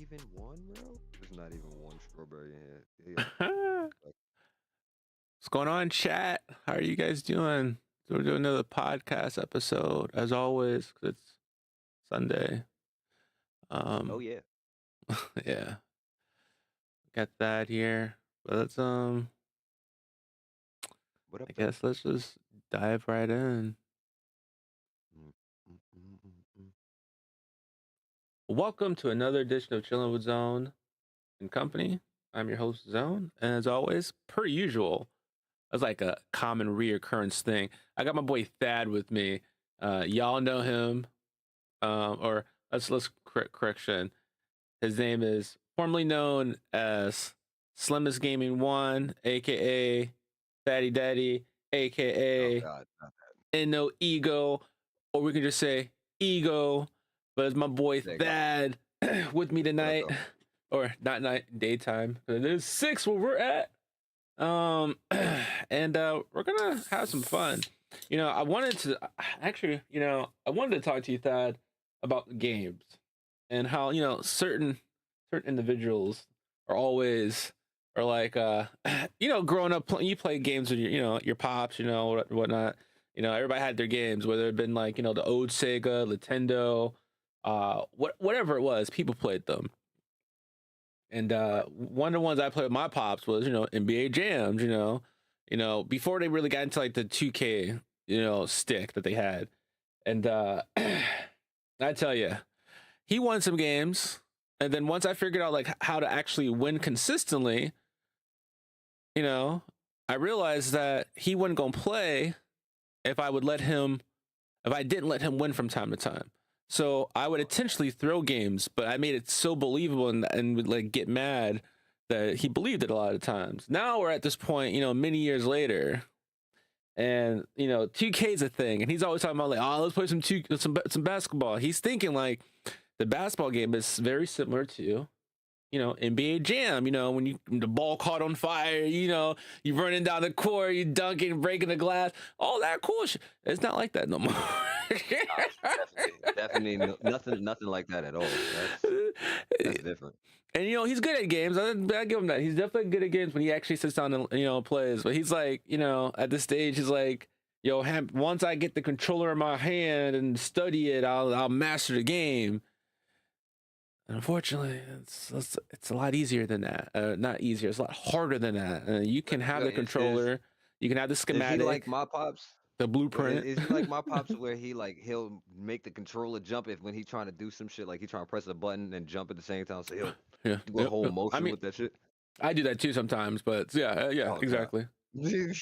even one, bro. There's not even one strawberry in here. Yeah, What's like, going on, chat? How are you guys doing? So we're doing another podcast episode, as always, 'cause it's Sunday. oh Um, yeah. yeah, got that here. But What up I though? guess let's just dive right in. Mm, mm, mm, mm, mm. Welcome to another edition of Chilling with Zone and Company. I'm your host, Zone, and as always, per usual, that's like a common reoccurrence thing. I got my boy Thad with me. Y'all know him, or correction. His name is formerly known as Slimmest Gaming One, aka Fatty Daddy, Oh aka God. No Ego, or we can just say Ego. But it's my boy There you go. Thad with me What up tonight, though? or not night, daytime. It is 6 where we're at. And we're gonna have some fun. I wanted to actually, I wanted to talk to you, Thad, about games and how certain individuals are always are like growing up you play games with your pops, whatnot. Everybody had their games, whether it been like the old Sega, Nintendo, whatever it was, people played them. And Right. one of the ones I played with my pops was NBA Jams. Before they really got into like the 2K stick that they had. And I tell you, he won some games, and then once I figured out like how to actually win consistently, you know, I realized that he wasn't gonna play if I didn't let him win from time to time. So I would intentionally throw games, but I made it so believable and would like get mad that he believed it a lot of times. Now we're at this point, many years later, and 2K is a thing, and he's always talking about like, oh, let's play some basketball. He's thinking like the basketball game is very similar to NBA Jam. When the ball caught on fire, you running down the court, you dunking, breaking the glass, all that cool shit. It's not like that no more. Definitely nothing like that at all. That's different. And he's good at games. I give him that. He's definitely good at games when he actually sits down and plays. But he's like, at this stage, he's like, yo, once I get the controller in my hand and study it, I'll master the game. And unfortunately, it's a lot easier than that. Not easier. It's a lot harder than that. You can have the controller, you can have the Is he like schematic, my pops? the Where blueprint. is he like my pops where he'll make the controller jump if when he trying to do some shit like he trying to press a button and jump at the same time, so he'll Yeah, do a yep, whole yep. I motion mean, with that shit. I do that too sometimes, but yeah, yeah, Oh God. exactly. Yeah,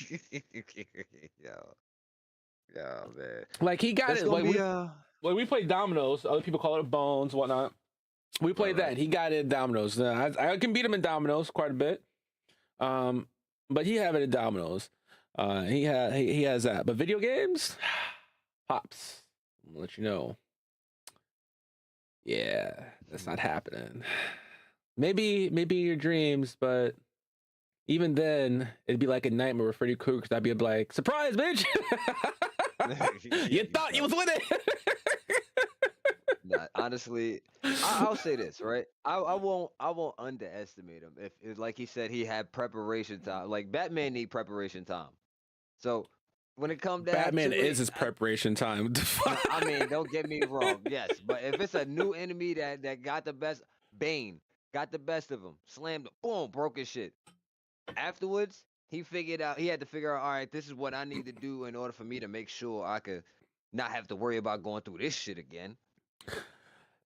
yeah, man. Like he got That's it. gonna Like be we played dominoes. Other people call it bones, whatnot. We right, played right. that. He got it in dominoes. I can beat him in dominoes quite a bit. Um, but he have it in dominoes. He has that. But video games, pops. I'll let you know. Yeah, that's not happening. Maybe your dreams, but even then, it'd be like a nightmare with Freddy Krueger. 'Cause I'd be like, surprise, bitch! Yeah, You thought you was with it. nah, honestly, I'll say this, right? I won't underestimate him. If like he said he had preparation time. Like Batman need preparation time. So when it come down Batman to is it, his preparation time. I mean, don't get me wrong, yes, but if it's a new enemy that got the best, Bane got the best of him, slammed, boom, broke his shit. Afterwards, he had to figure out, all right, this is what I need to do in order for me to make sure I could not have to worry about going through this shit again.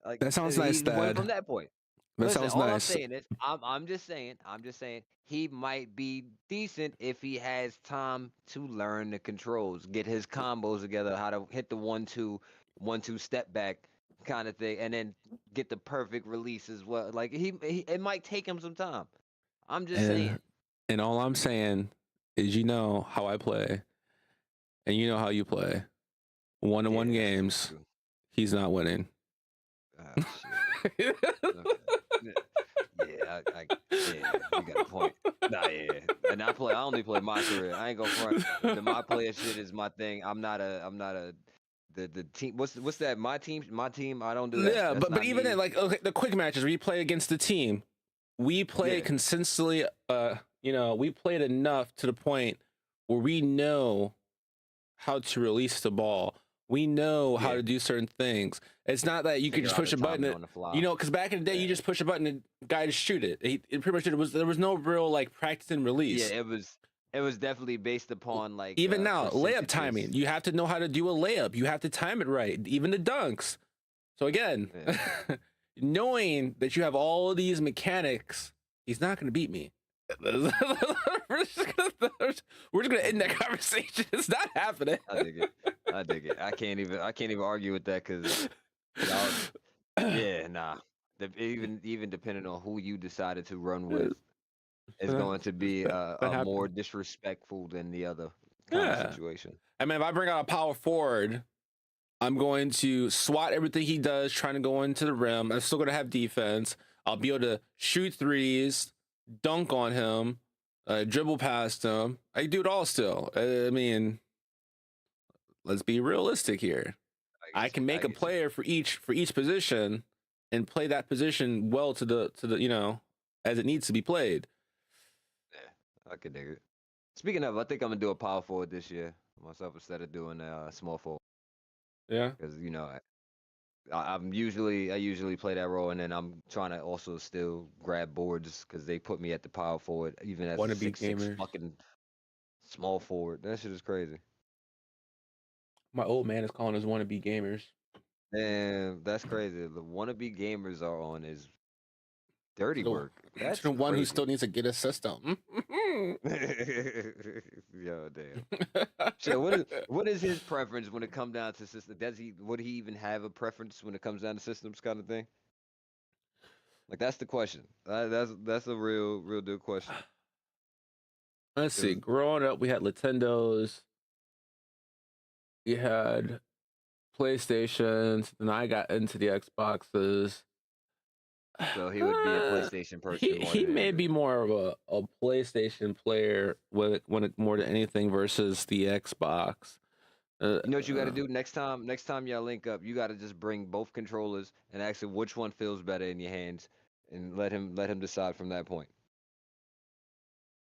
Like That sounds nice, he went from Dad. that point. That Listen, sounds all I'm nice. saying is, I'm just saying, he might be decent if he has time to learn the controls, get his combos together, how to hit the 1-2 step back kind of thing, and then get the perfect release as well. Like it might take him some time. I'm just saying. And and all I'm saying is, how I play, and how you play. 1-on-1 Yeah, that's games, true. he's not winning. Oh shit. Okay. Yeah, you got a point. Nah, yeah. And I only play my career. I ain't gonna front. The my player shit is my thing. I'm not a the team. What's that? My team. I don't do that. Yeah, That's but not even me. in like okay, the quick matches where you play against the team, we play Yeah, consistently. We played enough to the point where we know how to release the ball. We know how yeah. to do certain things. It's not that you could Figure just out push the a button. timing on the fly. Because back in the day, you Yeah, just push a button and guy just shoot it. It pretty much there was no real like practice and yeah. release. It was definitely based upon like Even now, layup timing. percentages. You have to know how to do a layup. You have to time it right. Even the dunks. So again, Yeah, knowing that you have all of these mechanics, he's not going to beat me. we're just gonna end that conversation. It's not happening. I dig it. I dig it. I can't even argue with that because y'all. Yeah, nah. Even depending on who you decided to run with, is going to be That a more happened. disrespectful than the other kind of Yeah. situation. I mean, if I bring out a power forward, I'm going to swat everything he does, trying to go into the rim. I'm still going to have defense. I'll be able to shoot threes, dunk on him, dribble past him. I do it all still. I mean, let's be realistic here. I can make a get you. player for each position and play that position well to the as it needs to be played. Yeah, I could dig it. Speaking of, I think I'm gonna do a power forward this year myself instead of doing a small forward Yeah. because I usually play that role, and then I'm trying to also still grab boards because they put me at the power forward even as a Wannabe 6'6" gamers. fucking small forward. That shit is crazy. My old man is calling us wannabe gamers. And that's crazy. The wannabe gamers are on is dirty To work. the, That's to the one who crazy. still needs to get a system. Yo, damn. Shit, what is his preference when it comes down to system? Would he even have a preference when it comes down to systems kind of thing? Like that's the question. That's a real deal question. Let's see. 'Cause- Growing up, we had Nintendos. We had PlayStations. Then I got into the Xboxes. So he would be a PlayStation person more He than may anything. be more of a PlayStation player more than anything versus the Xbox. You know what you got to do next time? Next time y'all link up, you got to just bring both controllers and ask him which one feels better in your hands, and let him decide from that point.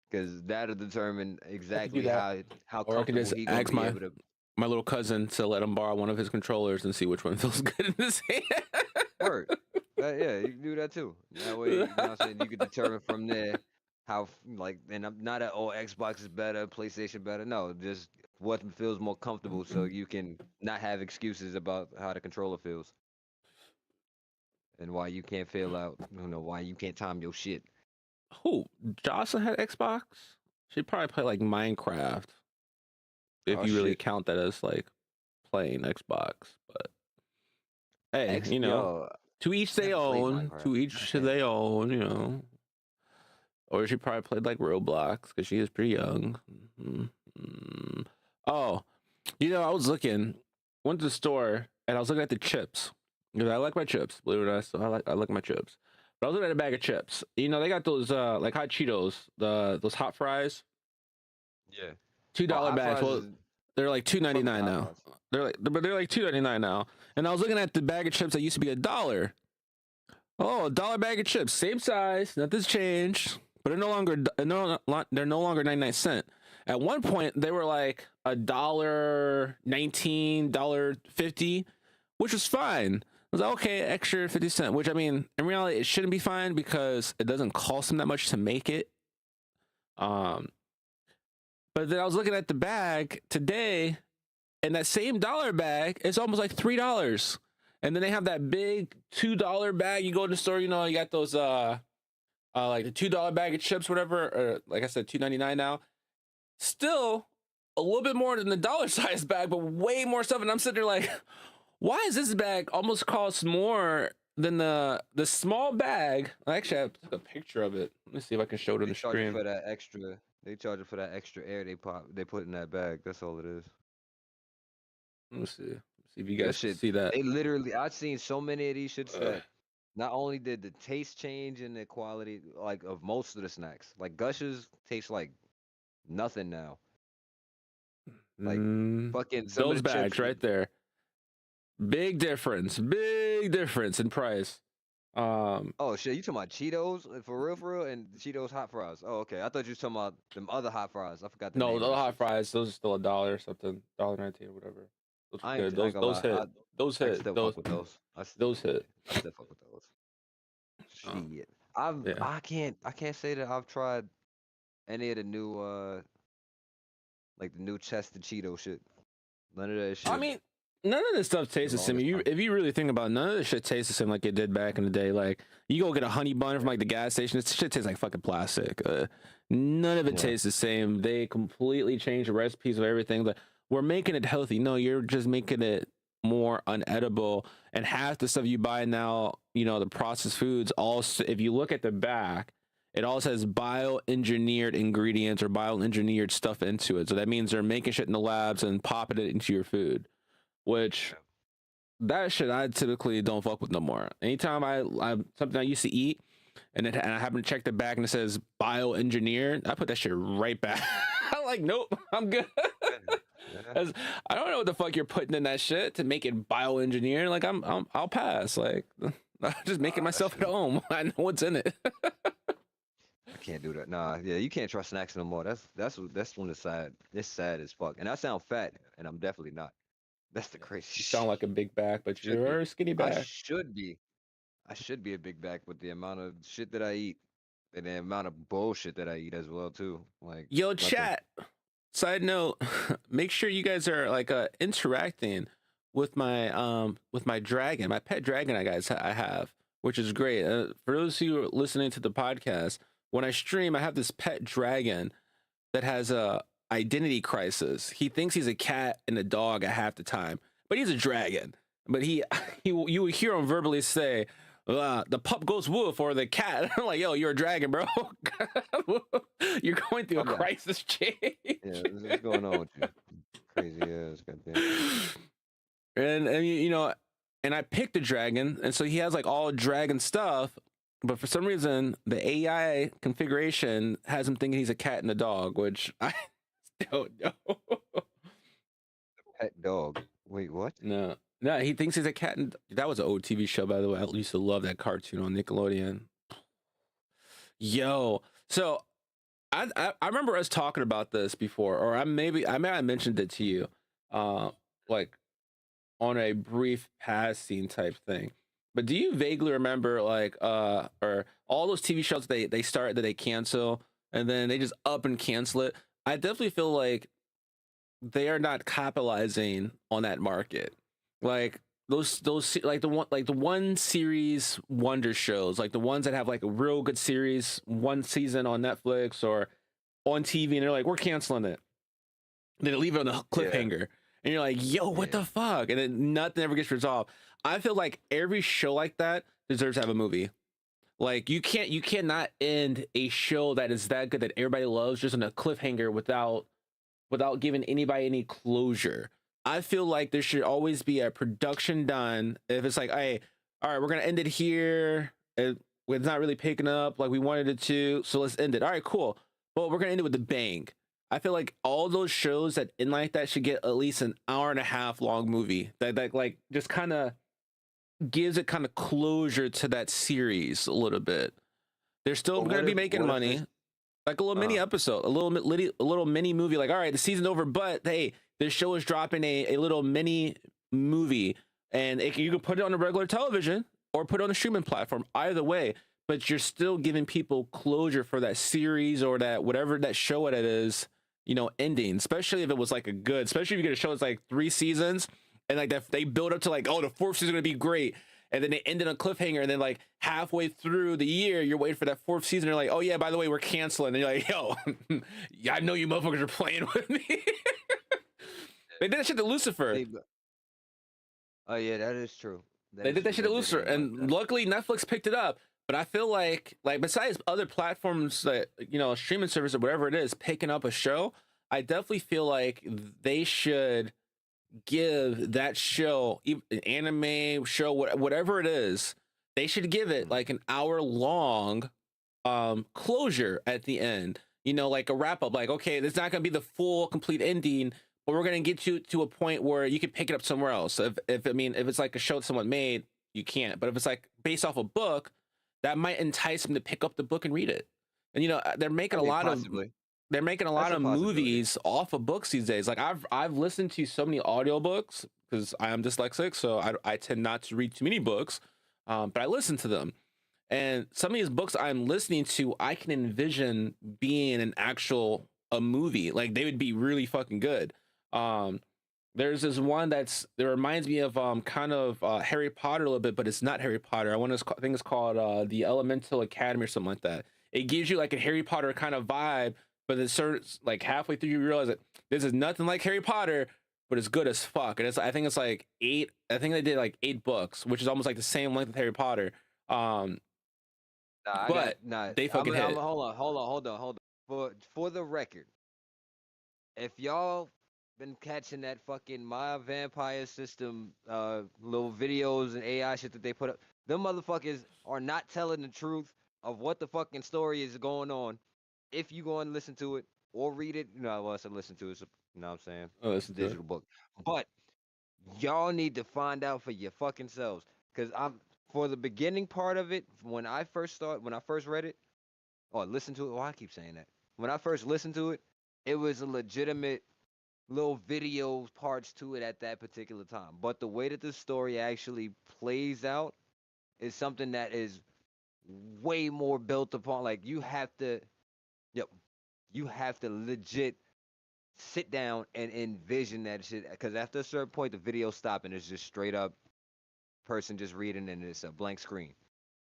Because that'll determine I could do exactly that. how Or I can comfortable just he gonna ask be able to. my little cousin to let him borrow one of his controllers and see which one feels good in his hand. Work. Yeah, you can do that too. That way, you know what I'm saying, you can determine from there and I'm not at oh Xbox is better, PlayStation better. No, just what feels more comfortable, so you can not have excuses about how the controller feels and why you can't feel out. Why you can't time your shit. Who? Jocelyn had Xbox? She'd probably play like Minecraft if Oh you really shit. count that as like playing Xbox. But hey, Yo, to each they never played own. Minecraft. To each they own. Or she probably played like Roblox because she is pretty young. Oh, I was went to the store and I was looking at the chips because I like my chips. Believe it or not, so I like my chips. But I was looking at a bag of chips. They got those like hot Cheetos, those hot fries. Yeah. $2 Hot bags. fries Well, is they're like fuck with the $2.99 hot now. fries. They're like $2.99 now. And I was looking at the bag of chips that used to be $1. Oh, $1 bag of chips, same size, nothing's changed, but they're no longer 99 cents. At one point, they were like $1.19, $1.50, which was fine. I was like, okay, extra 50 cents, which I mean, in reality, it shouldn't be fine because it doesn't cost them that much to make it. But then I was looking at the bag today, and that same dollar bag is almost like $3. And then they have that big $2 bag. You go to the store, you got those like the $2 bag of chips, whatever, or like I said, $2.99 now. Still a little bit more than the dollar size bag, but way more stuff. And I'm sitting there like, why is this bag almost cost more than the small bag? Actually, I took a picture of it. Let me see if I can show it on They the charge you screen. for that extra. They charge you for that extra air they put in that bag. That's all it is. Let me see. See if you guys can see that. They literally, I've seen so many of these shits that not only did the taste change and the quality like of most of the snacks, like Gushers taste like nothing now. Like fucking some of Those the bags chips. right there. Big difference in price. Oh shit, you talking about Cheetos for real, and Cheetos hot fries? Oh okay, I thought you was talking about them other hot fries. I forgot the No, name the of the hot shit. fries, those are still a dollar or something, $1.19 or whatever. Those are good. I ain't Those gonna those lie, hit. Those I can hit. still fuck with those. Those Yeah, hit. I still fuck with those. Um, Shit, yeah. I can't say that I've tried any of the new like the new Chester Cheeto shit. None of that I shit. mean, none of this stuff The tastes the same. longest time. If you really think about it, none of this shit tastes the same like it did back in the day. Like you go get a honey bun from like the gas station, this shit tastes like fucking plastic. None of it Yeah. tastes the same. They completely changed the recipes of everything. But we're making it healthy. No, you're just making it more unedible. And half the stuff you buy now, the processed foods, also, if you look at the back, it all says bioengineered ingredients or bioengineered stuff into it. So that means they're making shit in the labs and popping it into your food, which that shit I typically don't fuck with no more. Anytime I something I used to eat and I happen to check the back and it says bioengineered, I put that shit right back. I'm like, nope, I'm good. Yeah. As I don't know what the fuck you're putting in that shit to make it bioengineered. Like I'll pass. Like I'm just making myself at home. I know what's in it. I can't do that. Nah, yeah, you can't trust snacks no more. That's when it's sad. It's sad as fuck. And I sound fat, and I'm definitely not. That's the crazy You shit. sound like a big back, but Should be. you're a skinny I back. should be. I should be a big back with the amount of shit that I eat and the amount of bullshit that I eat as well too. Like Yo, nothing. chat. Side note, make sure you guys are like interacting with my dragon, my pet dragon I have, which is great. For those of you who are listening to the podcast, when I stream, I have this pet dragon that has a identity crisis. He thinks he's a cat and a dog at half the time, but he's a dragon. But you will hear him verbally say, "The pup goes woof," or the cat. I'm like, "Yo, you're a dragon, bro. You're going through a crisis change." Yeah, what's going on with you? Crazy ass, goddamn. And and I picked a dragon, and so he has like all dragon stuff. But for some reason, the AI configuration has him thinking he's a cat and a dog, which I don't know. Pet dog. Wait, what? No, he thinks he's a cat. And that was an old TV show, by the way. I used to love that cartoon on Nickelodeon. Yo, so I remember us talking about this before, or I may have mentioned it to you, like on a brief passing type thing. But do you vaguely remember like or all those TV shows they start that they cancel and then they just up and cancel it? I definitely feel like they are not capitalizing on that market. Like those like the one series wonder shows, like the ones that have like a real good series, one season on Netflix or on TV, and they're like, we're canceling it. Then they leave it on a cliffhanger. And you're like, yo, what the fuck? And then nothing ever gets resolved. I feel like every show like that deserves to have a movie. Like you cannot end a show that is that good that everybody loves just on a cliffhanger without giving anybody any closure. I feel like there should always be a production done. If it's like, hey, all right, we're gonna end it here. It's not really picking up like we wanted it to, so let's end it. All right, cool. But we're gonna end it with a bang. I feel like all those shows that end like that should get at least an hour and a half long movie that like just kind of gives it kind of closure to that series a little bit. They're still going to be making money, like a little mini episode, a little mini movie. Like, all right, the season's over, but hey, this show is dropping a little mini movie, and you can put it on a regular television or put it on a streaming platform. Either way, but you're still giving people closure for that series or that whatever that show it is, ending. Especially if it was like especially if you get a show that's like 3 seasons and like that they build up to like, oh, the 4th season is gonna be great, and then they end in a cliffhanger, and then like halfway through the year you're waiting for that 4th season. You're like, oh yeah, by the way, we're canceling, and you're like, yo, yeah, I know you motherfuckers are playing with me. They did that shit to Lucifer. Oh yeah, that is true. They did that shit to Lucifer, and luckily Netflix picked it up. But I feel like besides other platforms that, streaming service or whatever it is, picking up a show, I definitely feel like they should give that show, an anime show, whatever it is, they should give it like an hour long closure at the end. Like a wrap up, like, okay, it's not gonna be the full complete ending, or we're gonna get you to a point where you can pick it up somewhere else. If I mean, if it's like a show that someone made, you can't. But if it's like based off a book, that might entice them to pick up the book and read it. And you know, they're making I a mean, lot of possibly. they're making a That's lot a of possibility. movies off of books these days. Like I've listened to so many audiobooks because I am dyslexic, so I tend not to read too many books, but I listen to them. And some of these books I'm listening to, I can envision being an actual a movie. Like they would be really fucking good. Um, there's this one that reminds me of kind of Harry Potter a little bit, but it's not Harry Potter. I think it's called the Elemental Academy or something like that. It gives you like a Harry Potter kind of vibe, but it's certain like halfway through you realize that this is nothing like Harry Potter, but it's good as fuck. And I think it's like eight. I think they did like 8 books, which is almost like the same length as Harry Potter. Um, Nah, but nah. they fucking hit. Hold on. For the record, if y'all been catching that fucking My Vampire System little videos and AI shit that they put up, them motherfuckers are not telling the truth of what the fucking story is going on. If you go and listen to it or read it, you know, well, I said listen to it, so, you know what I'm saying? Oh, It's a digital book. But y'all need to find out for your fucking selves. Cause for the beginning part of it, when I first read it, or listened to it, I keep saying that. When I first listened to it, it was a legitimate little video parts to it at that particular time. But the way that the story actually plays out is something that is way more built upon. Like you have to legit sit down and envision that shit. Because after a certain point, the video stops and it's just straight up person just reading and it's a blank screen.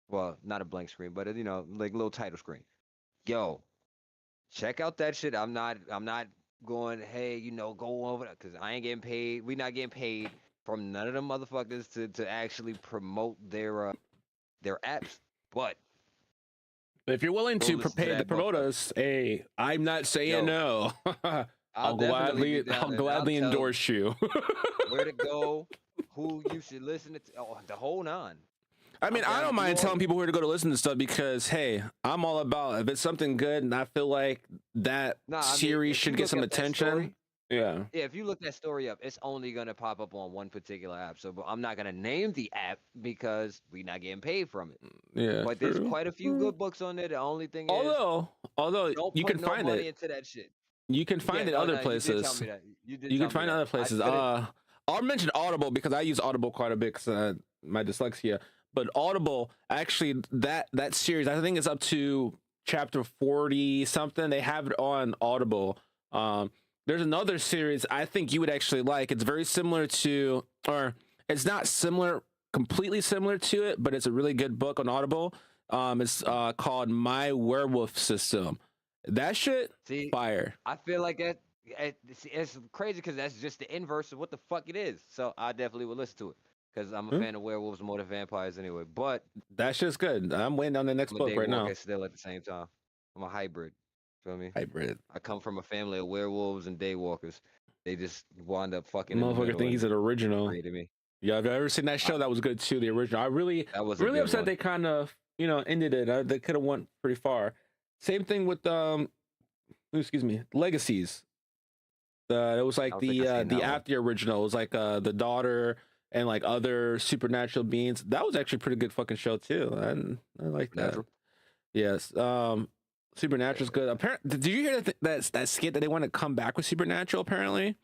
Well, not a blank screen, but you know, like little title screen. Yo, check out that shit. I'm not going, hey, you know, go over that because I ain't getting paid. We not getting paid from none of them motherfuckers to actually promote their apps. But if you're willing go to listen to prepare to that book, promote though. us, hey, I'm not saying Yo, no. I'll definitely be down I'll and gladly I'll tell endorse you. where to go, who you should listen to, the whole nine. I mean, I'm I down don't to do mind all telling that. people where to go to listen to stuff because, hey, I'm all about if it's something good and I feel like that Nah, I mean, series if should you get look some at that attention. story, Yeah. yeah, if you look that story up, it's only gonna pop up on one particular app. So, but I'm not gonna name the app because we're not getting paid from it. Yeah. But there's True. quite a few good books on there. The only thing is, Although don't you put can no find money it. into that shit. You can find Yeah, it no, other no, you did tell places. me that. You did You tell can me find that. other places. I'll mention Audible because I use Audible quite a bit because my dyslexia. But Audible, actually, that series, I think it's up to chapter 40 something. They have it on Audible. There's another series I think you would actually like. It's very similar to, or it's not similar, completely similar to it, but it's a really good book on Audible. It's called My Werewolf System. That shit, See, fire. I feel like it's crazy because that's just the inverse of what the fuck it is. So I definitely would listen to it because I'm a fan of werewolves more than vampires anyway. But That shit's good. I'm waiting on the next I'm a book right now. daywalker still at the same time. I'm a hybrid. Feel me? Hybrid. I come from a family of werewolves and daywalkers. They just wind up fucking in the Motherfucker middle think he's and an original. created me. Yeah, I've ever seen that show. That was good too. The original. I really, That was a really good upset one. they kind of, ended it. They could have went pretty far. Same thing with excuse me, Legacies. It was I like don't think I seen the that one. after original. It was like the daughter and like other supernatural beings. That was actually a pretty good fucking show too. I like that. Natural. Yes. Supernatural's good. Apparently, did you hear that skit that they want to come back with Supernatural? Apparently,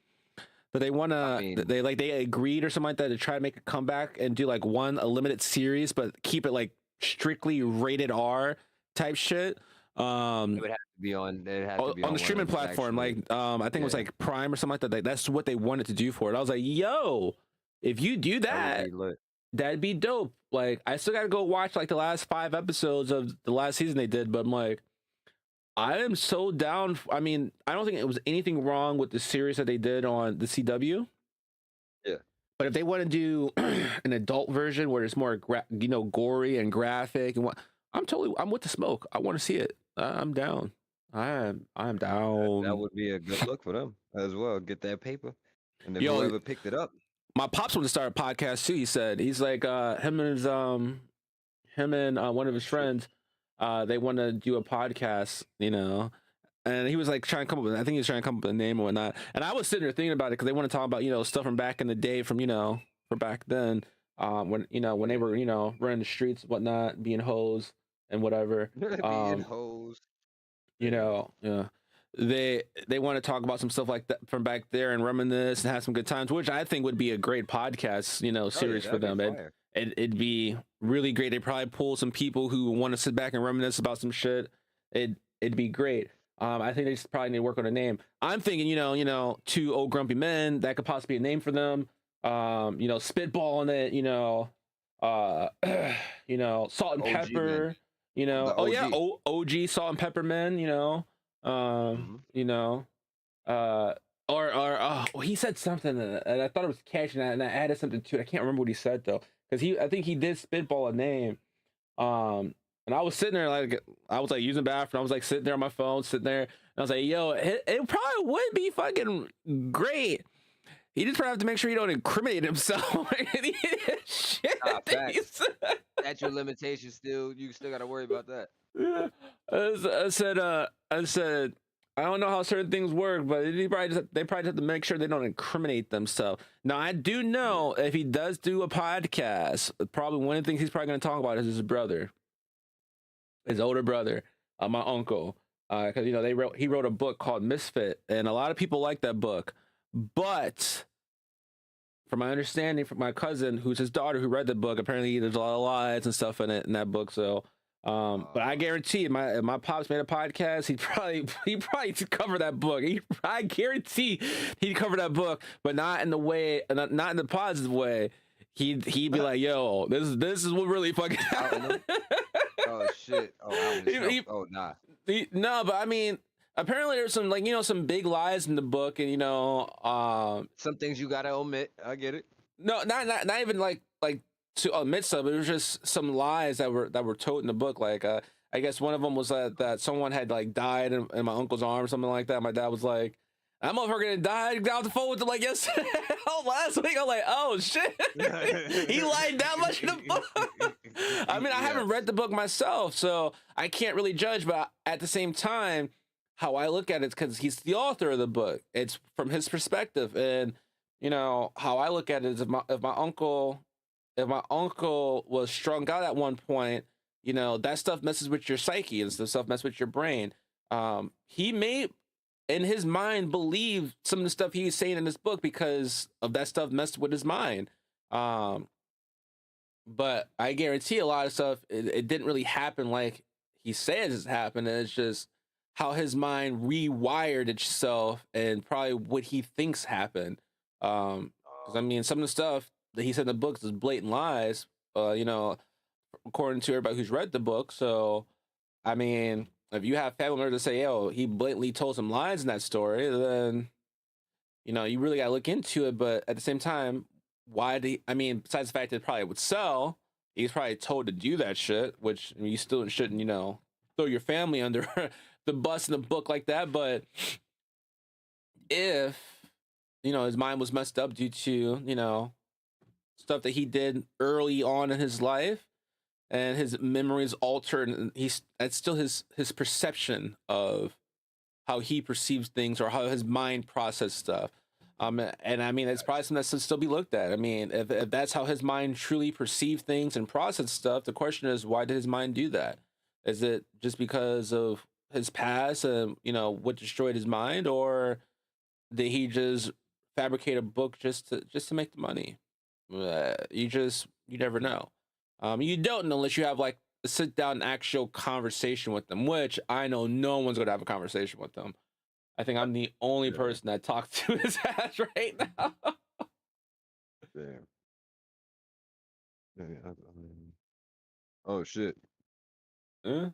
that they want I to mean, they agreed or something like that to try to make a comeback and do like a limited series, but keep it like strictly rated R type shit. it would have to be on. It have to be On the one streaming of those platform, actually. like I think it was Yeah. like Prime or something like that. That's what they wanted to do for it. I was like, yo, if you do That that, would be lit. that'd be dope. Like, I still gotta go watch like the last 5 episodes of the last season they did, but I'm like, I am so down. I mean, I don't think it was anything wrong with the series that they did on the CW. Yeah. But if they want to do an adult version where it's more, gory and graphic and what, I'm with the smoke. I want to see it. I'm down. I'm down. That would be a good look for them as well. Get that paper, and then Yo, whoever picked it up. my pops wanted to start a podcast too. He's like him and one of his friends, they want to do a podcast, and he was like trying to come up with, I think he was trying to come up with a name or whatnot. And I was sitting there thinking about it because they want to talk about, you know, stuff from back in the day, from, you know, from back then, when, you know, when they were, you know, running the streets, whatnot, being hoes and whatever. Being hoes. You know, yeah. They want to talk about some stuff like that from back there and reminisce and have some good times, which I think would be a great podcast, you know, series for them. It'd be really great. They probably pull some people who want to sit back and reminisce about some shit. It'd be great. I think they just probably need to work on a name. I'm thinking, you know, two old grumpy men, that could possibly be a name for them. You know, spitballing it, you know, you know, salt and OG pepper, men. you know, The oh yeah, OG. OG salt and pepper men, you know, you know, or oh, he said something and I thought it was catchy and I added something to it. I can't remember what he said though, because I think he did spitball a name. And I was sitting there like, I was like using the bathroom. I was like sitting there on my phone, sitting there, and I was like, yo, it probably would be fucking great. He just probably have to make sure he don't incriminate himself. Shit. Facts. Statute of limitations still, you still gotta worry about that. Yeah. I said, I don't know how certain things work, but they probably have to make sure they don't incriminate themselves. Now, I do know if he does do a podcast, probably one of the things he's probably going to talk about is his brother, his older brother, my uncle, because you know he wrote a book called Misfit, and a lot of people like that book. But from my understanding, from my cousin, who's his daughter, who read the book, apparently there's a lot of lies and stuff in that book. So. But I guarantee if my pops made a podcast, he'd probably cover that book. I guarantee he'd cover that book, but not in the way, not in the positive way. He'd be like, "Yo, this is what really fucking happened." Oh shit! Oh nah. No, but I mean, apparently there's some, like, you know, some big lies in the book, and you know, some things you gotta omit. I get it. No, not even like to omit stuff. It was just some lies that were told in the book. Like, I guess one of them was that someone had like died in my uncle's arm or something like that. My dad was like, "That motherfucker died." Got off the phone with him like yesterday, last week. I'm like, "Oh shit!" He lied that much in the book. I mean, I haven't read the book myself, so I can't really judge. But at the same time, how I look at it is because he's the author of the book. It's from his perspective, and you know how I look at it is if my uncle was strung out at one point, you know, that stuff messes with your psyche and stuff messes with your brain. He may, in his mind, believe some of the stuff he's saying in this book because of that stuff messed with his mind. But I guarantee a lot of stuff, it didn't really happen like he says it happened. It's just how his mind rewired itself and probably what he thinks happened. Because I mean, some of the stuff that he said in the books is blatant lies, you know, according to everybody who's read the book. So, I mean, if you have family members that say, "Yo, he blatantly told some lies in that story," then, you know, you really got to look into it. But at the same time, why did I mean, besides the fact that it probably would sell, he's probably told to do that shit, which I mean, you still shouldn't, you know, throw your family under the bus in a book like that. But if, you know, his mind was messed up due to, you know, stuff that he did early on in his life, and his memories altered, and that's still his perception of how he perceives things or how his mind processes stuff. And I mean, it's probably something that should still be looked at. I mean, if that's how his mind truly perceived things and processed stuff, the question is, why did his mind do that? Is it just because of his past and, you know, what destroyed his mind, or did he just fabricate a book just to make the money? You never know. You don't know unless you have like a sit down actual conversation with them, which I know no one's gonna have a conversation with them. I think I'm the only person that talks to his ass right now. Damn. Oh shit. Huh?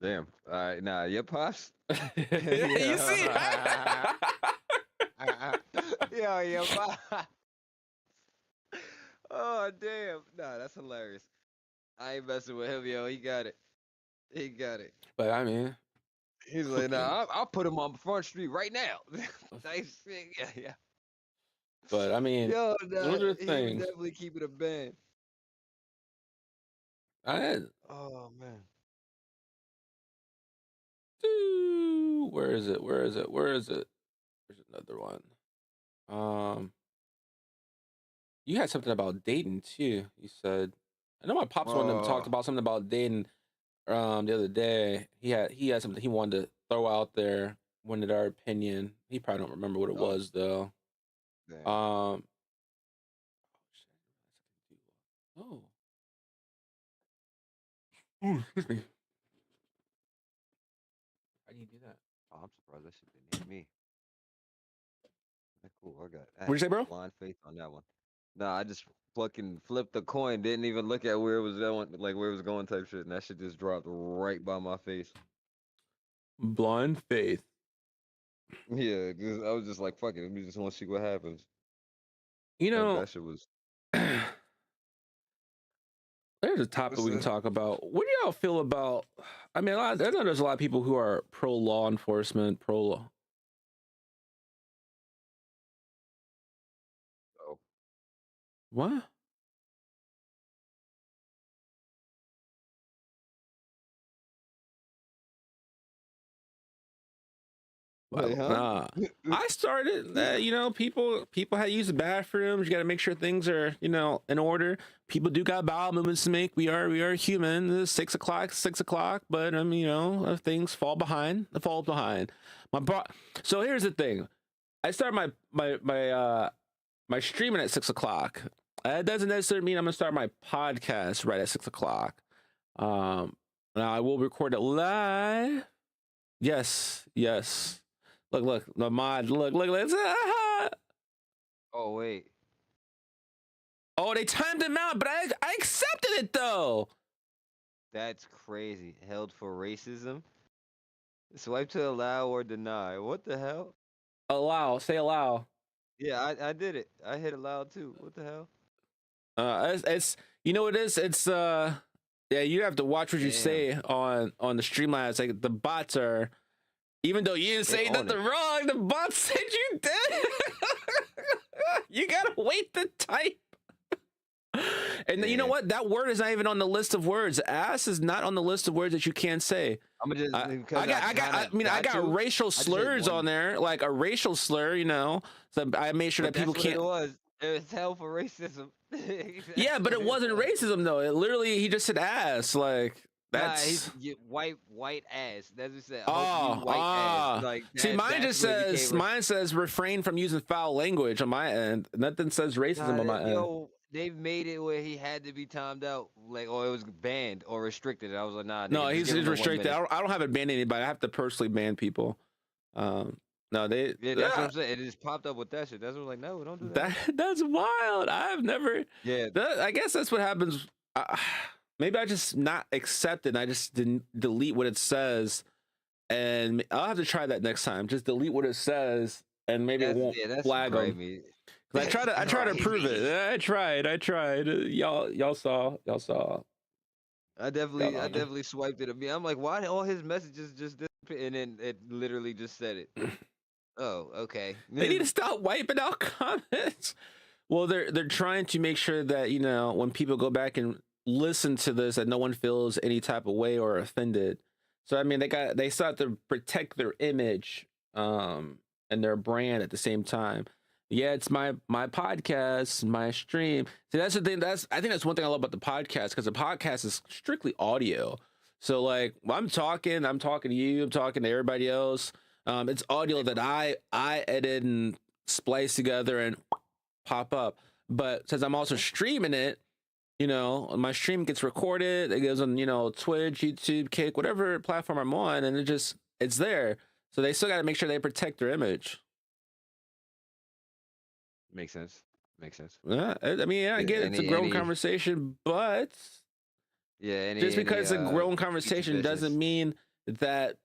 Damn. All right, nah, your pops. You see? Yo, your pops. Oh damn. Nah, that's hilarious. I ain't messing with him, yo. He got it. He got it. But I mean, he's like, nah, I'll put him on Front Street right now. Nice thing. Yeah. But I mean, yo, nah, those are he things. definitely keep it a band. I had. Oh man. Where is it? Where is it? Where is it? There's another one. You had something about dating too. You said, I know my pops wanted to talk Oh, about something about dating the other day. He had something he wanted to throw out there, wanted our opinion. He probably don't remember what it oh, was though. damn. Um oh, ooh, excuse me. How do you do that? Oh, I'm surprised that shit didn't hit me. Cool. I What'd had you say, bro? blind faith on that one. Nah, I just fucking flipped the coin. Didn't even look at where it was going, like where it was going, type shit, and that shit just dropped right by my face. Blind faith. Yeah, I was just like, fuck it. Let me just want to see what happens. You Like know, that shit was. there's a topic What's we can that? talk about. What do y'all feel about? I mean, I know there's a lot of people who are pro law enforcement, pro law. Oh, What? wait, Well, huh? nah. I started. People had used the bathrooms. You got to make sure things are, in order. People do got bowel movements to make. We are human. It's 6 o'clock, 6 o'clock. But if things fall behind, they fall behind. So here's the thing. I start my streaming at 6 o'clock. That doesn't necessarily mean I'm gonna start my podcast right at 6 o'clock. Now I will record it live. Yes, yes. Look, the mod. Look. Oh wait, Oh, they timed him out, but I accepted it though. that's crazy. Held for racism. Swipe to allow or deny. What the hell? Allow, say allow. Yeah, I did it. I hit allow too. What the hell? It's what it is. It's yeah. You have to watch what you Damn, say on the Streamlabs. Like the bots are. Even though you didn't they say on nothing it. wrong, the bot said you did. You gotta wait to type. And you know Damn. what? That word is not even on the list of words. Ass is not on the list of words that you can't say. I'm gonna just I, because I kind I of got got to. racial I just hit slurs on one, there, like a racial slur, So I made sure but that people that's what it can't. was. It was held for racism. Yeah, That's but what it it wasn't was. racism though. It literally he just said ass. Like Nah, he's that's white ass. That's what he said. Hope you oh white ass. ah. Like See, that's what it became. mine says refrain from using foul language on my end. Nothing says racism Nah, on my end. yo, they've made it where he had to be timed out, like, or it was banned or restricted. I was like, nah, No, nigga, just give he's him the one restricted. minute. I don't have it banned anybody. I have to personally ban people. No, they Yeah, that's what I'm saying. It just popped up with that shit. That's what I'm like, no, don't do that. that's wild. I've never. Yeah, I guess that's what happens. Maybe I just not accept it. And I just didn't delete what it says, and I'll have to try that next time. Just delete what it says, and maybe it won't that's flag them. crazy. Cause That's I try to prove crazy. it. I tried. Y'all saw. I Y'all know. definitely swiped it at me. I'm like, why did all his messages just disappear? And then it literally just said it. Oh, okay. They need to stop wiping out comments. Well, they're trying to make sure that when people go back and listen to this, that no one feels any type of way or offended. So I mean, they still have to protect their image, and their brand at the same time. Yeah, it's my podcast, my stream. See, that's the thing. I think that's one thing I love about the podcast, because the podcast is strictly audio. So like, when I'm talking to you, I'm talking to everybody else. It's audio that I edit and splice together and pop up. But since I'm also streaming it, my stream gets recorded. It goes on, Twitch, YouTube, Kick, whatever platform I'm on, and it's there. So they still got to make sure they protect their image. Makes sense. Makes sense. Yeah, I mean, yeah, I Yeah, get it. It's a grown any conversation, but yeah, just because it's a grown future conversation business. doesn't mean that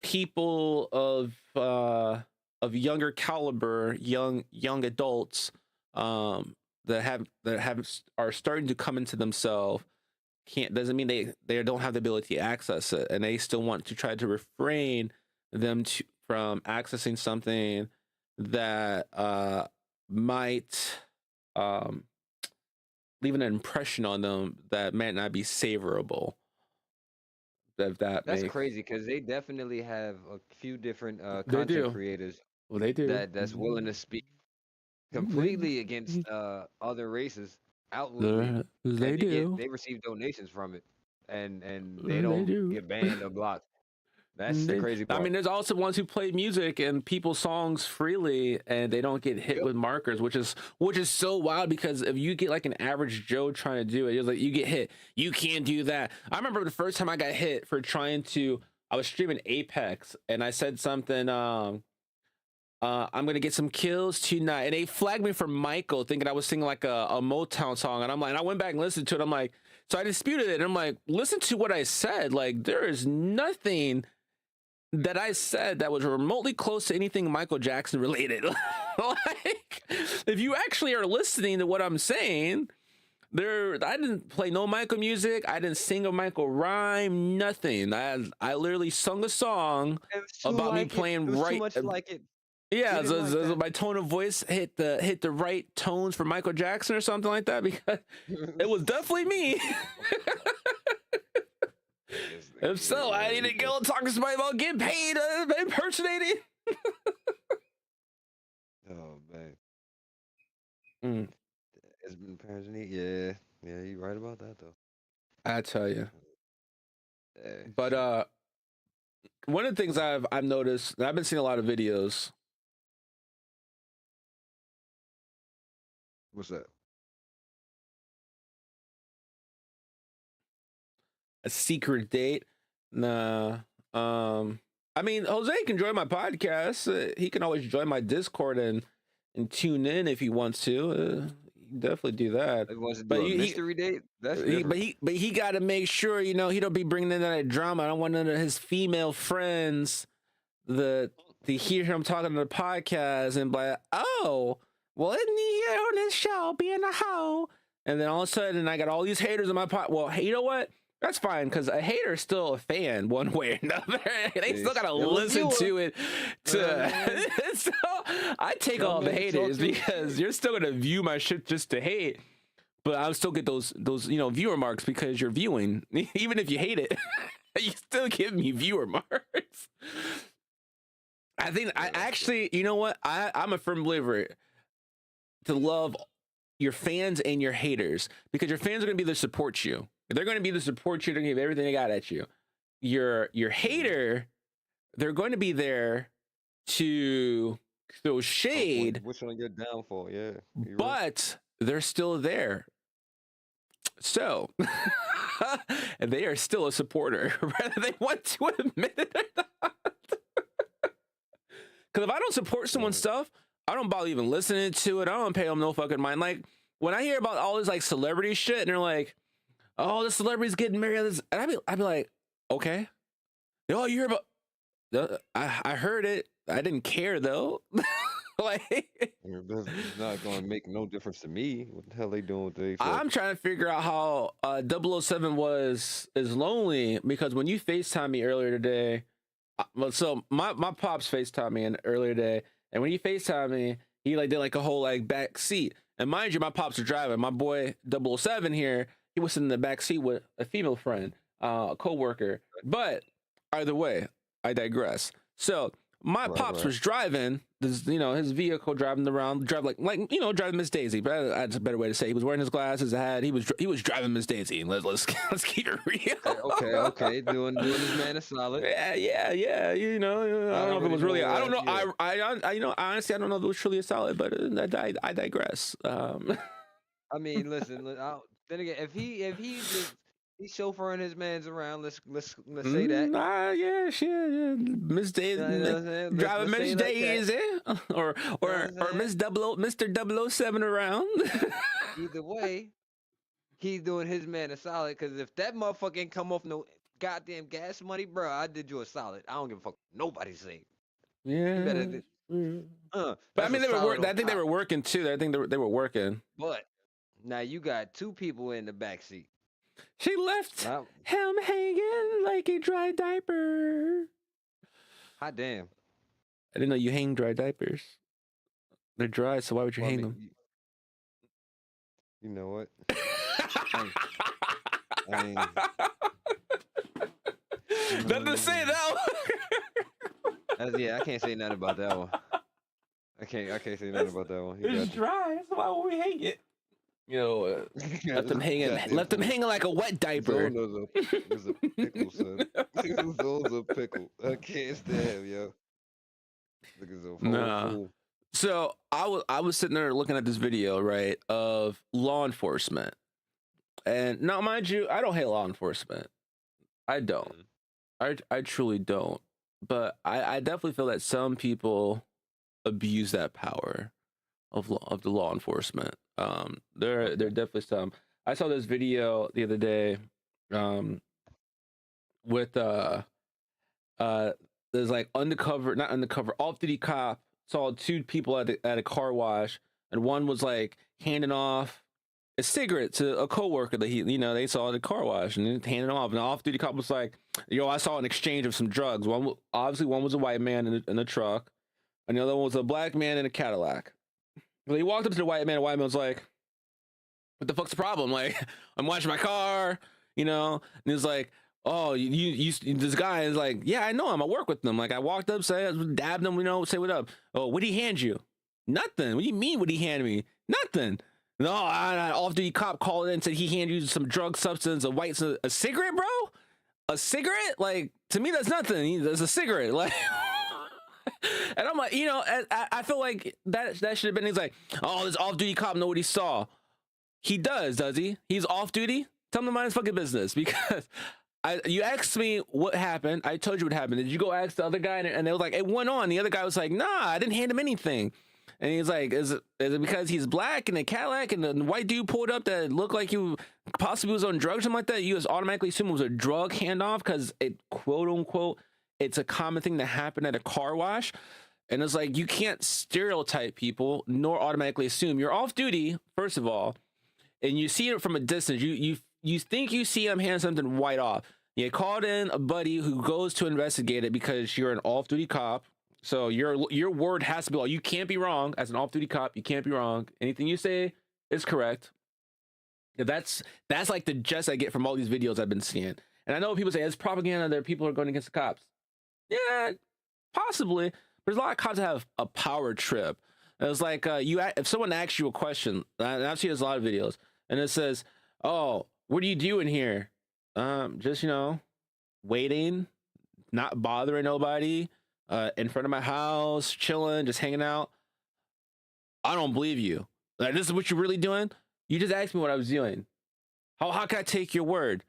people of younger caliber, young adults, that are starting to come into themselves, doesn't mean they don't have the ability to access it, and they still want to try to refrain them from accessing something that might leave an impression on them that might not be savorable. if that That's makes. crazy because they definitely have a few different They content do. creators Well, they do. that's willing to speak They, completely against other races outwardly, they and do. they receive donations from it, and they They don't do. get banned or blocked. That's the crazy I part. mean, there's also ones who play music and people's songs freely, and they don't get hit Yep. with markers, which is so wild. Because if you get like an average Joe trying to do it, it's like you get hit. You can't do that. I remember the first time I got hit for trying to. I was streaming Apex, and I said something. I'm gonna get some kills tonight, and they flagged me for Michael, thinking I was singing like a Motown song, and I'm like, and I went back and listened to it. I'm like, so I disputed it, and I'm like, listen to what I said. Like, there is nothing that I said that was remotely close to anything Michael Jackson related. Like, if you actually are listening to what I'm saying, I didn't play no Michael music. I didn't sing a Michael rhyme, nothing. I literally sung a song It was too about me like it. playing It was too right. much like it. Yeah, We didn't like that. my tone of voice hit the right tones for Michael Jackson or something like that, because it was definitely me. If so, I need to go and talk to somebody about getting paid impersonating. Oh man, Mm, it's been impersonating. Yeah, yeah, you right about that though. I tell you. Yeah, But shit. one of the things I've noticed, and I've been seeing a lot of videos. What's that? A secret date? Nah. I mean, Jose can join my podcast. He can always join my Discord and tune in if he wants to. He can definitely do that. It wants to But do a he, mystery date. That's different. but he got to make sure, he don't be bringing in that drama. I don't want none of his female friends to hear him talking on the podcast and be like, oh, well, isn't he here on this show being a hoe? And then all of a sudden, I got all these haters in my pod. Well, hey, you know what? That's fine, because a hater is still a fan one way or another. They still gotta listen to it. So I take all the haters because you're still gonna view my shit just to hate. But I'll still get those viewer marks because you're viewing, even if you hate it. You still give me viewer marks. I think I actually, you know what? I'm a firm believer to love your fans and your haters, because your fans are going to be there to support you. They're going to be there to support you. They're going to give everything they got at you. Your hater, they're going to be there to throw shade. Which one get down for? Yeah. But they're still there. So, and they are still a supporter, whether they want to admit it or not. Because if I don't support someone's stuff, I don't bother even listening to it. I don't pay them no fucking mind. Like, when I hear about all this like celebrity shit, and they're like, "Oh, the celebrity's getting married," and I'd be like, "Okay, oh, you hear about?" I heard it. I didn't care though. Like, it's not gonna make no difference to me. What the hell they doing with they? I'm trying to figure out how 007 is lonely, because when you FaceTime me earlier today, so my pops FaceTime me earlier today, and when he FaceTime me, he like did like a whole like back seat. And mind you, my pops are driving. My boy 007 here, he was in the back seat with a female friend, a co-worker. But either way, I digress. So my pops was driving this, his vehicle, driving driving Miss Daisy. But that's a better way to say. He was wearing his glasses, he was driving Miss Daisy. And let's keep it real. Okay, doing his man a solid. Yeah. I don't know if it was really. I don't know. Yeah. I honestly, I don't know if it was truly a solid, but I digress. I mean, listen. Then again, if he's chauffeuring his man's around, let's say that. Yeah, Miss Daisy, driving Miss Daisy, or Mr. 007 around. Either way, he's doing his man a solid, because if that motherfucker ain't come off no goddamn gas money, bro, I did you a solid. I don't give a fuck what nobody say. Yeah. But I mean, they were. I think they were working too. I think they were working. But now you got two people in the back seat. She left him hanging like a dry diaper. Hot damn. I didn't know you hang dry diapers. They're dry, so why would you hang them? You know what? Nothing to say that Yeah, I can't say nothing about that one. I can't say nothing about that one. It's dry. So why would we hang it? Left them hanging like a wet diaper. Zona's a pickle, son. Zona's a pickle. I can't stand him, yo. Look at Zoe. Nah. So I was sitting there looking at this video, right, of law enforcement. And now, mind you, I don't hate law enforcement. I don't. I truly don't. But I definitely feel that some people abuse that power of the law enforcement. There are definitely some. I saw this video the other day with there's like not undercover, off-duty cop saw two people at a car wash, and one was like handing off a cigarette to a coworker that they saw at the car wash, and he handed off. And the off-duty cop was like, I saw an exchange of some drugs. One was a white man in a truck, and the other one was a black man in a Cadillac. Well, he walked up to the white man. The white man was like, "What the fuck's the problem? Like, I'm washing my car, And he's like, "Oh, you this guy is like, yeah, I know him. I work with him. Like, I walked up, dabbed him, say what up. Oh, what'd he hand you? Nothing. What do you mean? What'd he hand me? Nothing. No, off-duty cop called in and said he handed you some drug substance, a cigarette, bro? A cigarette? Like, to me, that's nothing. That's a cigarette. Like." And I'm like, I feel like that should have been. He's like, "Oh, this off-duty cop know what he saw." He does he? He's off-duty. Tell him to mind his fucking business, because you asked me what happened. I told you what happened. Did you go ask the other guy? And they was like, it went on. The other guy was like, "Nah, I didn't hand him anything." And he's like, is it because he's black and a Cadillac and the white dude pulled up that looked like he possibly was on drugs, something like that? You just automatically assume it was a drug handoff because it, quote unquote, it's a common thing that happened at a car wash. And it's like, you can't stereotype people nor automatically assume. You're off duty, first of all, and you see it from a distance. You think you see him hand something white off. You called in a buddy who goes to investigate it because you're an off-duty cop. So your word has to be, you can't be wrong as an off-duty cop. You can't be wrong. Anything you say is correct. That's like the gist I get from all these videos I've been seeing. And I know people say it's propaganda that people are going against the cops. Yeah, possibly. There's a lot of cops that have a power trip. And it's like if someone asks you a question, and I've seen this a lot of videos, and it says, "Oh, what are you doing here?" Just waiting, not bothering nobody, in front of my house, chilling, just hanging out. I don't believe you. Like, this is what you're really doing? You just asked me what I was doing. How can I take your word?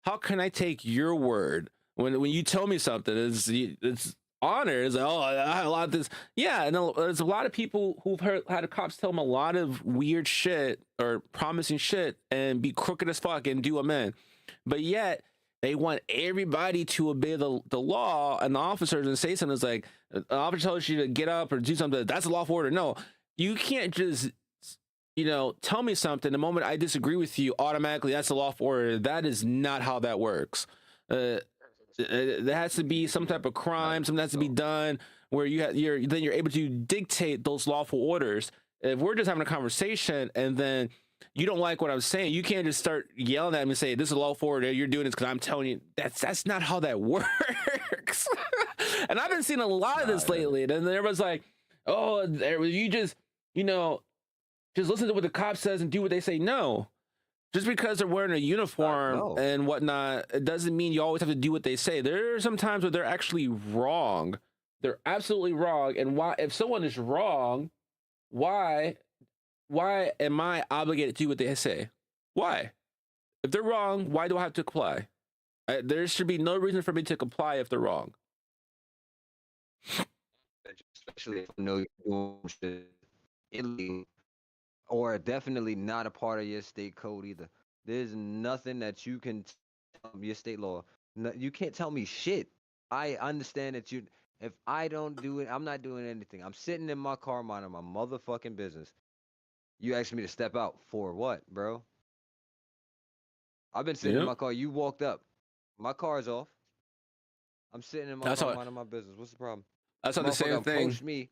How can I take your word when you tell me something? It's honor. It's like, oh, I had a lot of this. Yeah, and there's a lot of people who've had cops tell them a lot of weird shit or promising shit and be crooked as fuck and do them in. But yet they want everybody to obey the law, and the officers and say something. It's like, the officer tells you to get up or do something. That's a lawful order. No, you can't just tell me something the moment I disagree with you, automatically that's a lawful order. That is not how that works. There has to be some type of crime, something has to be done where you're able to dictate those lawful orders. If we're just having a conversation and then you don't like what I'm saying, you can't just start yelling at me and say, "This is a lawful order. You're doing this because I'm telling you." That's not how that works. And I've been seeing a lot of this lately. And everyone's like, "Oh, you just listen to what the cop says and do what they say." No. Just because they're wearing a uniform and whatnot, it doesn't mean you always have to do what they say. There are some times where they're actually wrong. They're absolutely wrong. And if someone is wrong, why am I obligated to do what they say? Why? If they're wrong, why do I have to comply? There should be no reason for me to comply if they're wrong. Especially if you know you're doing shit illegal, or definitely not a part of your state code either. There's nothing that you can tell your state law. No, you can't tell me shit. I understand that if I don't do it, I'm not doing anything. I'm sitting in my car minding my motherfucking business. You asked me to step out for what, bro? I've been sitting in my car. You walked up. My car's off. I'm sitting in my car minding my business. What's the problem? That's not the same thing. Approached me.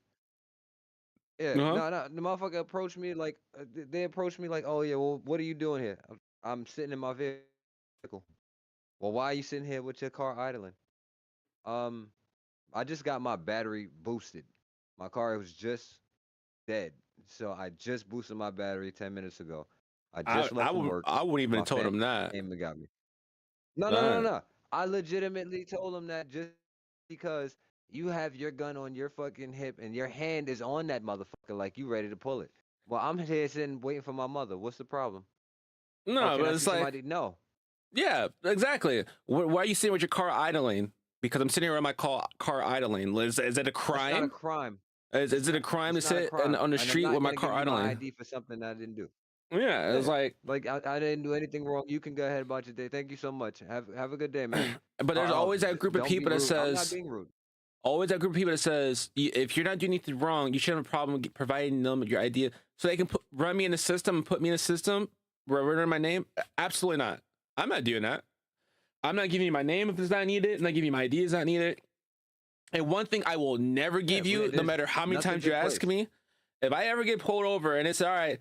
Yeah, no, the motherfucker approached me like, they approached me like, "Oh yeah, well, what are you doing here?" I'm sitting in my vehicle. Well, why are you sitting here with your car idling? Um, I just got my battery boosted. My car was just dead. So I just boosted my battery 10 minutes ago. I I just I left from would work. I wouldn't even My have told family him that. came and got me. No, no, no, no, Uh, no. I legitimately told him that just because you have your gun on your fucking hip and your hand is on that motherfucker like you ready to pull it. Well, I'm here sitting waiting for my mother. What's the problem? Oh, no, can but I it's see like, somebody? No. yeah, exactly. Why are you sitting with your car idling? Because I'm sitting here with my car idling. Is it a That's not a crime? crime. Is it a crime to It's not a sit crime. on the And I'm street with not my gonna car give you my idling? ID for something I didn't do. Yeah, it's Yeah. like, Like I didn't do anything wrong. You can go ahead about your day. Thank you so much. Have a good day, man. but there's always that group of Don't be people that rude. I'm not says, being rude. always that group of people that says, if you're not doing anything wrong, you shouldn't have a problem providing them your idea so they can run me in the system and put me in the system, run my name. Absolutely not. I'm not doing that. I'm not giving you my name if it's not needed. I'm not giving you my ID if it's not needed. And one thing I will never Yeah, give you, no there's matter how many nothing times you took ask place. me, if I ever get pulled over and it's all right,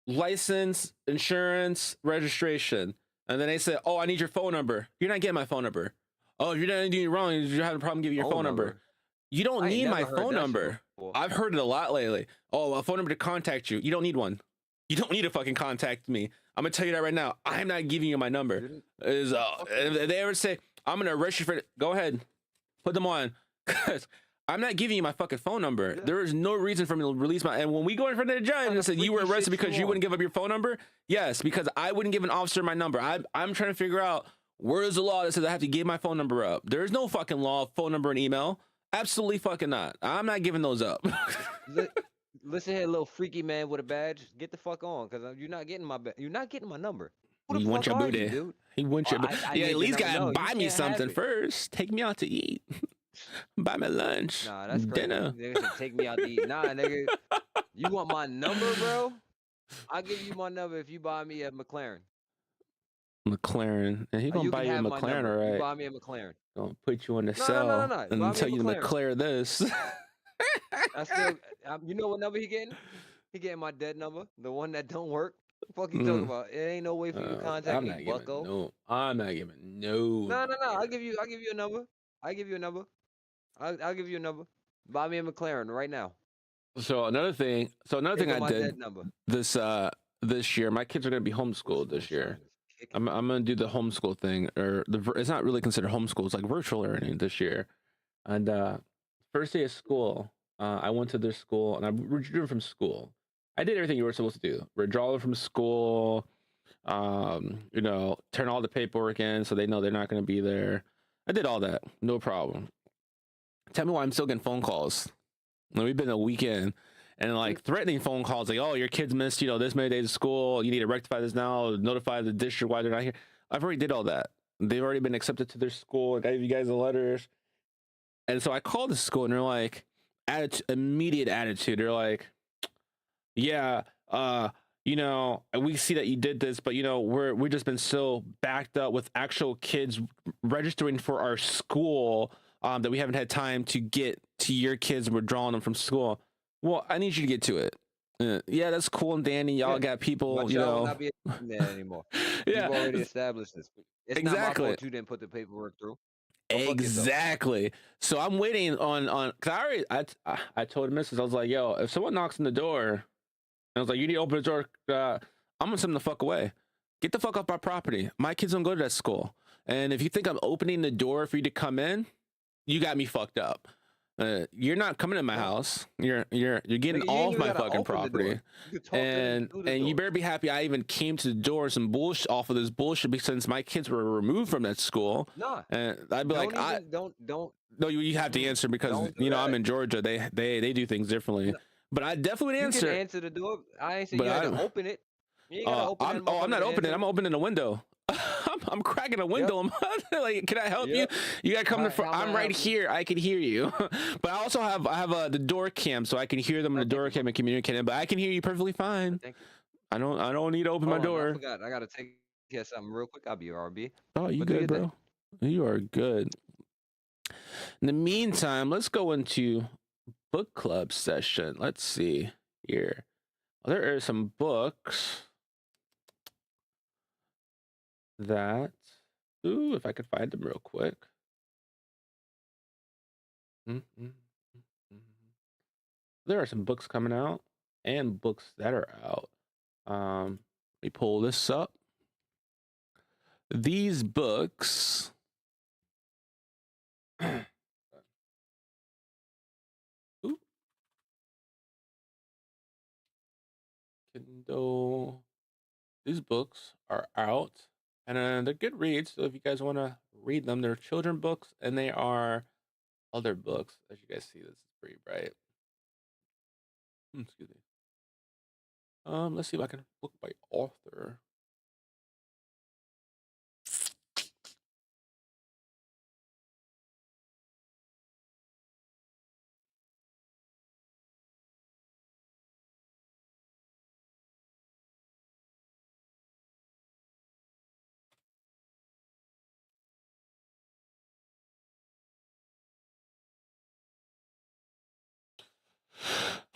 license, insurance, registration, and then they say, "Oh, I need your phone number." You're not getting my phone number. Oh, if you're not doing it wrong, you're having a problem giving your Phone phone number. number. You don't I ain't need my never heard phone that shit number. before. I've heard it a lot lately. Oh, a phone number to contact you. You don't need one. You don't need to fucking contact me. I'm gonna tell you that right now. I'm not giving you my number. Didn't Is okay. if they ever say I'm gonna arrest you for it, go ahead, put them on. Cause I'm not giving you my fucking phone number. Yeah. There is no reason for me to release my. And when we go in front of the judge and said you were freaky arrested shit because you you on? wouldn't give up your phone number, yes, because I wouldn't give an officer my number. I'm trying to figure out where is the law that says I have to give my phone number up. There is no fucking law, phone number, and email. Absolutely fucking not. I'm not giving those up. Listen here, little freaky man with a badge. Get the fuck on, cause you're not getting my you're not getting my number. Who the You want fuck your are you, booty. dude? He wants Oh, your booty. I Yeah, need at to least know. gotta No, you buy me can't have something it. first. Take me out to eat. Buy me lunch. Nah, that's crazy. Dinner. Nigga said, take me out to eat. Nah, nigga, you want my number, bro? I'll give you my number if you buy me a McLaren. McLaren. And he gonna You buy can you a have my McLaren, number. all You right? buy me a McLaren. Gonna put you on the No, no, no, no, cell no. and Buy me a tell you to McLaren. McLaren this. I still, you know what number he getting? He getting my dead number, the one that don't work. What the fuck you talking about? It ain't no way for you to contact I'm me, not giving Bucko. no. I'm not giving no. No, no, no. I'll give you a number. I'll give you a number. I'll give you a number. Buy me a McLaren right now. So another thing. So another Here thing go I my did dead number. this year. My kids are gonna be homeschooled this year. I'm gonna do the homeschool thing, or it's not really considered homeschool. It's like virtual learning this year. And first day of school, I went to their school and I withdrew from school. I did everything you were supposed to do. Withdraw from school, turn all the paperwork in so they know they're not going to be there. I did all that, no problem. Tell me why I'm still getting phone calls. We've been a weekend and like threatening phone calls, like, "Oh, your kids missed, this many days of school. You need to rectify this now. Notify the district why they're not here." I've already did all that. They've already been accepted to their school. I gave you guys the letters. And so I called the school and they're like, immediate attitude. They're like, "Yeah, we see that you did this, but we've just been so backed up with actual kids registering for our school that we haven't had time to get to your kids and we're drawing them from school." Well, I need you to get to it. Yeah, that's cool and dandy. Y'all got people, My child will not be there anymore. Yeah, You've already established this. It's not my fault you didn't put the paperwork through. Exactly. So I'm waiting on because I told Mrs. I was like, "Yo, if someone knocks on the door," and I was like, "You need to open the door," I'm gonna send them the fuck away. Get the fuck off my property. My kids don't go to that school. And if you think I'm opening the door for you to come in, you got me fucked up. You're not coming in my house. You're getting off my fucking property. And you better be happy I even came to the door some bullshit off of this bullshit because since my kids were removed from that school. No. And I'd be like, don't. No, you have to answer because I'm in Georgia. They do things differently. No. But I definitely would answer. You can answer the door. I ain't saying you have to open it. You ain't gotta open it. I'm not opening it. I'm opening a window. I'm cracking a window. Yep. Like, can I help you? You gotta come to front. I'm right here. I can hear you. But I also have the door cam, so I can hear them in the door cam and communicate. But I can hear you perfectly fine. I don't need to open my door. I forgot. I gotta take care of something real quick. I'll be RB. Oh, you good, bro? You are good. In the meantime, let's go into book club session. Let's see here. Well, there are some books. that. Ooh, if I could find them real quick. There are some books coming out and books that are out. Let me pull this up. These books. Ooh. Kindle. These books are out and they're good reads. So if you guys want to read them, they're children books and they are other books. As you guys see, this is pretty bright. Excuse me. Let's see if I can look by author.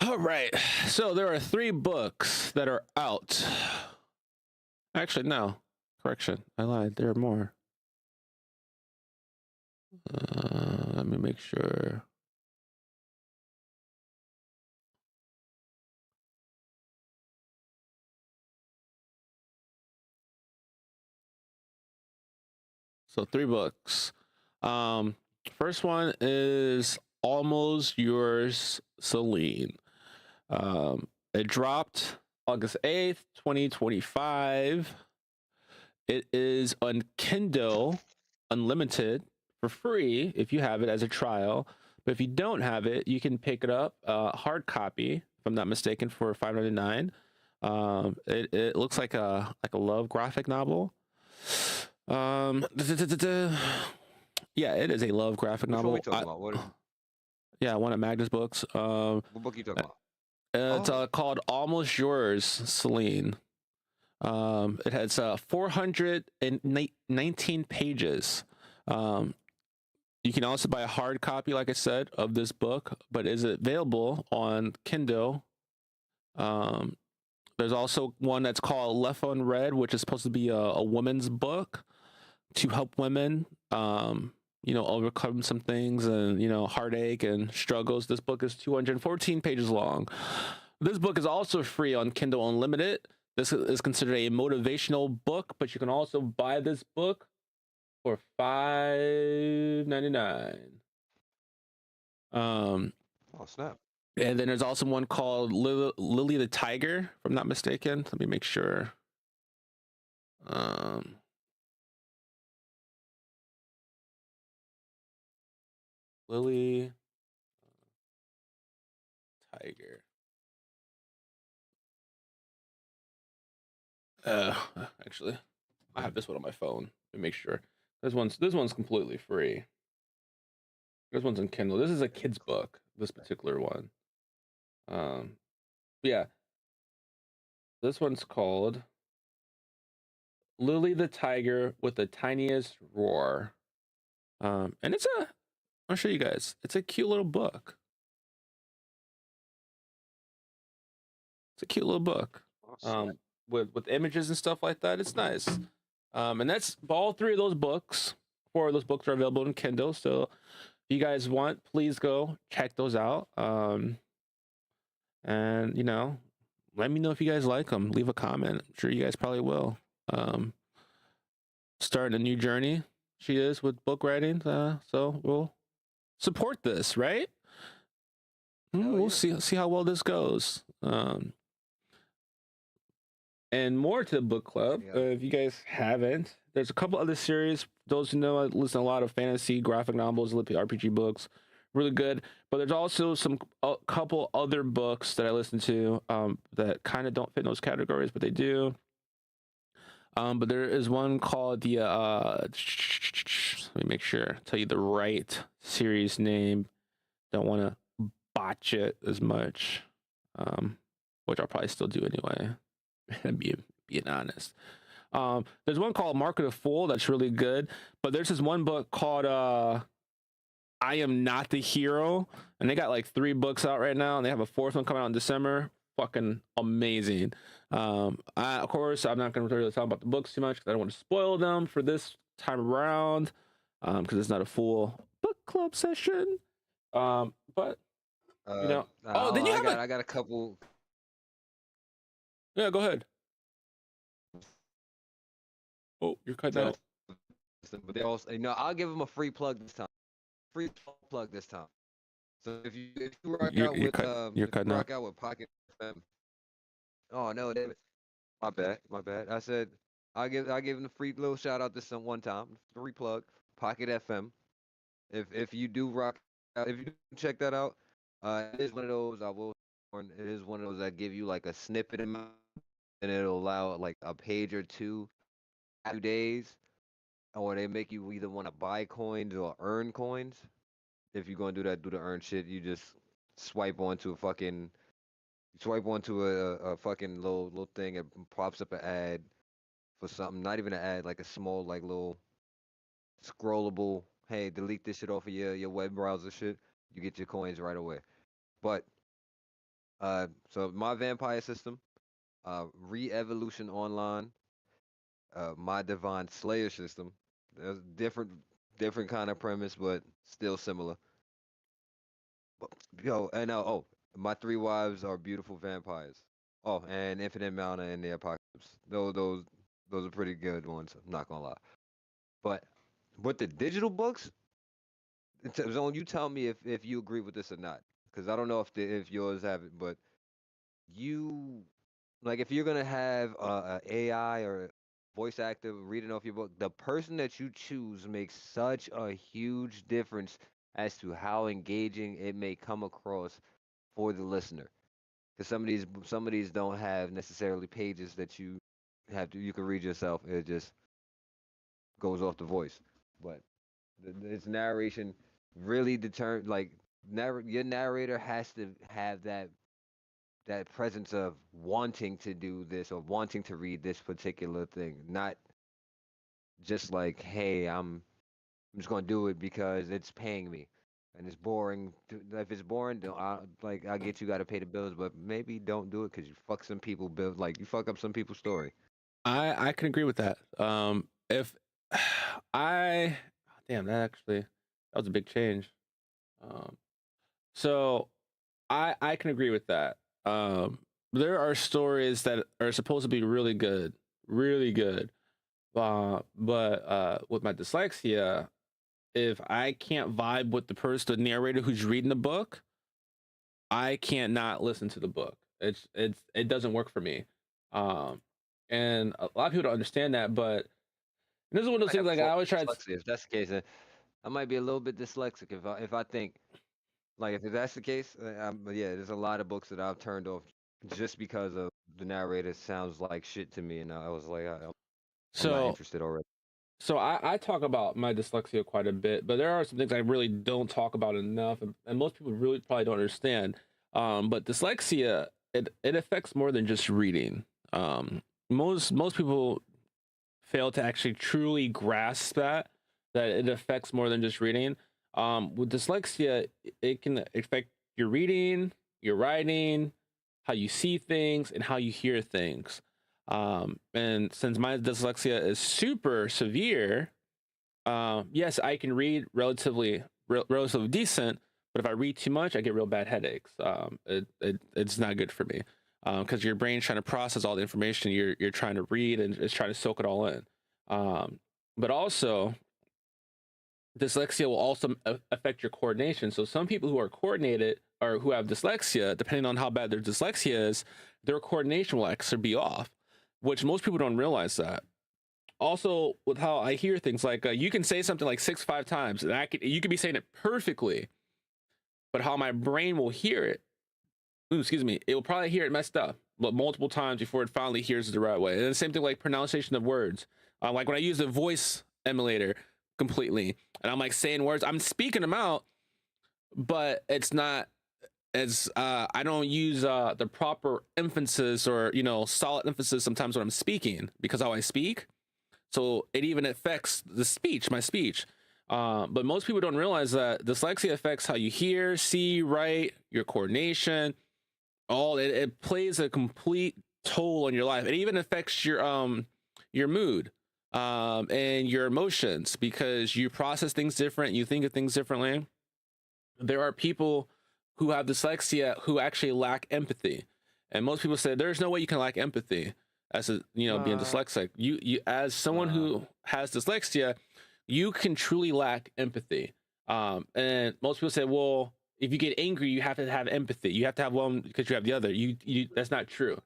All right, so there are 3 books that are out. Actually, no, correction, I lied. There are more. Let me make sure. So 3 books. First one is Almost Yours, Celine. It dropped August 8th, 2025. It is on Kindle Unlimited for free if you have it as a trial. But if you don't have it, you can pick it up hard copy, if I'm not mistaken, for $5.99. It looks like a love graphic novel. Yeah, it is a love graphic novel. What we talking about? What is... Yeah, one of Magnus books. What book are you talking about? It's called Almost Yours, Celine. It has 419 pages. You can also buy a hard copy, like I said, of this book, but is available on Kindle. There's also one that's called Left Unread, which is supposed to be a woman's book to help women, overcome some things and, heartache and struggles. This book is 214 pages long. This book is also free on Kindle Unlimited. This is considered a motivational book, but you can also buy this book for $5.99. Oh, snap. And then there's also one called Lily the Tiger, if I'm not mistaken. Let me make sure. Lily Tiger. Actually, I have this one on my phone. Let me make sure. This one's completely free. This one's on Kindle. This is a kid's book, this particular one. Yeah. This one's called Lily the Tiger with the Tiniest Roar. And I'll show you guys. It's a cute little book. It's a cute little book. With images and stuff like that. It's nice. And that's all 3 of those books. 4 of those books are available in Kindle. So if you guys want, please go check those out. And let me know if you guys like them. Leave a comment. I'm sure you guys probably will. Starting a new journey, she is, with book writing. So we'll support this, right? We'll see how well this goes. And more to the book club. If you guys haven't, there's a couple other series. Those who know, I listen to a lot of fantasy, graphic novels, RPG books. Really good. But there's also a couple other books that I listen to that kind of don't fit in those categories, but they do. But there is one called the let me make sure, tell you the right series name. Don't want to botch it as much, which I'll probably still do anyway. Being honest. There's one called Mark of the Fool that's really good, but there's this one book called I Am Not the Hero, and they got like 3 books out right now, and they have a 4th one coming out in December. Fucking amazing. Of course, I'm not going to really talk about the books too much because I don't want to spoil them for this time around, because it's not a full book club session. But oh, then you have I got a couple. Yeah, go ahead. Oh, you're cutting out. But they also, I'll give them a free plug this time. Free plug this time. So if you rock out with Pocket FM. Oh no, David. My bad. I said I give them a free little shout out this one time. Free plug. Pocket FM. If you do rock out, if you check that out, it is one of those. It is one of those that give you like a snippet amount, and it'll allow like a page or two, 2 days, or they make you either want to buy coins or earn coins. If you're gonna do the earn shit, you just swipe onto a fucking fucking little thing. It pops up an ad for something. Not even an ad, like a small like little scrollable. Hey, delete this shit off of your web browser shit. You get your coins right away. But so my vampire system, Re-Evolution Online, my Divine Slayer system. There's different kind of premise, but still similar. Yo, and my 3 wives are beautiful vampires. Oh, and Infinite Mana and the Apocalypse. Those are pretty good ones. I'm not gonna lie. But with the digital books, Zone, you tell me if you agree with this or not, because I don't know if yours have it, but you like if you're gonna have a AI or voice actor reading off your book, the person that you choose makes such a huge difference as to how engaging it may come across for the listener. Because some of these don't have necessarily pages that you can read yourself. It just goes off the voice. But its narration really your narrator has to have that presence of wanting to do this or wanting to read this particular thing, not just like, hey, I'm just gonna do it because it's paying me and it's boring. If it's boring, I get you got to pay the bills, but maybe don't do it because you fuck some people you fuck up some people's story. I can agree with that. If I damn that was a big change. So I can agree with that. There are stories that are supposed to be really good, really good. But with my dyslexia, if I can't vibe with the narrator who's reading the book, I can't not listen to the book. It doesn't work for me. And a lot of people don't understand that, but this is one of those things like I always try to. If that's the case, I might be a little bit dyslexic if I think like if that's the case. But yeah, there's a lot of books that I've turned off just because of the narrator sounds like shit to me, and I was like, I'm not interested already. So I talk about my dyslexia quite a bit, but there are some things I really don't talk about enough, and most people really probably don't understand. But dyslexia, it affects more than just reading. Most people fail to actually truly grasp that it affects more than just reading. With dyslexia, it can affect your reading, your writing, how you see things, and how you hear things. And since my dyslexia is super severe, yes, I can read relatively decent, but if I read too much, I get real bad headaches. It's not good for me, because your brain's trying to process all the information you're trying to read, and it's trying to soak it all in. But also, dyslexia will also affect your coordination. So some people who are coordinated or who have dyslexia, depending on how bad their dyslexia is, their coordination will actually be off, which most people don't realize that. Also, with how I hear things, like you can say something like 5 times, and you could be saying it perfectly, but how my brain will hear it, it will probably hear it messed up, but multiple times before it finally hears it the right way. And the same thing like pronunciation of words. Like when I use the voice emulator completely, and I'm like saying words, I'm speaking them out, but it's not as I don't use the proper emphasis or solid emphasis sometimes when I'm speaking, because how I speak. So it even affects my speech. But most people don't realize that dyslexia affects how you hear, see, write, your coordination. It plays a complete toll on your life. It even affects your mood and your emotions because you process things different, you think of things differently. There are people who have dyslexia who actually lack empathy, and most people say there's no way you can lack empathy as a being dyslexic. You as someone who has dyslexia, you can truly lack empathy. And most people say, well, if you get angry, you have to have empathy. You have to have one because you have the other. You that's not true.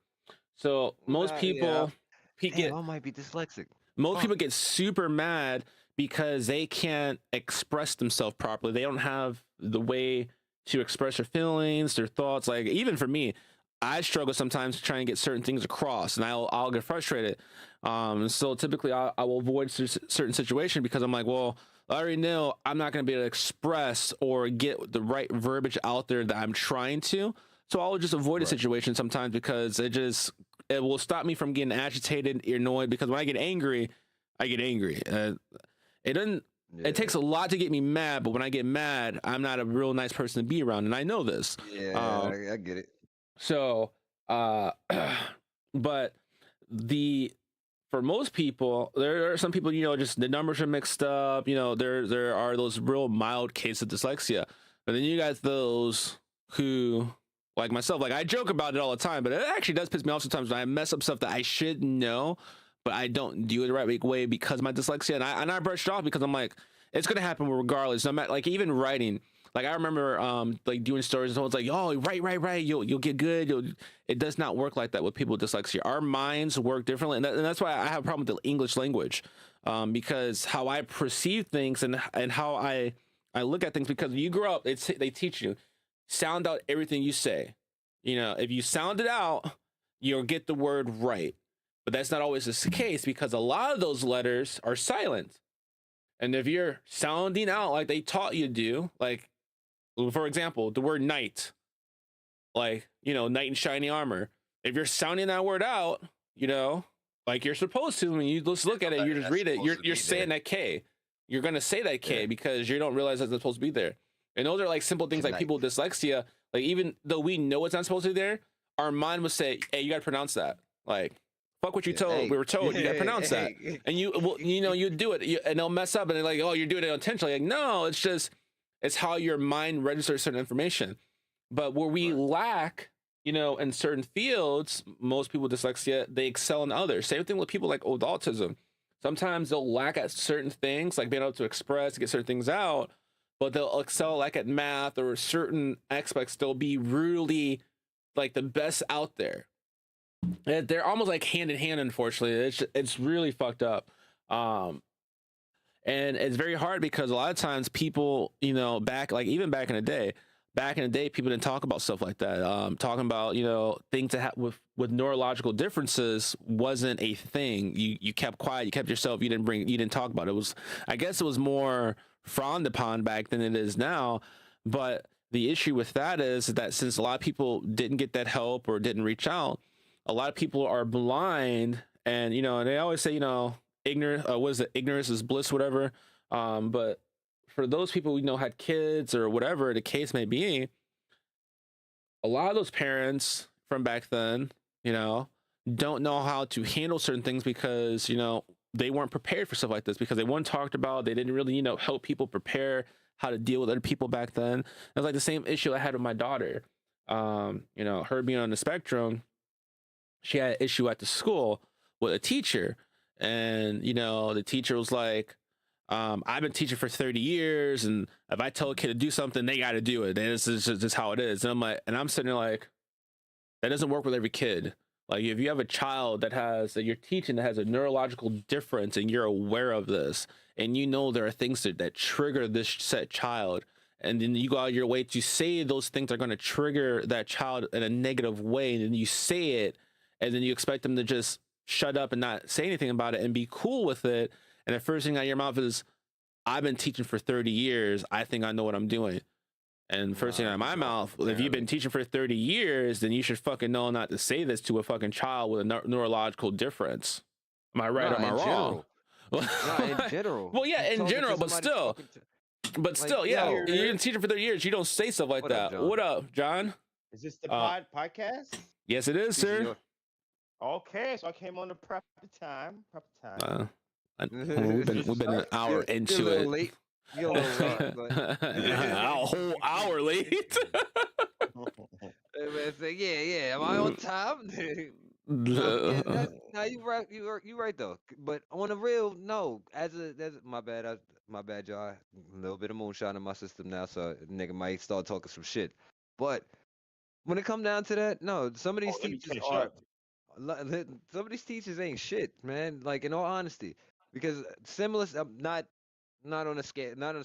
So most people I might be dyslexic. most people get super mad because they can't express themselves properly. They don't have the way to express their feelings, their thoughts. Like even for me, I struggle sometimes trying to get certain things across, and I'll get frustrated. So typically I will avoid certain situations because I'm like, well, I already know I'm not going to be able to express or get the right verbiage out there that I'm trying to. So I'll just avoid a situation sometimes because it will stop me from getting agitated, annoyed. Because when I get angry, I get angry. It doesn't. Yeah. It takes a lot to get me mad, but when I get mad, I'm not a real nice person to be around, and I know this. Yeah, I get it. So, but for most people, there are some people, just the numbers are mixed up. There are those real mild cases of dyslexia, but then you got those who, like myself, like I joke about it all the time, but it actually does piss me off sometimes when I mess up stuff that I should know, but I don't do it the right way because of my dyslexia, and I brush it off because I'm like, it's gonna happen regardless. No matter, like even writing. Like I remember like doing stories and someone's like, oh, right, you'll get good. It does not work like that with people with dyslexia. Our minds work differently, and that's why I have a problem with the English language, because how I perceive things and how I look at things. Because when you grow up, they teach you sound out everything you say. If you sound it out, you'll get the word right. But that's not always the case because a lot of those letters are silent. And if you're sounding out like they taught you to do, like, for example, the word knight, like, knight in shiny armor. If you're sounding that word out, like you're supposed to, when you just look at it, you just read it, you're saying that K. You're going to say that K because you don't realize that it's supposed to be there. And those are like simple things like people with dyslexia, like even though we know it's not supposed to be there, our mind would say, hey, you got to pronounce that. Like, fuck what you told. We were told you got to pronounce that. And you do it and they'll mess up and they're like, oh, you're doing it intentionally. Like, no, it's how your mind registers certain information. But where we lack, in certain fields, most people with dyslexia, they excel in others. Same thing with people like with autism. Sometimes they'll lack at certain things, like being able to express, to get certain things out, but they'll excel like at math or certain aspects. They'll be really like the best out there. And they're almost like hand in hand, unfortunately. It's really fucked up. And it's very hard because a lot of times people, even back in the day, people didn't talk about stuff like that. Talking about, things that with neurological differences wasn't a thing. You kept quiet, you kept yourself, you didn't talk about it. I guess it was more frowned upon back than it is now. But the issue with that is that since a lot of people didn't get that help or didn't reach out, a lot of people are blind, and and they always say, ignorance is bliss, whatever. But for those people who had kids or whatever the case may be, a lot of those parents from back then, don't know how to handle certain things because they weren't prepared for stuff like this because they weren't talked about. They didn't really help people prepare how to deal with other people back then. It was like the same issue I had with my daughter. Her being on the spectrum, she had an issue at the school with a teacher. And, the teacher was like, I've been teaching for 30 years. And if I tell a kid to do something, they got to do it. And this is just how it is. And I'm sitting there like, that doesn't work with every kid. Like if you have a child that you're teaching that has a neurological difference and you're aware of this, and there are things that trigger this set child, and then you go out of your way to say those things are going to trigger that child in a negative way, and then you say it, and then you expect them to just shut up and not say anything about it and be cool with it. And the first thing out of your mouth is, I've been teaching for 30 years. I think I know what I'm doing. And first thing out of my mouth, if you've been teaching for 30 years, then you should fucking know not to say this to a fucking child with a neurological difference. Am I right or am I wrong? In general. Well, yeah, in general, but still. Yeah. You've been teaching for 30 years. You don't say stuff like that. What up, John? Is this the podcast? Yes, it is, sir. Okay, so I came on the proper time. Proper time. We've been an hour You're into a little it. late. You're a little late, but A whole hour late. hey, man, say, yeah. Am I on time? Yeah, that's no, you right. You right though. But on the real, no. As my bad. My bad, y'all. A little bit of moonshine in my system now, so a nigga might start talking some shit. But when it come down to that, no. Some of these Let me teachers catch are. up. Some of these teachers ain't shit, man. Like in all honesty, because similar, not on a scale, not on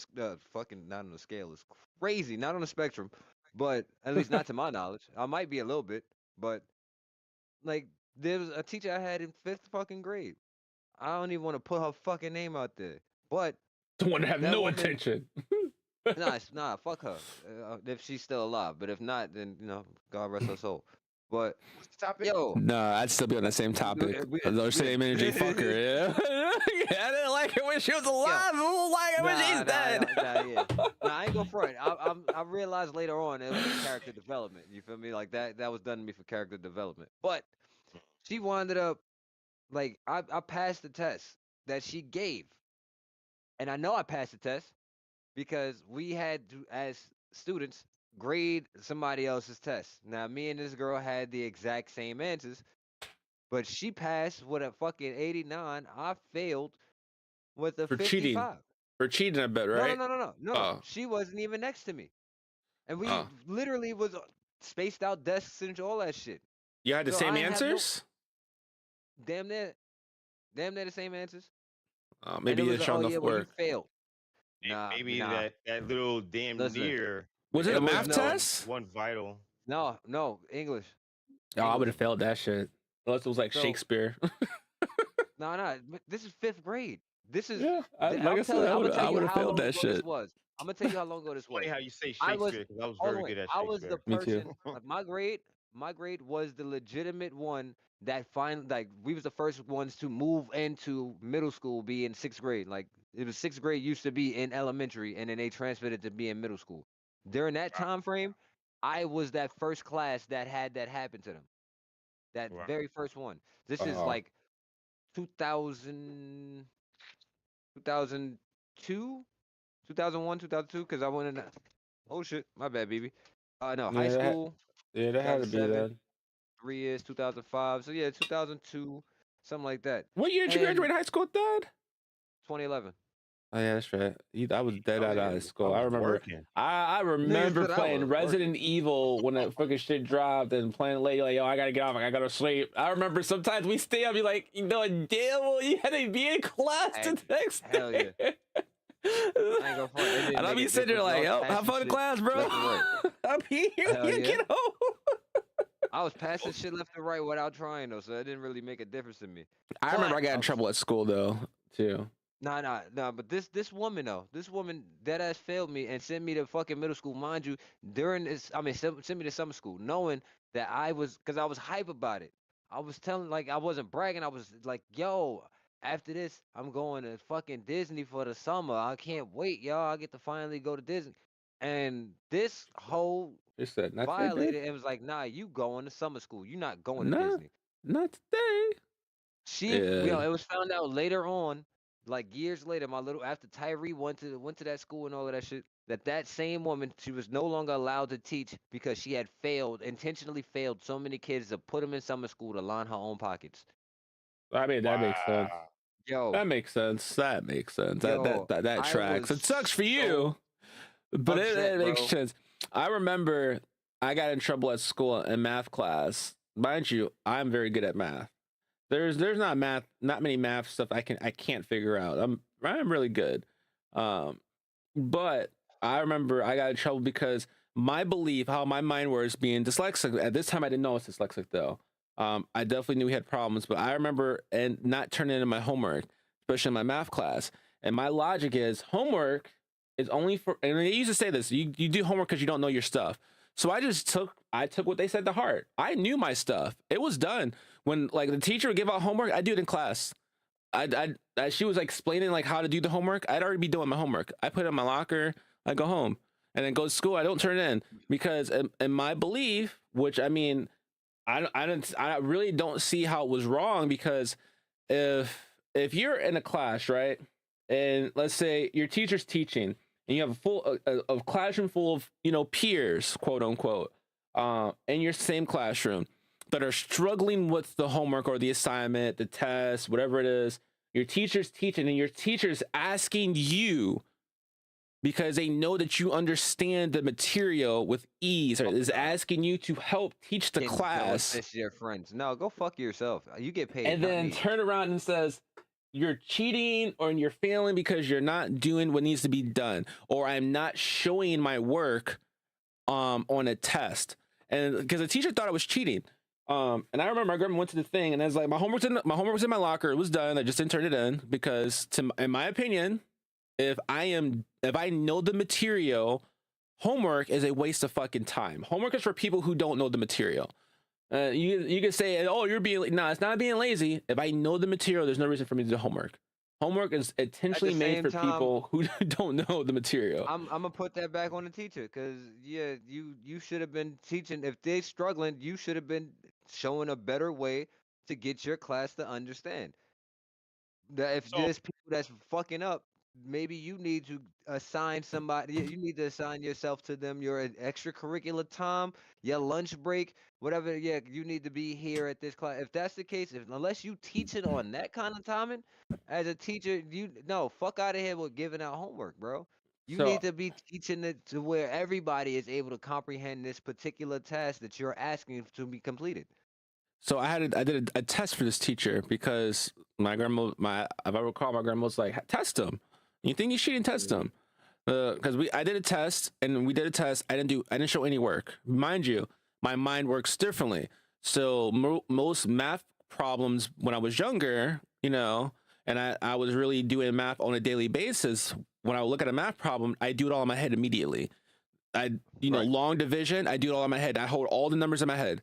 fucking not on a scale. It's crazy, not on a spectrum, but at least not to my knowledge. I might be a little bit, but like there was a teacher I had in fifth fucking grade. I don't even want to put her fucking name out there, but Don't want to have that no woman, attention. nah, fuck her if she's still alive. But if not, then God rest her soul. But What's the topic? yo, No, I'd still be on the same topic. Those same energy fucker, yeah. I didn't like it when she was alive. I don't like it when she's dead. Nah, I ain't gonna front. I realized later on it was for character development. You feel me? Like that was done to me for character development. But she wound up like I passed the test that she gave, and I know I passed the test because we had to, as students, grade somebody else's test. Now, me and this girl had the exact same answers, but she passed with a fucking 89. I failed with a For cheating. 55. For cheating, I bet, right? No. Oh. She wasn't even next to me. And we Oh. literally was spaced out desks and all that shit. You had the So same I have no- answers? Damn near the same answers. Maybe you didn't show enough well, you work. failed. Nah, Maybe nah. that little damn Listen. near. Was it a It was math no- test? One vital. No, English. Oh, I would have failed that shit. Unless it was like So- Shakespeare. No. This is fifth grade. This is Yeah, th- like I'm I said, telling- I I'm gonna would've- tell I you would've how failed long that ago this shit. was. I'm gonna tell you how long ago this was. Funny how you say I was- Shakespeare because I was Hold very on, good at I was the Shakespeare. Me too. person. Like, my grade was the legitimate one that finally, like, we was the first ones to move into middle school, be in sixth grade. Like, it was sixth grade used to be in elementary, and then they transferred it to be in middle school. During that Wow. time frame, I was that first class that had that happen to them. That Wow. very first one. This is Wow. like 2000, 2002, 2001, 2002, because I went in. Oh shit, my bad, baby. No, high Yeah, school. Yeah, that had to be 2007. that. 3 years, 2005. So yeah, 2002, something like that. What year did you And- graduate high school, Dad? 2011. Oh yeah, that's right. I was dead out of high school. I was remember. working. I remember said I playing was Resident Evil when that fucking shit dropped and playing late. Like, yo, I gotta get off. I gotta sleep. I remember sometimes we stay up. You like, you know, damn, well, you had to be in class the next Hell day. yeah. I ain't gonna front. It didn't And I'll make be a sitting there difference. like, I was yo, have passing fun in shit class, bro. left and right. I'll be here. Hell You yeah. get home. I was passing shit left and right without trying though, so it didn't really make a difference to me. I remember I got in But- trouble at school though, too. Nah. But this woman though, dead ass failed me and sent me to fucking middle school, mind you. During this, sent me to summer school, knowing that because I was hype about it. I was telling, like, I wasn't bragging. I was like, yo, after this, I'm going to fucking Disney for the summer. I can't wait, y'all. I get to finally go to Disney. And this whole She said, not today, violated and was like, nah, you going to summer school. You're not going to Nah. Disney. not today. Yeah. It was found out later on, like years later, after Tyree went to that school and all of that shit, that same woman, she was no longer allowed to teach because she had intentionally failed so many kids to put them in summer school to line her own pockets. I mean, that makes sense. Wow. Yo, That makes sense. That makes sense. Yo, That I tracks. was It sucks for so you, but upset, it makes bro. sense. I remember I got in trouble at school in math class. Mind you, I'm very good at math. There's not many math stuff I can't figure out. I'm really good. But I remember I got in trouble because my belief, how my mind works, being dyslexic. At this time, I didn't know I was dyslexic though. I definitely knew we had problems, but I remember and not turning in my homework, especially in my math class. And my logic is homework is only for, and they used to say this, you do homework because you don't know your stuff. So I took what they said to heart. I knew my stuff. It was done. When like the teacher would give out homework, I do it in class. She was like explaining like how to do the homework. I'd already be doing my homework. I put it in my locker. I go home and then go to school. I don't turn it in because in my belief, which I mean, I really don't see how it was wrong, because if you're in a class, right, and let's say your teacher's teaching and you have a classroom full of, peers, quote unquote, in your same classroom, that are struggling with the homework or the assignment, the test, whatever it is, your teacher's teaching and your teacher's asking you, because they know that you understand the material with ease, or is asking you to help teach the Go class, assist your friends. No, go fuck yourself. You get paid, and not then me. turn around and says you're cheating or you're failing because you're not doing what needs to be done, or I'm not showing my work on a test. And because the teacher thought I was cheating. And I remember my grandma went to the thing, and I was like, my homework was in my locker. It was done. I just didn't turn it in because, in my opinion, if I know the material, homework is a waste of fucking time. Homework is for people who don't know the material. You can say, oh, you're being, no, it's not being lazy. If I know the material, there's no reason for me to do homework. Homework is intentionally made for people who don't know the material. I'm gonna put that back on the teacher, because yeah, you should have been teaching. If they're struggling, you should have been showing a better way to get your class to understand. That if So there's people that's fucking up, maybe you need to assign somebody. You need to assign yourself to them your extracurricular time, your lunch break, whatever. Yeah, you need to be here at this class. If that's the case, unless you teach it on that kind of timing, as a teacher, you no fuck out of here with giving out homework, bro. You So need to be teaching it to where everybody is able to comprehend this particular task that you're asking to be completed. So I did a test for this teacher because my grandma, if I recall, my grandma was like, test him. You think he's cheating? Test him. Because I did a test and we did a test. I didn't show any work. Mind you, my mind works differently. So most math problems when I was younger, and I was really doing math on a daily basis. When I would look at a math problem, I do it all in my head immediately. Right. Long division, I do it all in my head. I hold all the numbers in my head.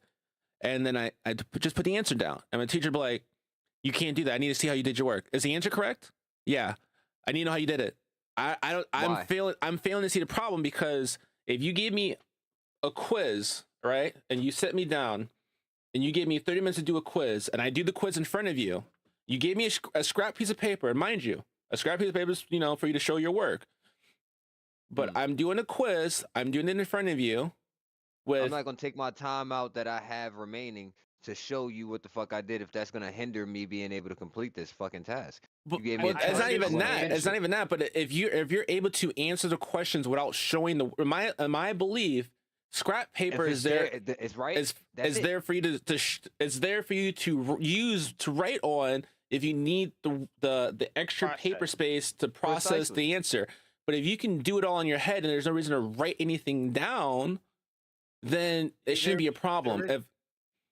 And then I just put the answer down. And my teacher be like, you can't do that. I need to see how you did your work. Is the answer correct? Yeah. I need to know how you did it. I'm Why? failing to see the problem, because if you gave me a quiz, right? And you set me down and you gave me 30 minutes to do a quiz, and I do the quiz in front of you. You gave me a scrap piece of paper, and mind you, a scrap piece of paper is, for you to show your work. But I'm doing a quiz. I'm doing it in front of you. I'm not gonna take my time out that I have remaining to show you what the fuck I did if that's gonna hinder me being able to complete this fucking task. But, You gave me a it's not target, even I'm gonna that. It's finish not it. even that. But if you're able to answer the questions without showing in my belief, scrap paper If is it's there. it's right. Is That's it. there for you it's there for you to use to write on if you need the extra paper Process. space to process Precisely. the answer. But if you can do it all in your head and there's no reason to write anything down, then it shouldn't be a problem. There is,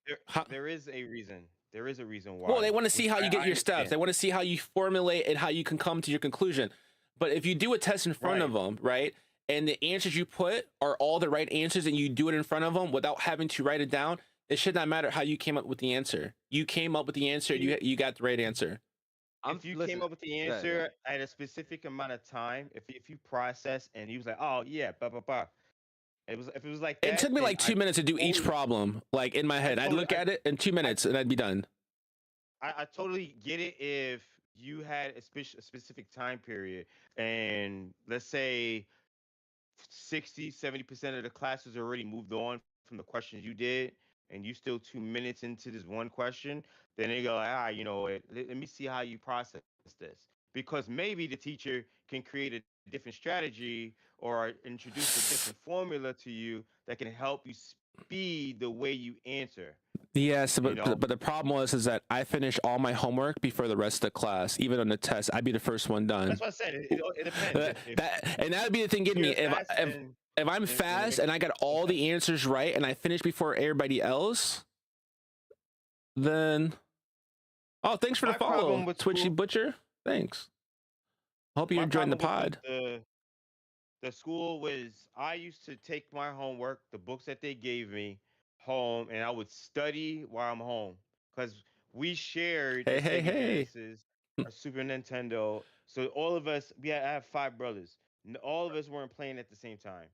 If there is a reason. There is a reason why. Well, they want to see how you get I your steps. They understand. want to see how you formulate and how you can come to your conclusion. But if you do a test in front of them, right, and the answers you put are all the right answers, and you do it in front of them without having to write it down, it should not matter how you came up with the answer. You came up with the answer. You got the right answer. If you Listen. came up with the Yeah, answer at a specific amount of time, if you process and you was like, oh yeah, blah blah blah. If it was like It that, took me then like 2 minutes to do each problem, like in my head. I'd look at it in 2 minutes and I'd be done. I totally get it if you had a specific time period and let's say 60-70% of the classes already moved on from the questions you did and you still 2 minutes into this one question, then they go like, let me see how you process this. Because maybe the teacher can create a different strategy or introduce a different formula to you that can help you speed the way you answer. Yes, You know, but the problem is that I finish all my homework before the rest of the class. Even on the test, I'd be the first one done. that's what I said. It depends. And that would be the thing getting me. You're fast If I'm fast and I got all the answers right and I finish before everybody else, then thanks for the my problem follow, with Twitchy school, Butcher. Thanks. Hope you're my enjoying the problem pod. the school was I used to take my homework, the books that they gave me, home, and I would study while I'm home because we shared a Hey, hey, Sega hey. Genesis, a Super Nintendo. So all of us, I have five brothers. All of us weren't playing at the same time.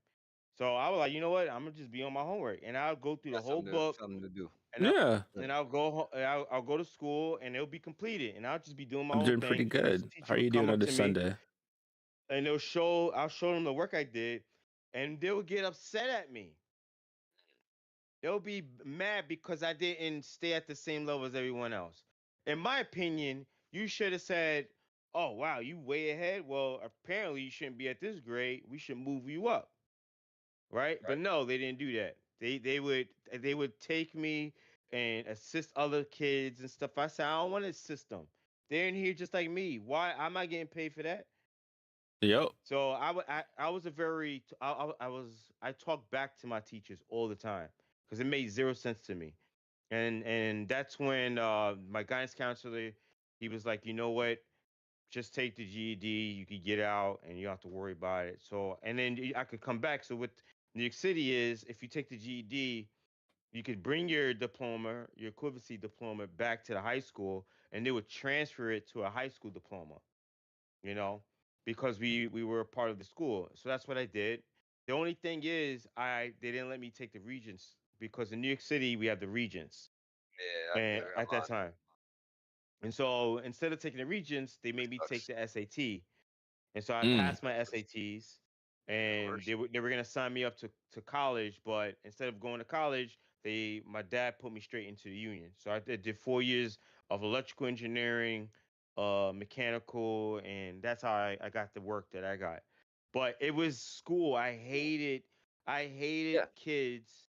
So I was like, you know what? I'm gonna just be on my homework, and I'll go through the That's whole book, something to do. and Yeah, I'll I'll go to school, and it'll be completed, and I'll just be doing my I'm own doing pretty thing. And this good. How teacher are would you doing come on up this to me, Sunday? and I'll show them the work I did, and they would get upset at me. They'll be mad because I didn't stay at the same level as everyone else. In my opinion, you should have said, "Oh wow, you way ahead. Well, apparently you shouldn't be at this grade. We should move you up." Right? But Right. no, they didn't do that. They would take me and assist other kids and stuff. I said, I don't want to assist them. They're in here just like me. Why am I getting paid for that? Yep. So I was a very I talked back to my teachers all the time because it made zero sense to me. And that's when my guidance counselor, he was like, you know what, just take the GED. You could get out, and you don't have to worry about it. So, and then I could come back. So, what New York City is, if you take the GED, you could bring your diploma, your equivalency diploma, back to the high school, and they would transfer it to a high school diploma. You know, because we were a part of the school. So that's what I did. The only thing is, they didn't let me take the regents because in New York City we have the regents, Yeah, and yeah, at that time. And so instead of taking the regents, they made me take sucks. the SAT. And so I Mm. passed my SATs, Yeah, and worse. they were gonna sign me up to college, but instead of going to college, my dad put me straight into the union. So did 4 years of electrical engineering, mechanical, and that's how I got the work that I got. But it was school. I Yeah. hated kids,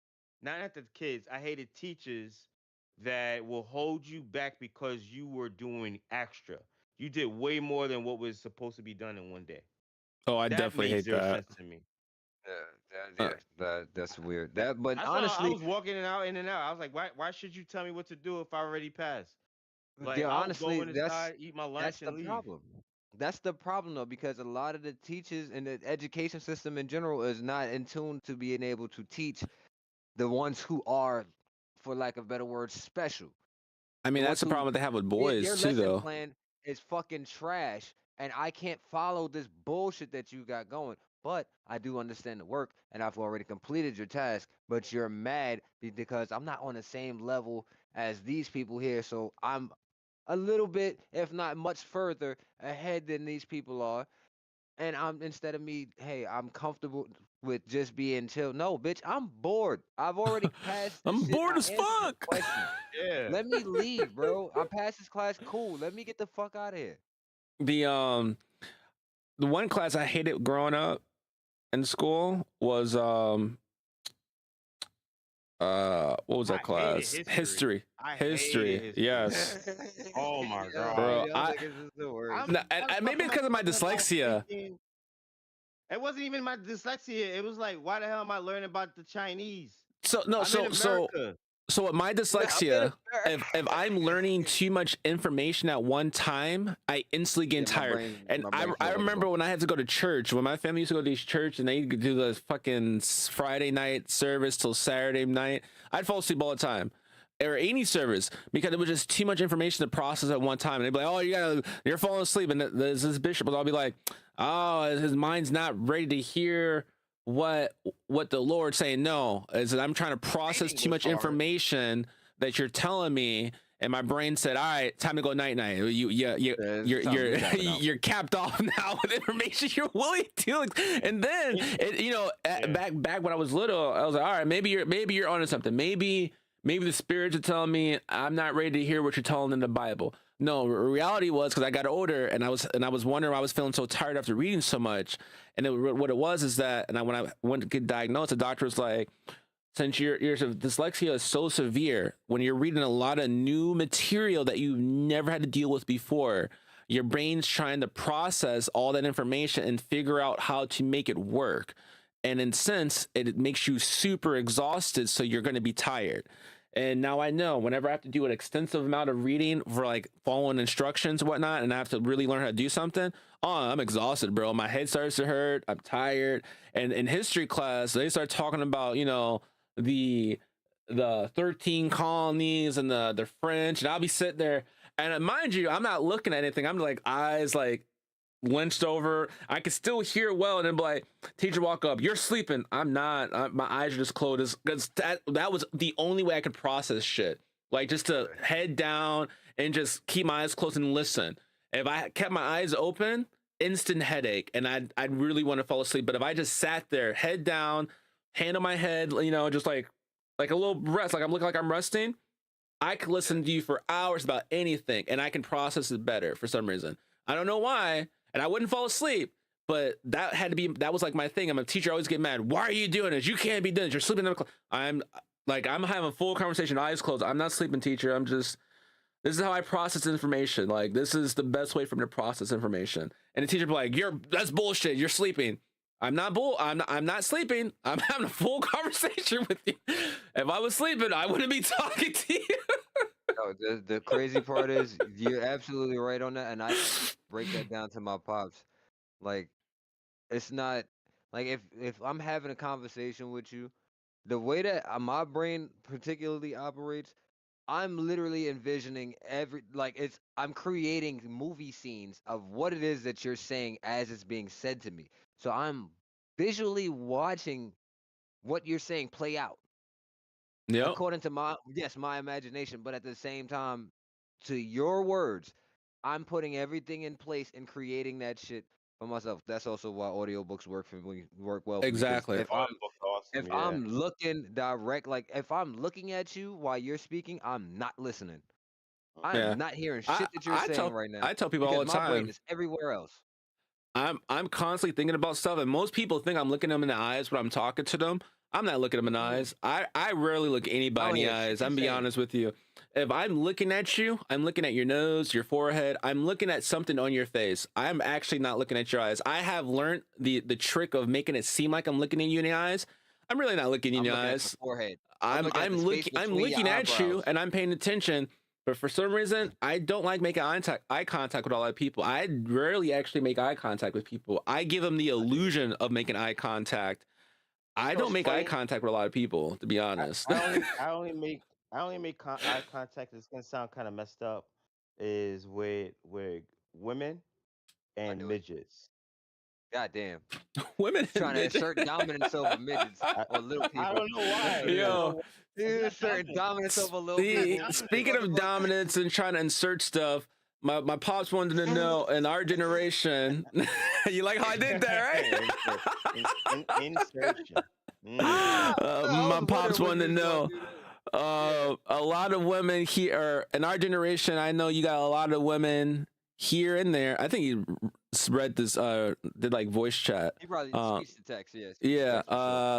not the kids. I hated teachers that will hold you back because you were doing extra. You did way more than what was supposed to be done in one day. Oh, I That definitely made hate zero that. sense to me. Uh, That's weird. That, but I honestly, was walking in and out. I was like, why should you tell me what to do if I already passed? Like yeah, I would go honestly, inside, eat my that's lunch, the and leave. problem. That's the problem though, because a lot of the teachers and the education system in general is not in tune to being able to teach the ones who are, for lack of better words, special. I mean, The that's ones the who problem they have with their boys too, lesson though. plan is fucking trash, and I can't follow this bullshit that you got going. But I do understand the work, and I've already completed your task. But you're mad because I'm not on the same level as these people here, so I'm a little bit, if not much further ahead than these people are. And I'm instead of me, hey, I'm comfortable with just being chill. No, bitch, I'm bored. I've already passed the I'm shit. bored I as answered the fuck. question. Yeah. Let me leave, bro. I passed this class. Cool. Let me get the fuck out of here. the um the one class I hated growing up in school was what was I that hated class? history. History. I hated History. history. Yes. Oh my Yo, Bro, god. y'all I niggas is the worst. no, and, I'm and maybe talking it's about because of my talking about dyslexia. thinking. It wasn't even my dyslexia. It was like, why the hell am I learning about the Chinese? So no, I'm in so America. so with my I'm in dyslexia, if I'm learning too much information at one time, I instantly get Yeah, tired. And my I brain I feel like it's remember going. when I had to go to church, when my family used to go to these church and they could do the fucking Friday night service till Saturday night, I'd fall asleep all the time. Or any service because it was just too much information to process at one time. And they'd be like, "Oh, you're falling asleep," and this bishop will all be like, "Oh, his mind's not ready to hear what the Lord's saying." No, is that I'm trying to process Reading too was much hard. information that you're telling me, and my brain said, "All right, time to go night night." It's time to tap it out. You're capped off now with information you're willing to. And then Yeah. back when I was little, I was like, "All right, maybe you're onto something. Maybe the spirits are telling me I'm not ready to hear what you're telling in the Bible." No, reality was because I got older and I was wondering why I was feeling so tired after reading so much. And what it was is that, and when I went to get diagnosed, the doctor was like, since your dyslexia is so severe, when you're reading a lot of new material that you've never had to deal with before, your brain's trying to process all that information and figure out how to make it work. And in sense, it makes you super exhausted, so you're going to be tired. And now I know whenever I have to do an extensive amount of reading for like following instructions and whatnot, and I have to really learn how to do something, oh, I'm exhausted, bro. My head starts to hurt. I'm tired. And in history class, they start talking about, the 13 colonies and the French, and I'll be sitting there, and mind you, I'm not looking at anything. I'm like eyes like lynched over. I could still hear well, and then be like, teacher walk up, you're sleeping. I'm not. My eyes are just closed. Because that was the only way I could process shit. Like just to head down and just keep my eyes closed and listen. If I kept my eyes open, instant headache, and I'd really want to fall asleep. But if I just sat there, head down, hand on my head, you know, just like a little rest, like I'm looking like I'm resting, I could listen to you for hours about anything, and I can process it better for some reason. I don't know why, and I wouldn't fall asleep, but that was like my thing. I'm a teacher, I always get mad. Why are you doing this? You can't be doing this. You're sleeping in the class. I'm having a full conversation, eyes closed. I'm not sleeping, teacher. This is how I process information. Like, this is the best way for me to process information. And the teacher be like, that's bullshit. You're sleeping. I'm not sleeping. I'm having a full conversation with you. If I was sleeping, I wouldn't be talking to you. No, the crazy part is you're absolutely right on that, and I break that down to my pops. Like, it's not like if I'm having a conversation with you, the way that my brain particularly operates, I'm literally envisioning I'm creating movie scenes of what it is that you're saying as it's being said to me. So I'm visually watching what you're saying play out Yep. according to my imagination, but at the same time, to your words, I'm putting everything in place and creating that shit for myself. That's also why audiobooks work well for me. 'Cause Exactly. If Audible's awesome, if yeah. I'm looking direct, like if I'm looking at you while you're speaking, I'm not listening. I Yeah. am not hearing shit that you're saying right now I tell people all because the my brain time, is everywhere else. I'm constantly thinking about stuff, and most people think I'm looking them in the eyes when I'm talking to them. I'm not looking them in the eyes. I rarely look anybody in the eyes. I'm be honest with you. If I'm looking at you, I'm looking at your nose, your forehead. I'm looking at something on your face. I'm actually not looking at your eyes. I have learned the trick of making it seem like I'm looking at you in the eyes. I'm really not looking in I'm the looking at eyes. the forehead. I'm looking at you, and I'm paying attention. But for some reason, I don't like making eye contact with a lot of people. I rarely actually make eye contact with people. I give them the illusion of making eye contact. I don't make eye contact with a lot of people, to be honest. I only make eye contact. It's gonna sound kind of messed up. Is with women and do it. midgets. God damn. Women Trying to assert dominance over midgets or little people. I don't know why. Yo, assert dominance over little people. Speaking of dominance and trying to insert stuff, my pops wanted to know in our generation. You like how I did that, right? Insertion. My pops wanted to know. A lot of women here in our generation. I know you got a lot of women here and there. I think you read this. Did like voice chat. He probably speaks to text. Yes. Yeah.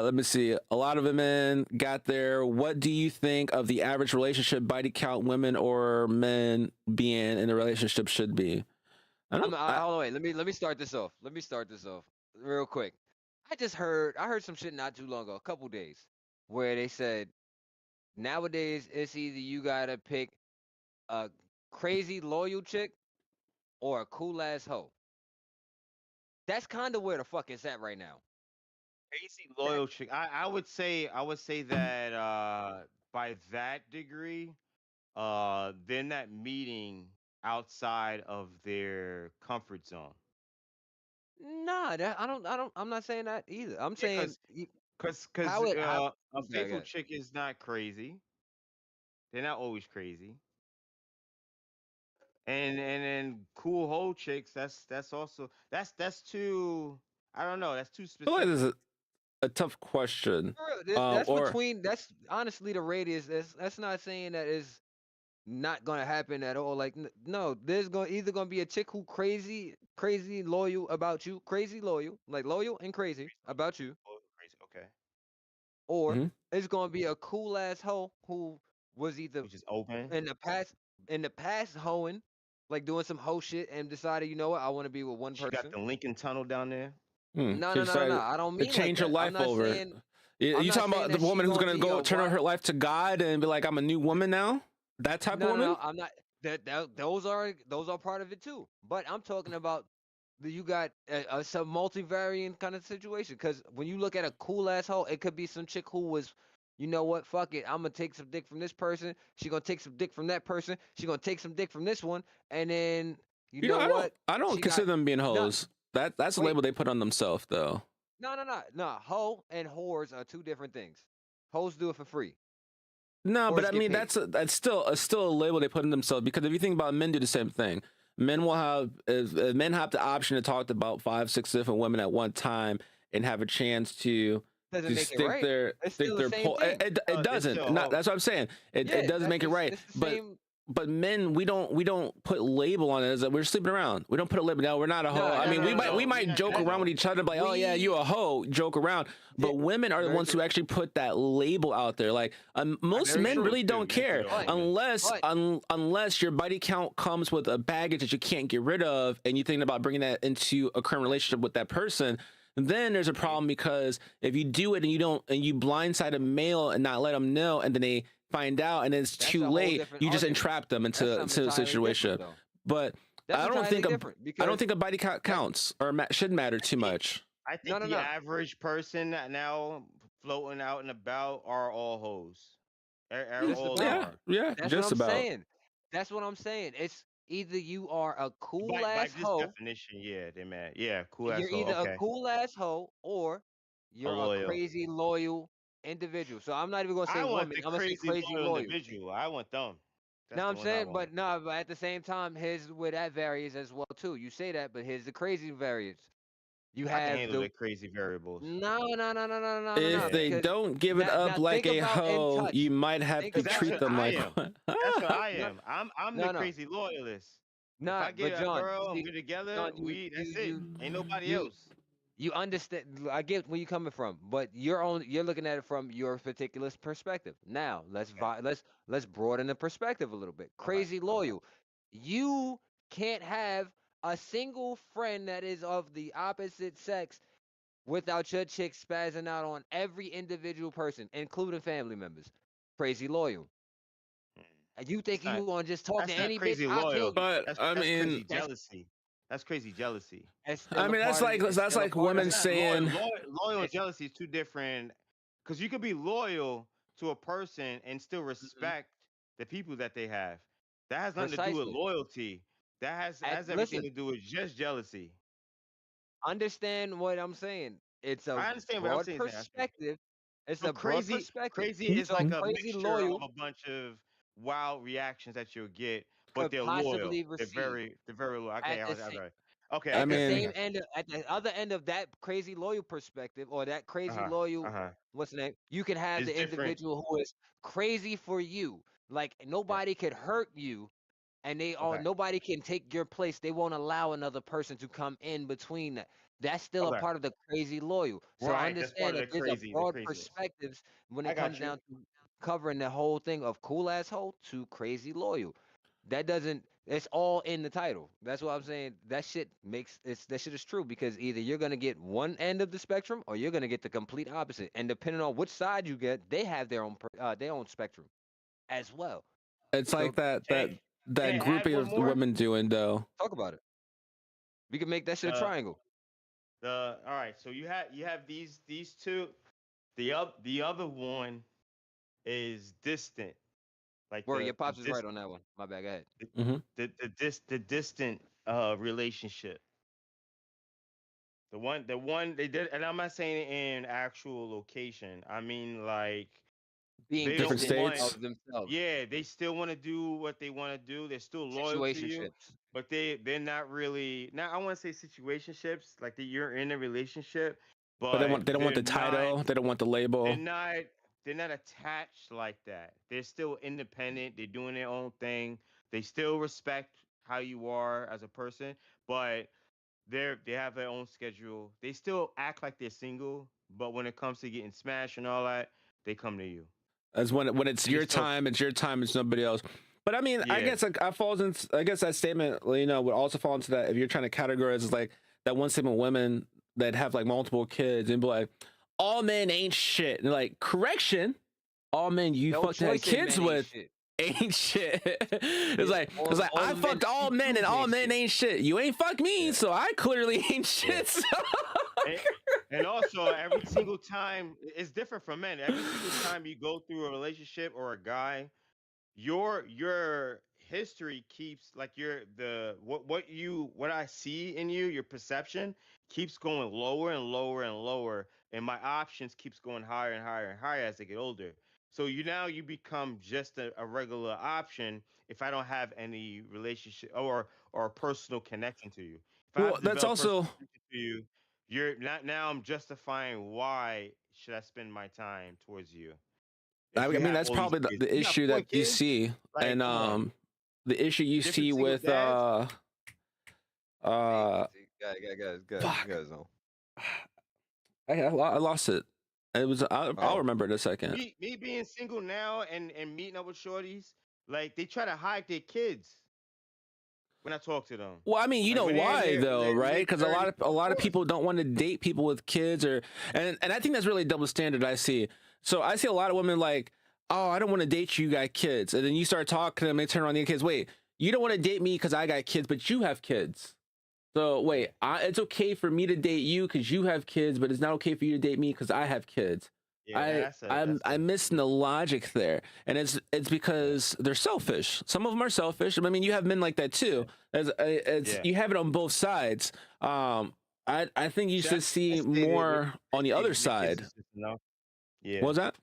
Let me see. A lot of women got there. What do you think of the average relationship body count women or men being in a relationship should be? Hold on, wait. Let me start this off. Real quick. I heard some shit not too long ago, a couple days, where they said nowadays it's either you gotta pick a crazy loyal chick or a cool ass hoe. That's kind of where the fuck it's at right now. Crazy loyal chick. I would say that by that degree, they're not meeting outside of their comfort zone. Nah, I'm not saying that either. I'm saying Because how a faithful okay. chick is not crazy. They're not always crazy. And then cool hoe chicks, that's also that's too, I don't know, that's too I feel like specific. this is a tough question. That's honestly the radius. That's not saying that is not gonna happen at all. Like no, there's either gonna be a chick who crazy loyal about you, crazy loyal, like loyal and crazy about you, Oh, crazy. Okay. or Mhm. it's gonna be a cool ass hoe who was either Which is open. in the past hoeing, like doing some hoe shit, and decided, you know what, I want to be with one She got person. the Lincoln Tunnel down there. No, She no, no, no, no. decided I don't to mean like change her that. life over. You I'm not talking saying about the that she woman who's gonna gonna be go a turn wild. her life to God and be like, I'm a new woman now? That type of No, woman? I'm not. Those are part of it too. But I'm talking about you got some multivariant kind of situation. Because when you look at a cool asshole, it could be some chick who was, you know what, fuck it, I'm gonna take some dick from this person. She gonna take some dick from that person. She gonna take some dick from this one, and then You You know, know what? I don't She got consider them being no. hoes. That's a Wait, label they put on themselves, though. no. Hoe and whores are two different things. Hoes do it for free. No, but Whores I get mean paid. that's still a label they put on themselves, because if you think about it, men do the same thing. Men will have men have the option to talk to about 5, 6 different women at one time and have a chance Doesn't to make it stick right. their It's stick still the their same pole. thing. It They doesn't. still Not hoes. that's what I'm saying. It Yeah, doesn't make it right. it's the same. But men, we don't put label on it as that we're sleeping around. We don't put a label. No, we're not a hoe. No, I no, mean, no, no, we no. might Not joke that around with though. each other, like, oh yeah, you a We hoe, joke around. yeah, But women are the very ones who true. actually put that label out there. Like most Very men true. really don't Men care put it on But women. unless your body count comes with a baggage that you can't get rid of, and you think about bringing that into a current relationship with that person. Then there's a problem, because if you do it and you blindside a male and not let them know, and then they find out and it's that's too a whole lait, different you just argument. entrap them That's into something a entirely situation. different, though. But That's I don't entirely think different I don't because think a body count that counts or should matter I too think much. I no, think no, the no. average person that now floating out and about are all hoes. Just All of them about. Yeah, are. yeah, That's what just I'm about. saying. That's what I'm saying. It's either you are a cool By ass this hoe, definition, yeah, they mad. Yeah, cool you're asshole. either a Okay, cool ass hoe or a you're a loyal. crazy loyal individual. So I'm not even gonna say I want women. the I'm gonna say crazy crazy loyal loyal. individual. I want them. That's Now the I'm ones I saying, want. but no, but at the same time, here's where that varies as well too. You say that, but here's the crazy variance. You I can have handle the the crazy variables. If they because Yeah, don't give it now up like think a about in hoe, touch. you might have Think to because that's about treat what them I like am. one. That's what I no am. I'm the no no crazy loyalist. If no, I but get a John, girl and see, we're together, John, that's it. Ain't nobody you else. you understand. I get where you're coming from, but you're looking at it from your particular perspective. Now Okay. let's broaden the perspective a little bit. Okay. Crazy Okay. loyal. You can't have a single friend that is of the opposite sex without your chick spazzing out on every individual person, including family members. Crazy loyal. Mm. And you That's think you not gonna just talk to that's not any bitch? crazy I'll kill loyal. you. But I That's crazy mean, That's jealousy. That's crazy jealousy. still a part of it's that's still a like part of women That's it. not loyal. saying, Loyal and It's jealousy is two different. Because you could be loyal to a person and still mhm, respect the people that they have. That has nothing to do with precisely. loyalty. That has everything Listen, to do with just jealousy. understand what I'm saying. It's a I understand what I'm broad saying. Okay. perspective. It's So a broad crazy, perspective. crazy is So like "Hmm, a crazy mixture of loyal a bunch of wild reactions that you'll get, but could they're loyal. possibly receive they're very loyal. Okay, at the sa- okay, okay. I I at the got you. I same mean, got you. end at the other end of that crazy loyal perspective or that Uh crazy huh. Uh loyal huh. what's the name, you can have It's the different. individual who is crazy for you, like Yeah. nobody could hurt you and they all Okay. nobody can take your place. They won't allow another person to come in between that. That's still a Okay. part of the crazy loyal. So Right. That's part understand of that the there's a crazy. The broad craziness. perspectives when I it got comes you. down to covering the whole thing of cool asshole to crazy loyal. That doesn't it's all in the title. That's what I'm saying. That shit makes that shit is true because either you're gonna get one end of the spectrum or you're gonna get the complete opposite. And depending on which side you get, they have their own spectrum as well. it's So like Can can I add grouping one of the more? women doing though. talk about it. We can make that shit a The triangle. all right. So you have these two. The other one is distant, like Word, your pops is right on that one. My bad. Go ahead. the Hmm. the distant relationship. The one they did, and I'm not saying in actual location. I mean like Being they Different don't distant want. states. of themselves. Yeah, they still want to do what they want to do. They're still loyal to you, Situationships. but they're not really. Now I want to say situationships, like that you're in a relationship, But but they don't want the title. They don't want the they're label. not they're not attached like that. They're still independent. They're doing their own thing. They still respect how you are as a person, but they have their own schedule. They still act like they're single, but when it comes to getting smashed and all that, they come to you. As when it's And they your still time, it's your time. It's nobody else. But I mean, I yeah. guess like I falls in. I guess that statement, would also fall into that if you're trying to categorize as like that one statement, women that have like multiple kids and be like, all men ain't shit. And like, correction, all men you No fucked had choice in kids men ain't with shit. ain't shit. It's It's like all I the men fucked all she men and choose all ain't men shit. ain't shit. You ain't fucked me, Yeah. so I clearly ain't Yeah. shit. So. And, and also every single time it's different from men. Every single time you go through a relationship or a guy, your history keeps like what I see in you, your perception keeps going lower and lower and lower, and my options keeps going higher and higher and higher as I get older. So you become just a regular option if I don't have any relationship or a personal connection to you. If I have Well, to that's develop personal also connection to you, you're not now I'm justifying why should I spend my time towards you. I If you mean have that's all these probably kids. the You got issue four that you kids? see, Like, and come on. the issue you Different see single with dads? See, uh guys, fuck, on. I lost it. It was I'll Oh, remember in a second. Me being single now and meeting up with shorties, like they try to hide their kids when I talk to them. Well, I mean, you Like know when they're in why their though, right? late Because thirties, a of lot of course. people don't want to date people with kids, or and I think that's really a double standard I see. So I see a lot of women like, oh, I don't want to date you, you got kids, and then you start talking to them, they turn around the kids. Wait, you don't want to date me because I got kids, but you have kids. So wait, it's okay for me to date you because you have kids, but it's not okay for you to date me because I have kids. Yeah, that's a I'm missing the logic there, and it's because they're selfish. Some of them are selfish. I mean, you have men like that too. It's yeah. you have it on both sides. I think you See, should see say that more on the they other their kids side. is just enough. Yeah. What was that?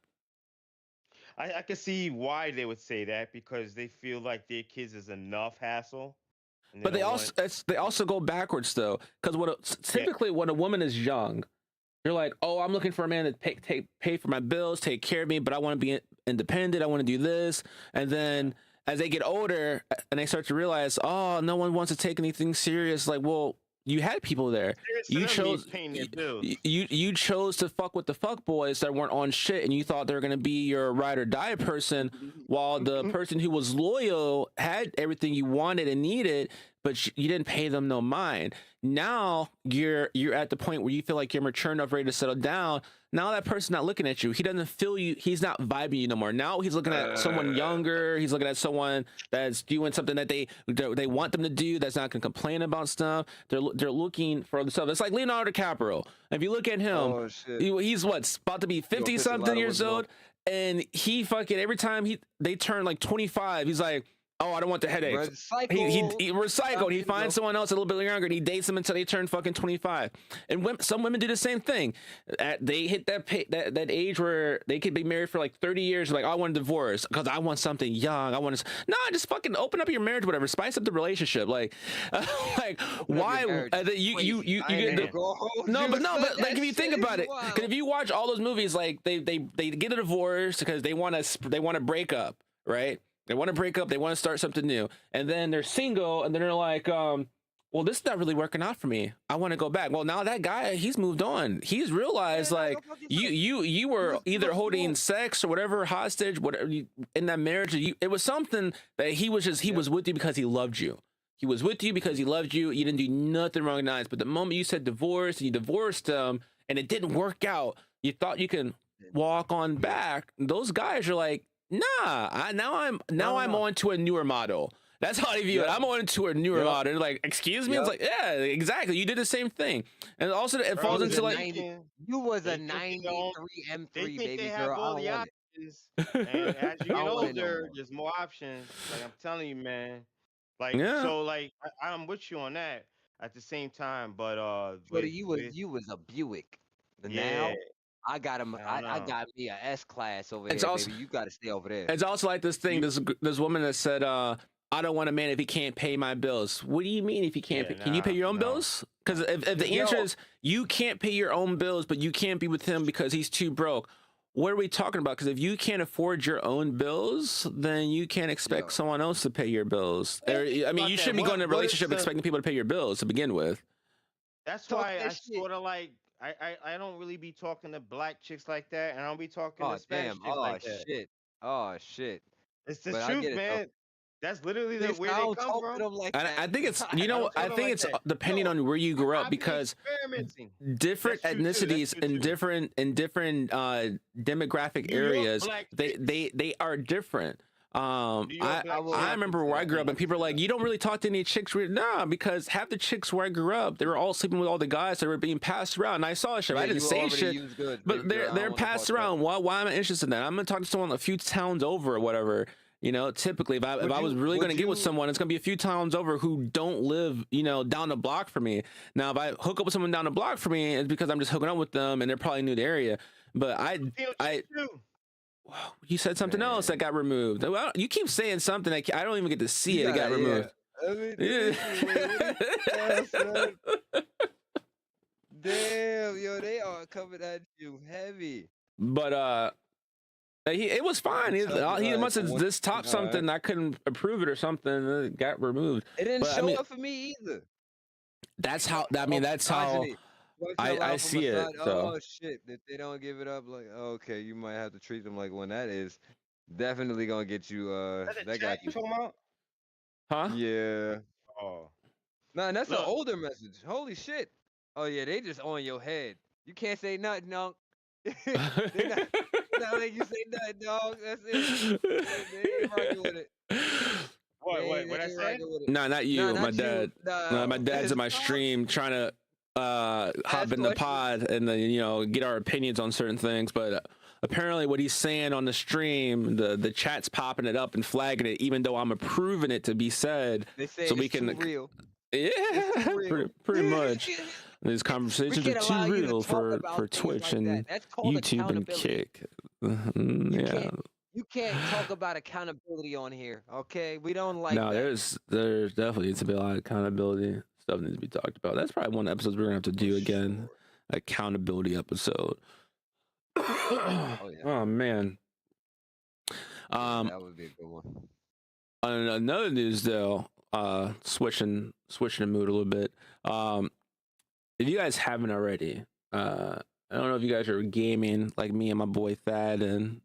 I can see why they would say that because they feel like their kids is enough hassle and they But don't want they also go backwards though, because yeah. typically when a woman is young, you're like, oh, I'm looking for a man to pay for my bills, take care of me, but I want to be independent. I want to do this. And then as they get older and they start to realize, oh, no one wants to take anything serious. Like, well, you had people there. Serious to You them means chose paying their bills. you chose to fuck with the fuck boys that weren't on shit, and you thought they were gonna be your ride or die person, while the person who was loyal had everything you wanted and needed, but you didn't pay them no mind. Now you're at the point where you feel like you're mature enough, ready to settle down. Now that person's not looking at you. He doesn't feel you. He's not vibing you no more. Now he's looking at someone younger. He's looking at someone that's doing something that they want them to do. That's not gonna complain about stuff. They're looking for other stuff. It's like Leonardo DiCaprio. If you look at him, oh shit. he's what, about to be You gonna 50 piss a lot something of years women off. old, and he fucking every time they turn like 25, he's like, oh, I don't want the headaches. Recycle. He recycled. He Fucking finds someone else a little bit younger and he dates them until they turn fucking 25. And some women do the same thing. They hit that age where they could be married for like 30 years. Like, oh, I want a divorce because I want something young. I want to. No, just fucking open up your marriage, whatever. Spice up the relationship. Like, like why? You get the. No, but like if you think about it, because if you watch all those movies, like they get a divorce because they want to break up, right? They want to break up, they want to start something new, and then they're single, and then they're like, well, this is not really working out for me. I want to go back. Well, now that guy, he's moved on. He's realized like you were either holding sex or whatever hostage, whatever in that marriage. It was something that he was with you because he loved you. He was with you because he loved you. You didn't do nothing wrong, nice. But the moment you said divorce and you divorced him, and it didn't work out, you thought you can walk on back. Those guys are like, nah, now I'm on to a newer model. That's how I view it. I'm on to a newer model. They're like, excuse me? It's like, yeah, exactly. You did the same thing. And also it falls into like 90, you was a They think 93 M3 they think baby they have girl. I all don't the want it. options, and as you I get don't want it no older, more. there's more options. Like I'm telling you, man. Like yeah. so, like I'm with you on that at the same time, but Shorty, you was a Buick. yeah, Now I got him. I don't I know. got me a S class over It's here, also baby. You got to stay over there. it's also like this thing. You, This woman that said, I don't want a man if he can't pay my bills. What do you mean if he can't yeah, pay? Can you pay your own no. bills? Because if the Yo, answer is you can't pay your own bills, but you can't be with him because he's too broke, what are we talking about? Because if you can't afford your own bills, then you can't expect yo, someone else to pay your bills. I mean, About you that, shouldn't be going to a what is relationship the? expecting people to pay your bills to begin with. That's talk why I that shit. sort of like I don't really be talking to black chicks like that, and I don't be talking Oh to Spanish damn. chicks Oh like that. shit. Oh shit. It's the But I truth, get it though. man. That's literally the Listen, where I they don't come talk to from. them like And that. I think it's, I don't I talk to them think like it's that. depending No, on where you grew up I be because experimenting. different That's true too. That's ethnicities true in too. different demographic New York areas, black they chicks. they are different. New York black I will I chicks. remember where I grew up and people were like, you don't really talk to any chicks. Nah, because half the chicks where I grew up, they were all sleeping with all the guys that were being passed around. And I saw shit. Yeah, I didn't you say already shit, used good, but baby girl. I they're don't want to talk passed to that. around. Why am I interested in that? I'm gonna talk to someone a few towns over or whatever. You know, typically, if I Would was you? really going Would to get with you? someone, it's going to be a few towns over who don't live, you know, down the block from me. Now, if I hook up with someone down the block from me, it's because I'm just hooking up with them and they're probably new to the area. But Filipino I, chicks too. you said something else that Man, got removed. Well, you keep saying something I don't even get to you see it. It got gotta, yeah. removed. Let me see. Wait, what is that, son? Damn, yo, they are coming at you heavy. But it was fine. It's tough, He alright, must for have one. just topped All right. something. I couldn't approve it or something. And it got removed. It didn't But I show mean, up for me either. that's how. I Oh, mean, that's how misogyny. Swipes I allowed for see it. massage. So Oh shit! If they don't give it up, like okay, you might have to treat them like one. That is definitely gonna get you. Is that the That chat got you you. talking about? huh? Yeah. Oh, Nah, and that's an look. older message. Holy shit. Oh yeah, they just on your head. You can't say nothing, no. They not letting you say nothing, dog. That's it. They ain't rocking with it. They What I ain't said? rocking with it. No, not Nah, you. My not you. dad. Nah, My dad's his in my pops stream trying to hop ask in the questions. pod and then, you know, get our opinions on certain things. But apparently, what he's saying on the stream, the chat's popping it up and flagging it, even though I'm approving it to be said, They so saying we it's too can. real. It's too Yeah, real. pretty much. These We conversations are can't too allow you to real talk for about things Twitch like that. and That's called YouTube and accountability. Kick. You Yeah. can't talk about accountability on here. Okay, we don't like No, that. there's definitely needs to be a lot of accountability stuff needs to be talked about. That's probably one of the episodes we're gonna have to For do again. sure. Accountability episode. Oh yeah. Oh man. Yeah, that would be a good one. On another news though, switching the mood a little bit. If you guys haven't already, I don't know if you guys are gaming like me and my boy Thad and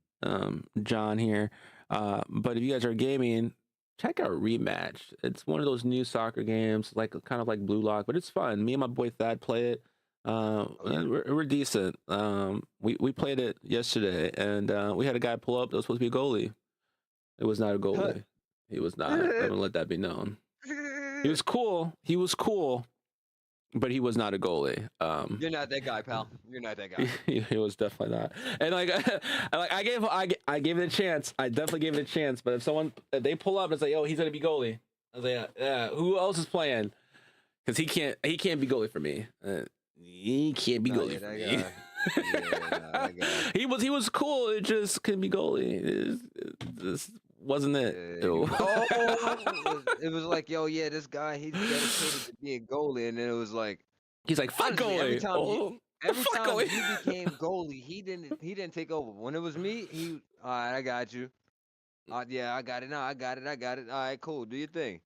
John here. But if you guys are gaming, check out Rematch. It's one of those new soccer games, like kind of like Blue Lock, but it's fun. Me and my boy Thad play it. Oh yeah. We're decent. We played it yesterday, and we had a guy pull up that was supposed to be a goalie. It was not a goalie. He was not. I'm gonna let that be known. He was cool. He was cool, but he was not a goalie. You're not that guy, pal. You're not that guy. He was definitely not. And like, I gave it a chance. I definitely gave it a chance. But if they pull up and say, "Oh, he's gonna be goalie," I was like, "Yeah, who else is playing?" Because he can't be goalie for me. He can't be Nah, goalie yeah, for that me. guy. Yeah, nah, that guy. He was cool. It just couldn't be goalie. It just wasn't it. Yeah, it was like, yo, yeah, this guy, he's dedicated to be a goalie, and then it was like, He's like, fuck honestly, goalie. every Fuck time goalie. you became goalie, he didn't take over. When it was me, all right, I got you. Yeah, I got it now. I got it. All right, cool. Do your thing.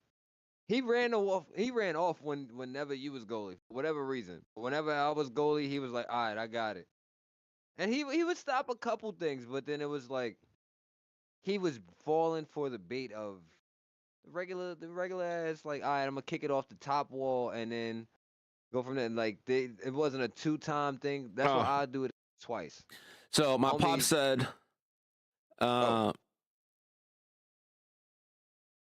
He ran off. He ran off whenever you was goalie, for whatever reason. Whenever I was goalie, he was like, all right, I got it. And he would stop a couple things, but then it was like he was falling for the bait of the regular ass, like, all right, I'm gonna kick it off the top wall and then go from there. Like it wasn't a 2-time thing. That's why Oh. I do it twice. So my pop Homie, said, oh,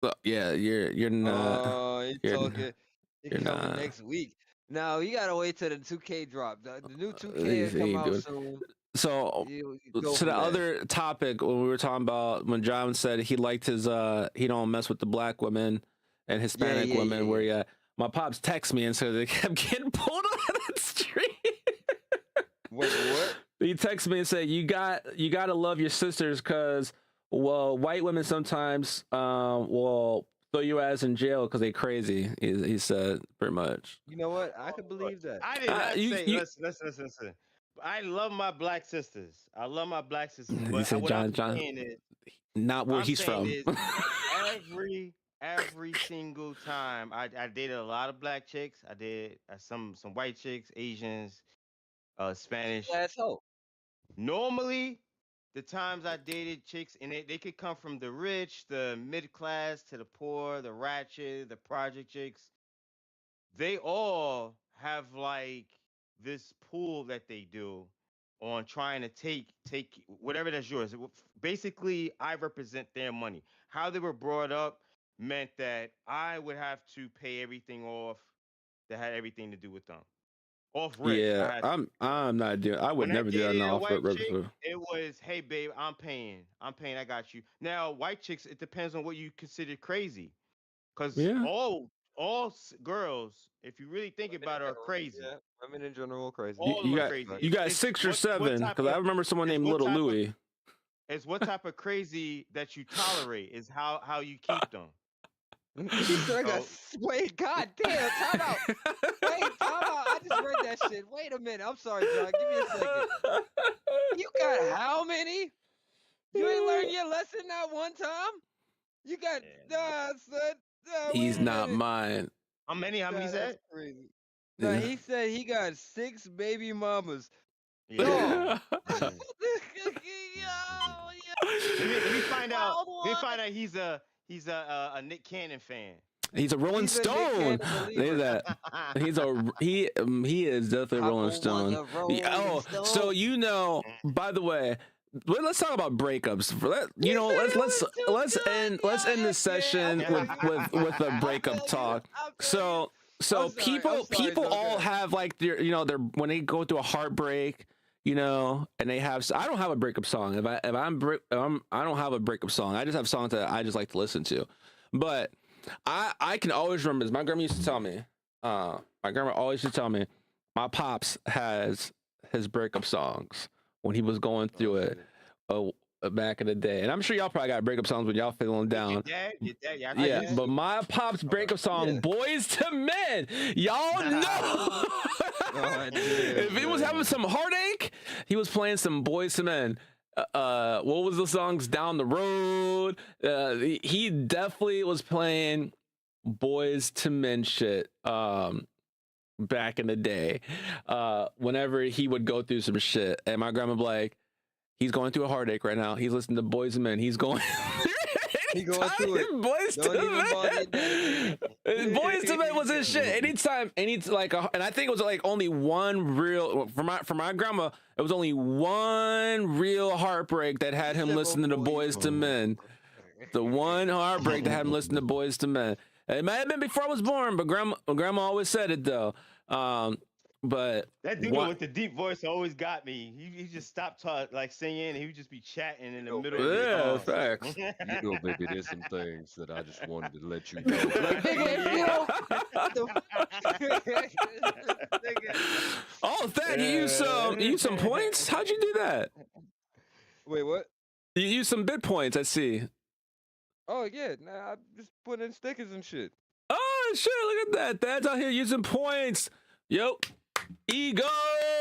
well, yeah, you're not. you You're talking? He you're coming not. next week. No, you gotta wait till the 2K drop. The new 2K He will come ain't out doing. soon. So You go to from the there. other topic when we were talking about when John said he liked his he don't mess with the black women and Hispanic Yeah, women, where yeah. my pops text me and said they kept getting pulled on that street. Wait, what? He texted me and said you got to love your sisters because white women sometimes will throw your ass in jail because they crazy. He said pretty much. You know what? I could Look, believe that. I did not say. You Listen. I love my black sisters. I love my black sisters. he But said what I'm John saying is, not where I'm he's saying from. is every single time I dated a lot of black chicks. I did some white chicks, Asians, Spanish. Asshole. Normally, the times I dated chicks, and they could come from the rich, the mid class, to the poor, the ratchet, the project chicks. They all have like this pool that they do on trying to take whatever that's yours. Basically, I represent their money. How they were brought up meant that I would have to pay everything off that had everything to do with them. Off rip. Yeah, I had I'm not doing. I would when I never do that in the dated a off rip white chick, episode. it was, hey babe, I'm paying. I'm paying, I got you. Now, white chicks, it depends on what you consider crazy. Cause Yeah, girls, if you really think Women in about it, are general, crazy. yeah. Women in general are crazy. you, All of you them are got crazy. you got It's 6 or what 7 type because I of remember someone it's named what Little type of Louie. it's what type of crazy that you tolerate is how you keep them. He said, I got. So Wait, god damn, time out. Wait, time out. I just read that shit. Wait a minute. I'm sorry, John. Give me a second. You got how many? You ain't learned your lesson not one time? You got, yeah. son. Wait He's a not minute. mine. How many That's said? crazy. Nah, Yeah. he said he got 6 baby mamas. Yeah. Dog. Mm. Let me find out. Let me find out he's a Nick Cannon fan. He's a Rolling He's a Nick Stone. Cannon Look at believer. that. He is definitely a Rolling Papa was Stone. a Rolling So Stone. you know. By the way, let's talk about breakups. He said it Let's was too let's good. end this Yeah, I session feel you. with a I breakup feel you. talk. I feel you. So I'm sorry. people I'm sorry, all Joker. have like their their when they go through a heartbreak, and they have. I don't have a breakup song. If I don't have a breakup song. I just have songs that I just like to listen to. But I can always remember this. My grandma used to tell me. My grandma always used to tell me. My pops has his breakup songs when he was going through it. Back in the day, and I'm sure y'all probably got breakup songs when y'all feeling down. Your dad, yeah, I Yeah, used but to. my pop's breakup song, Yeah. "Boys to Men," y'all know. Oh, If he was having some heartache, he was playing some Boys to Men. What was the songs? Down the Road. He definitely was playing Boys to Men shit. Back in the day, whenever he would go through some shit, and my grandma would be like, he's going through a heartache right now. He's listening to Boys and Men. He's going. He going through it. Boys Don't to even bother your Men. daddy. Boys to Men was his shit. Anytime, and I think it was like only one real for my grandma. It was only one real heartbreak that had him listening to Boys to Men. The one heartbreak that had him listen to Boys to Men. It might have been before I was born, but grandma always said it though. But that dude with the deep voice always got me. He just stopped like singing, and he would just be chatting in the middle of the yeah, song. facts. You know, baby, there's some things that I just wanted to let you know. Like, nigga, if you don't, what the fuck? Nigga. Oh, Thad, you use some points? How'd you do that? Wait, what? You use some bit points, I see. Oh yeah, nah, I just put in stickers and shit. Oh shit, look at that. Thad's out here using points. Yo, ego,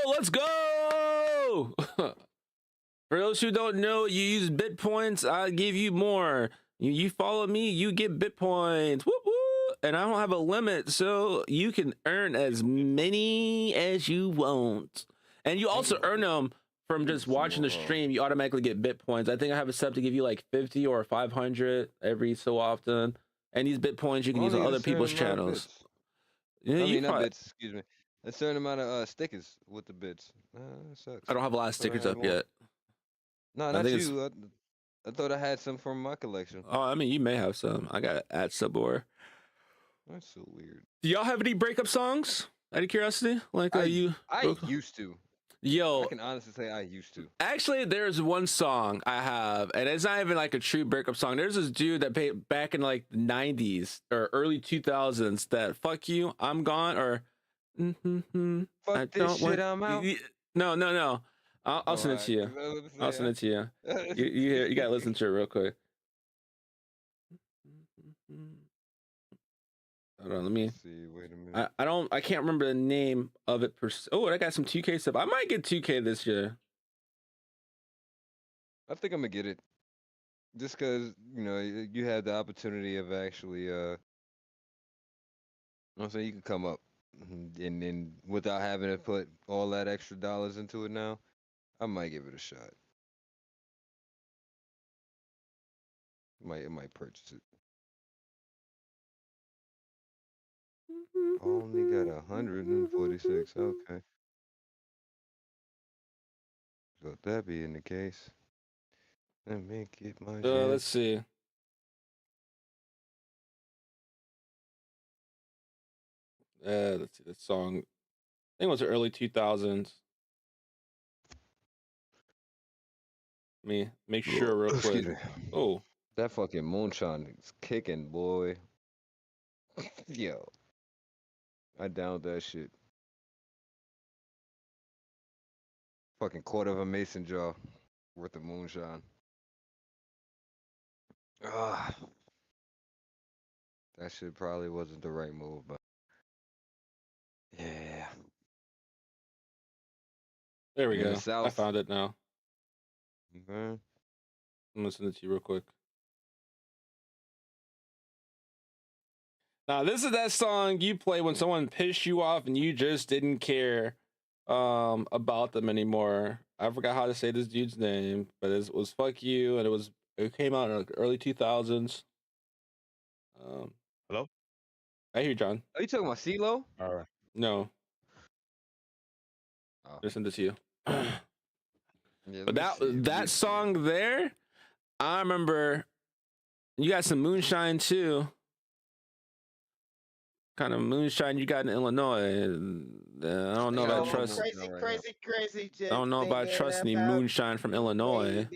let's go. For those who don't know, you use bit points, I'll give you more. You follow me, you get bit points. Whoop whoop. And I don't have a limit, so you can earn as many as you want. And you also earn them from just watching the stream. You automatically get bit points. I think I have a set to give you like 50 or 500 every so often. And these bit points you can use on Only a other people's certain amount of channels. bits. Yeah, I you mean, not probably, bits. Excuse me. A certain amount of stickers with the bits. That sucks. I don't have a lot of stickers had up more. yet. No, I not think it's- you. I thought I had some from my collection. Oh, I mean, you may have some. I got to add some more. That's so weird. Do y'all have any breakup songs? Out of curiosity, like I you. used to. Yo, I can honestly say I used to. actually, there's one song I have, and it's not even like a true breakup song. There's this dude that paid back in like the 90s or early 2000s that "Fuck You, I'm Gone" or Fuck I this don't shit, want. I'm out. No. I'll send it to you. I'll send it to you. You gotta listen to it real quick. Hold on, let me. Let's see, wait a minute. I can't remember the name of it. Oh, I got some 2K stuff. I might get 2K this year. I think I'm gonna get it, just cause you have the opportunity of actually, I'm saying you can come up, and then without having to put all that extra dollars into it now, I might give it a shot. Might purchase it. Only got 146. Okay. So if that being the case, let me get my shit. Let's see. Let's see the song. think it was the early 2000s. Let me make sure real Excuse quick. me. Oh, That fucking moonshine is kicking, boy. Yo, I downed that shit. Fucking quarter of a mason jar worth of moonshine. Ah, that shit probably wasn't the right move, but yeah. there we In the go. I South, found it now. man. I'm listening to you real quick. Now, this is that song you play when someone pissed you off and you just didn't care about them anymore. I forgot how to say this dude's name, but it was "Fuck You," and it came out in the early 2000s. Hello? I hear you, John. Are you talking about CeeLo? All right. No, Oh, I sent it to you. yeah, But let me see, let me that see. song there, I remember. You got some moonshine too. Kind of moonshine you got in Illinois. I don't know if I Yo, trust. crazy, crazy. I don't know if I trust any moonshine from Illinois. Come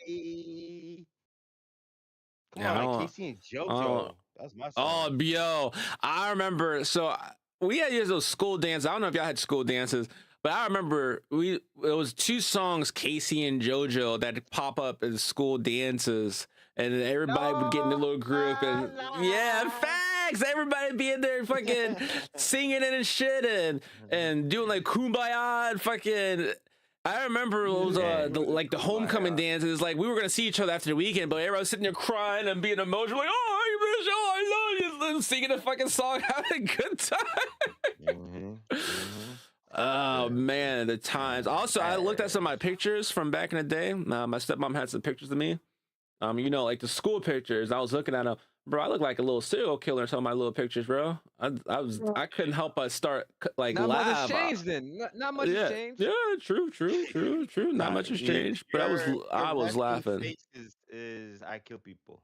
Yeah, I on, don't. Casey and don't- JoJo. That's my Oh, song. yo, I remember. So we had used those school dances. I don't know if y'all had school dances, but I remember it was two songs, Casey and JoJo, that pop up as school dances, and then everybody would get in the little group, and yeah, facts. Everybody be in there, fucking singing it and shit, and doing like kumbaya and fucking. I remember it was Yeah. the homecoming dances. Like we were gonna see each other after the weekend, but everybody was sitting there crying and being emotional, like, "Oh, I miss you, I love you," singing a fucking song, having a good time. Oh man, the times. Also, I looked at some of my pictures from back in the day. My stepmom had some pictures of me. Like the school pictures. I was looking at them, bro. I look like a little serial killer in some of my little pictures, bro. I couldn't help but start like Not much has laugh. changed then. Not much has changed. Yeah, true. Not much has changed, but I was laughing. Face is I kill people.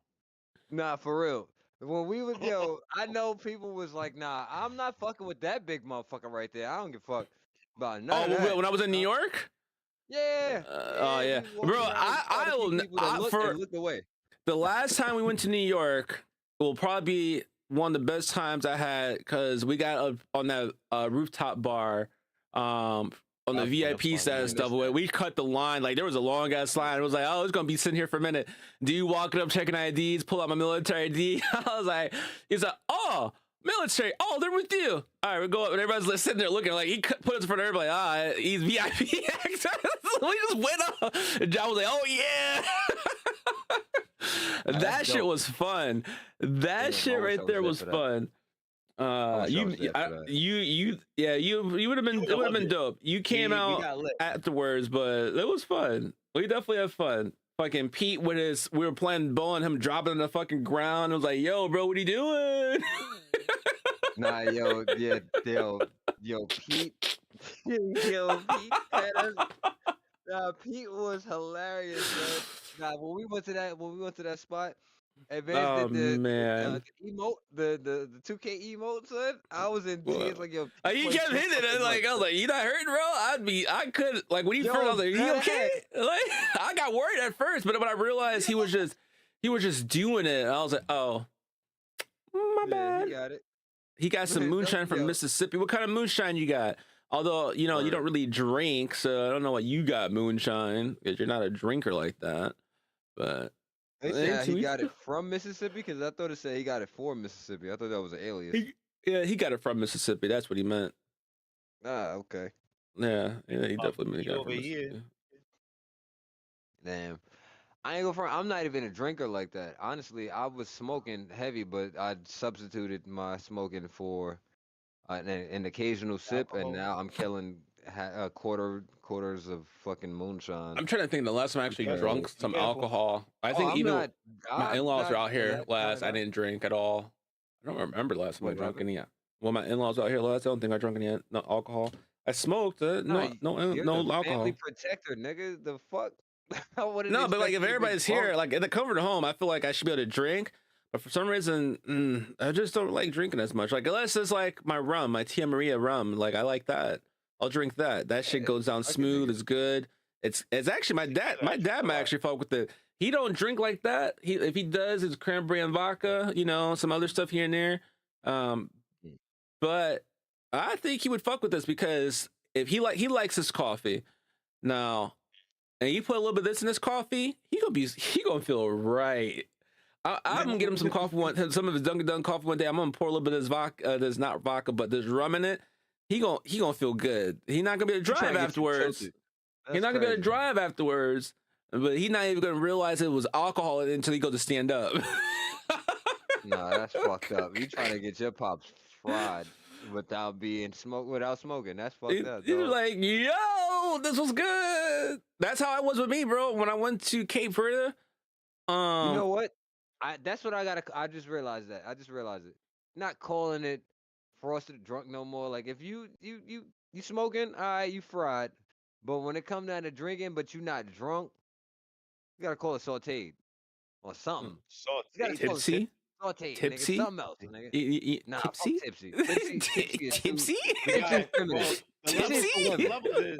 Nah, for real. When we was I know people was like, nah, I'm not fucking with that big motherfucker right there. I don't give a fuck about none of that. When I was in New York. Yeah. Oh yeah, we walked bro. around and started to see people that looked away. The last time we went to New York will probably be one of the best times I had because we got up on that rooftop bar on the VIP side and stuff. We cut the line. Like there was a long ass line. It was like, oh, it's gonna be sitting here for a minute. Do you walking up checking IDs? Pull out my military ID. I was like, he's like, oh, military. Oh, they're with you. All right, we go up, and everybody's sitting there looking like he put us in front of everybody. Ah, he's VIP access. We just went up, and John was like, oh yeah. That shit was fun. That shit right there was fun. You would have been. It would have been dope. You came out afterwards, but it was fun. We definitely had fun. Fucking Pete we were playing bowling, him dropping on the fucking ground. It was like, yo, bro, what are you doing? Nah, yo, Pete. Pete was hilarious, man. Nah, when we went to that spot, and man did the emote, the 2K emote, son. I was in tears, like, yo. You kept hitting it, like I was like, you not hurting, bro? I could, like, when you first, I was like, you okay? Like, I got worried at first, but when I realized he was just doing it, I was like, oh, my bad. He got it. He got some moonshine from Mississippi. What kind of moonshine you got? Although, you don't really drink, so I don't know what you got, moonshine, because you're not a drinker like that. But he got it from Mississippi, because I thought it said he got it for Mississippi. I thought that was an alias. He got it from Mississippi. That's what he meant. Ah, okay. Yeah, he definitely got it from Mississippi. Damn. I ain't go front. I'm not even a drinker like that. Honestly, I was smoking heavy, but I substituted my smoking for an occasional sip, and now I'm killing quarters of fucking moonshine. I'm trying to think the last time I actually drunk some alcohol. I think my in-laws were out here last. I didn't drink at all. I don't remember the last time I drank any. Well, my in-laws were out here last. I don't think I drank any alcohol. I smoked. No alcohol. Family protector, nigga. The fuck. No, but like if everybody's here, like in the comfort of home, I feel like I should be able to drink. But for some reason, I just don't like drinking as much. Like unless it's like my rum, my Tia Maria rum. Like I like that. I'll drink that. That shit goes down I can smooth. dig It's good. It's actually my dad. My dad might actually fuck with it. He don't drink like that. If he does, it's cranberry and vodka. You know, some other stuff here and there. Mm. But I think he would fuck with this because if he likes his coffee now, and you put a little bit of this in his coffee, he gonna feel right. I'm gonna get him some coffee some of his Dunkin' coffee one day. I'm gonna pour a little bit of this vodka, there's not vodka, but there's rum in it. He gonna feel good. He's not gonna be able to drive afterwards. He's not gonna be able to drive afterwards, but he's not even gonna realize it was alcohol until he goes to stand up. Nah, that's fucked up. You trying to get your pops fried without smoking. That's fucked up. He was Dog. like, yo, this was good. That's how it was with me, bro. When I went to Cape Verde. You know what? That's what I gotta. I just realized that. I just realized it. Not calling it frosted drunk no more. Like if you smoking, all right, you fried. But when it come down to drinking, but you not drunk, you gotta call it sauteed or something. You gotta call it Tipsy? sauteed, Tipsy? nigga. Something else, nigga. Nah, fuck tipsy? tipsy. Tipsy is too- Tipsy? Tipsy is feminine. Tipsy is for women. Levels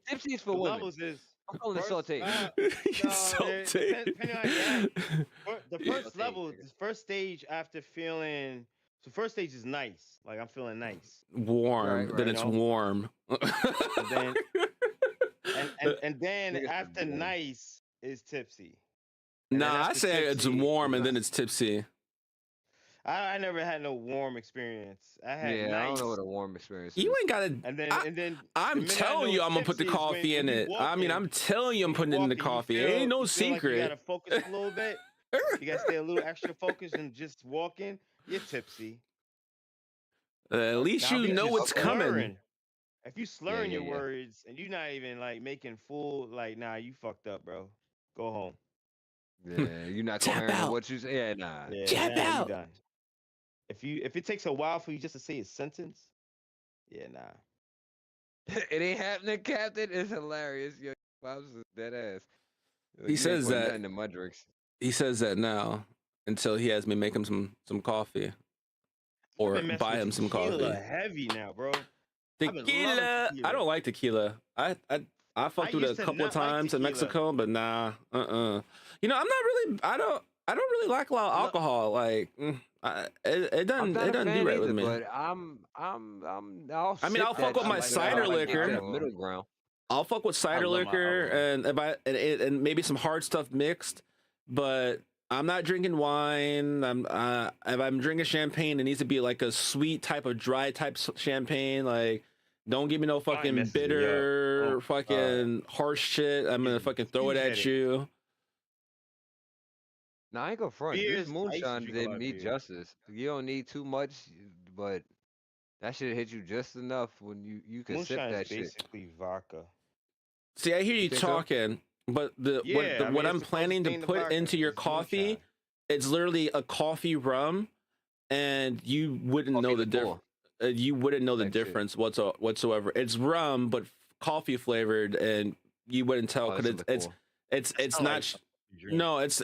Tipsy is for women. levels is I'm calling it first- sauteed. Sauteed. depending on your the Yeah, first okay, level, nigga. the first stage after feeling. So first stage is nice. Like I'm feeling nice. Warm. Right, Then right. it's warm. then- And then Niggas after is boring. nice is tipsy. And then Nah, I after say it's tipsy warm is and then nice. it's tipsy. I never had no warm experience. I had Yeah, nice. I don't know what a warm experience is. You ain't gotta. And then I'm the minute I telling know you, it's I'm gonna put the tipsy is coffee in when you it. walk I mean, in, I'm telling you, I'm when putting it in walk the in, you coffee. It feel- ain't no you feel like you secret. gotta focus a little bit. You gotta stay a little extra focused and just walking. You're tipsy. At least Now, if you know just what's coming. slurring, if you slurring yeah, your yeah. words and you're not even like making full, like, nah, you fucked up, bro. Go home. Yeah, you're not Tap coherent in out. what you say. Yeah, nah. Yeah, Jab nah, out. you done. If it takes a while for you just to say a sentence, yeah, nah. It ain't happening, Captain. It's hilarious. Yo, Pops is dead ass. He says put that- nothing in my drinks. He says that now until he has me make him some coffee or I've been messing buy with him some tequila coffee. heavy now, bro. I've been loving Tequila. I tequila. don't like tequila. I fucked with it used a to couple of not like times in tequila. Mexico, but nah. You know, I'm not really. I don't really like a lot of No. alcohol. Like it I'm doesn't not a fan do right either, with me. but I'll I mean, I'll sip fuck that with my shit, cider I like liquor. that middle ground. I'll fuck with cider love my liquor alcohol. and maybe some hard stuff mixed, but I'm not drinking wine. If I'm drinking champagne, it needs to be like a sweet type of dry type champagne. Like, don't give me no fucking messes me up. bitter, Oh, fucking harsh shit. I'm gonna Gives me fucking throw it huge at headache. you. Nah, I ain't gonna front. Beers, I This used to moonshine drink a did lot of me beer. justice. You don't need too much, but that shit hit you just enough when you can sip Moonshine that is shit. basically vodka. See, I hear you think so? talking, but Yeah, I mean, what it's I'm the closest planning to thing to put vodka into your is coffee, moonshine. it's literally a coffee rum, and you wouldn't Coffee know the liqueur. difference. You wouldn't know the Type shit. difference whatsoever. It's rum, but coffee flavored, and you wouldn't tell Oh, because it's a it's liqueur. it's I not. like drink. No, it's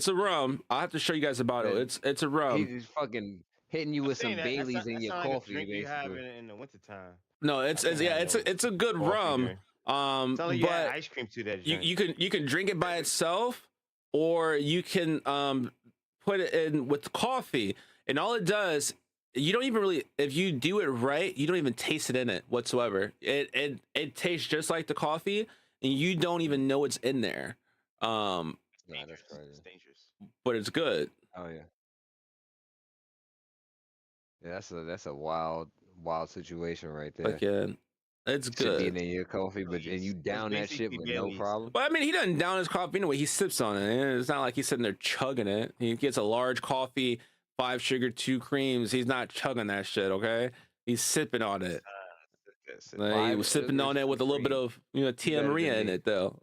a rum. I'll have to show you guys about it. Yeah. It's a rum. He's fucking hitting you I'm with some saying that Baileys in your sound like a coffee, drink you have basically. in the wintertime. No, it's I can't yeah, have no it's a good coffee rum. drink. Sound like you had But ice cream to that you drink. you can drink it by itself, or you can put it in with coffee, and all it does, you don't even really, if you do it right, you don't even taste it in it whatsoever. It tastes just like the coffee, and you don't even know it's in there. Nah, that's It's crazy. dangerous. But it's good. Oh yeah. Yeah, that's a wild situation right there. Like yeah, it's Shit being good. in your coffee, but and you Baileys. down that It's shit basically with no Baileys. problem. But I mean, he doesn't down his coffee anyway. He sips on it. And it's not like he's sitting there chugging it. He gets a large coffee, 5 sugar, 2 creams. He's not chugging that shit. Okay, he's sipping on it. Like, he 5 was sipping sugar, on it with a 2 little bit creams. of Tia better Maria than in me. it though.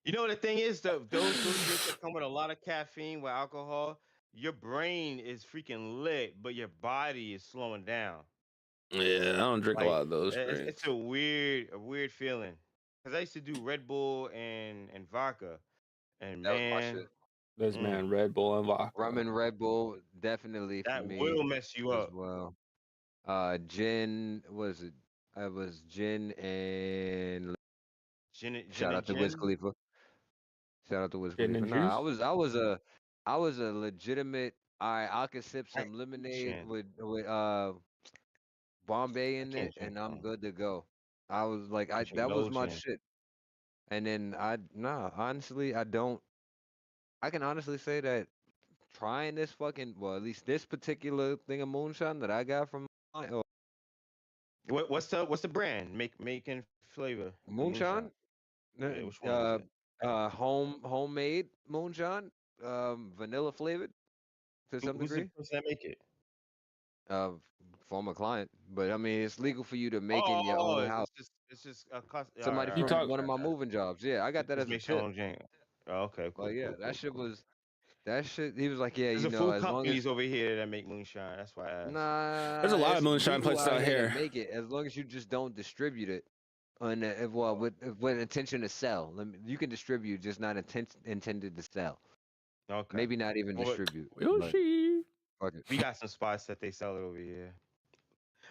You know what the thing is, those drinks that come with a lot of caffeine with alcohol, your brain is freaking lit, but your body is slowing down. Yeah, I don't drink a lot Like of those it's drinks. a weird feeling. Cause I used to do Red Bull and vodka, and That was my man, shit. This man, Red Bull and vodka. Rum and Red Bull definitely for that me will mess you as up. well. Gin was it? I was Gin and Gin, gin shout and out to Wiz gin. Khalifa. Shout out to Wiz Gin Khalifa. and Nah, juice. I was a legitimate. I could sip I some lemonade Gin. with Bombay I in can't it, drink and I'm gin. good to go. I was like, I I drink that was no my gin. shit. And then honestly, I don't. I can honestly say that trying this fucking, well, at least this particular thing of moonshine that I got from What's the brand? Making flavor the moonshine. moonshine, Yeah, which one is it? homemade moonshine, vanilla flavored to some Who's the degree. person that make it? Uh, former client, but I mean, it's legal for you to make in your Oh, own house. it's just a cost. All right, Somebody all You right, from talk. one of got my it, got it. moving jobs. Yeah, I got that Just as a makes your tip. own drink. Oh, okay, Like, cool, yeah, cool, that cool, shit cool. was that shit. He was like, yeah, There's you a know, few as long as companies over here that make moonshine. That's why I asked. There's a nah, lot of it's moonshine legal places out out here to here. make it as long as you just don't distribute it. On well, with intention to sell. You can distribute, just not intended to sell. Okay. Maybe not even Well, distribute, but Yoshi. fuck it. we got some spots that they sell it over here.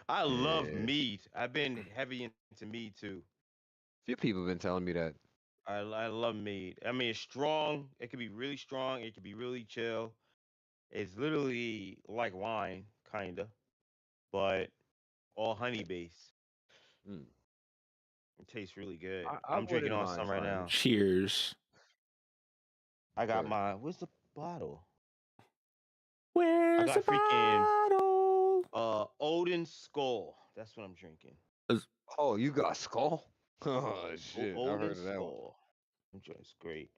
I love Yeah, mead. I've been heavy into mead too. few people been telling me that. I love mead. I mean, it's strong. It can be really strong. It can be really chill. It's literally like wine, kinda, but all honey based. Mm. It tastes really good. I I'm drinking wouldn't on mind some right trying it. now. Cheers. I got Word. my. Where's the bottle? I Where's the got freaking bottle? Odin Skull. That's what I'm drinking. Oh, you got skull? Oh shit, I Odin heard of that one. Skull. I'm sure it's great.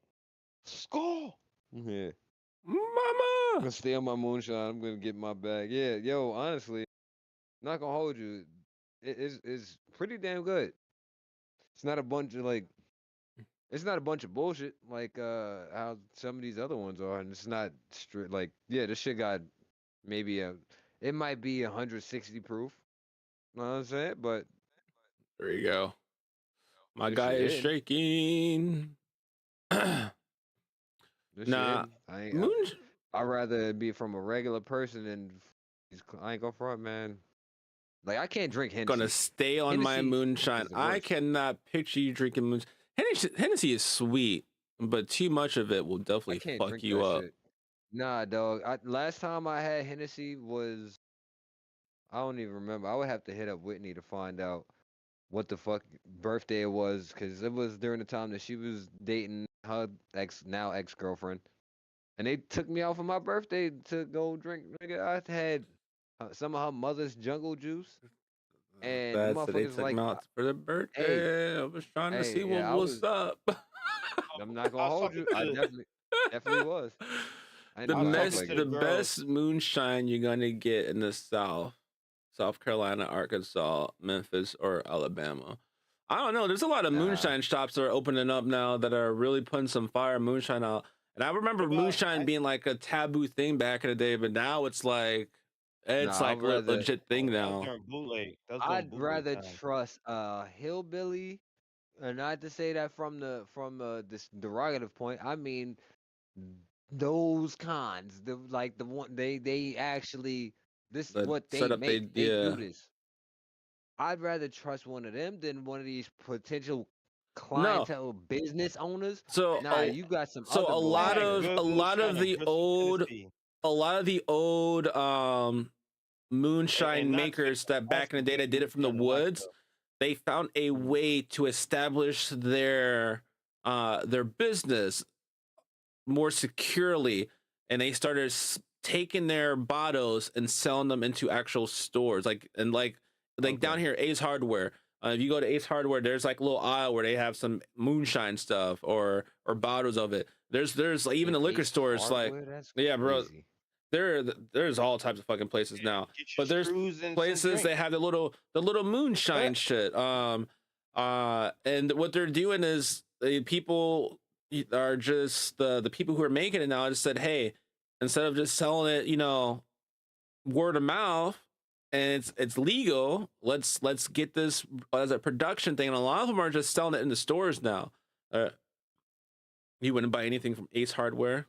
Skull. Yeah, I'm Mama. gonna stay on my moonshine. I'm gonna get my bag. Yeah, yo, honestly, not gonna hold you. It's pretty damn good. It's not a bunch of like it's not a bunch of bullshit like how some of these other ones are, and it's not strict like yeah, this shit got maybe it might be 160 proof. Know what I'm saying? But There you go. My this guy shit is hitting. shaking. This shit Nah, hitting. I ain't. moon I'd rather it be from a regular person than I ain't gonna front, man. Like I can't drink gonna Hennessy. stay on my Hennessy moonshine. is the I worst. cannot picture you drinking moonshine. Hennessy is sweet, but too much of it will I definitely can't fuck drink you that up. shit. Nah, dog. Last time I had Hennessy was I don't even remember. I would have to hit up Whitney to find out what the fuck birthday it was, because it was during the time that she was dating her now ex girlfriend, and they took me out for my birthday to go drink. Nigga, I had some of her mother's jungle juice, and the That's that they motherfuckers took like, me out for the hey, birthday. I was trying to see hey, what yeah, was up. I'm not I gonna was hold talking you. I to definitely was. I ain't the I even was gonna act talking like best to it. the the girls. best moonshine you're gonna get in the South Carolina, Arkansas, Memphis, or Alabama. I don't know. There's a lot of Nah, moonshine shops that are opening up now that are really putting some fire moonshine out. And I What remember about moonshine being like a taboo thing back in the day, but now it's nah. like legit thing that was now. during bootleg. That was during I'd bootleg rather time. trust a hillbilly, and not to say that from this derogative point. I mean those cons, the like the one they actually this That what they setup make. they They do yeah. this. I'd rather trust one of them than one of these potential No. clientele business owners. So Nah, you got some so other I bullshit had going on. good a lot moonshine of in the Bristol, old Tennessee, and moonshine not to makers that that's back in the some day good that did it from the moonshine in woods, Westfield. they found a Mhm. way to establish their business more securely, and they started taking their bottles and selling them into actual stores like down Okay. here Ace Hardware. If you go to Ace Hardware, there's like a little aisle where they have some moonshine stuff or bottles of it. There's like even And the liquor Ace stores like Hardware, that's yeah, bro. crazy. There's all types of fucking places now, Get your but there's screws and some places drink. that have the little moonshine shit. And what they're doing is people are just the people who are making it now just said, hey, instead of just selling it, word of mouth, and it's legal, let's get this as a production thing. And a lot of them are just selling it in the stores now. You wouldn't buy anything from Ace Hardware.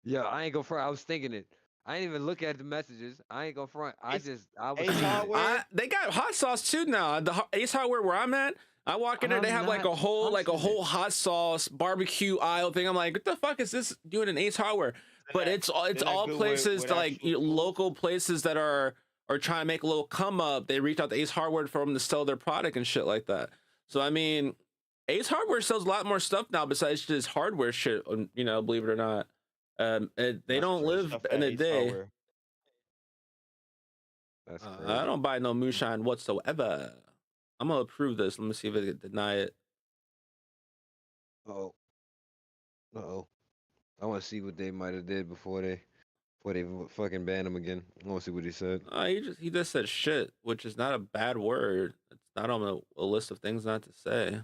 Yeah, I ain't gonna front. I was thinking it. I ain't even look at the messages. I ain't gonna front. I Ace, was Ace seeing it. Hardware. They got hot sauce too now. The Ace Hardware where I'm at, I walk in there, they I'm have like not a whole touching it. hot sauce barbecue aisle thing. I'm like, what the fuck is this doing in Ace Hardware? But it's They're not all good places with to like actual tools. local places that are trying to make a little come up. They reach out to Ace Hardware for them to sell their product and shit like that. So I mean, Ace Hardware sells a lot more stuff now besides just hardware shit. You know, believe it or not. They That's don't crazy live stuff in at a Ace day. Hardware. That's I crazy. don't buy no moonshine whatsoever. I'm gonna approve this. Let me see if I can deny it. Oh, oh. I want to see what they might have did before they fucking banned him again. I want to see what he said. He just said shit, which is not a bad word. It's not on a list of things not to say.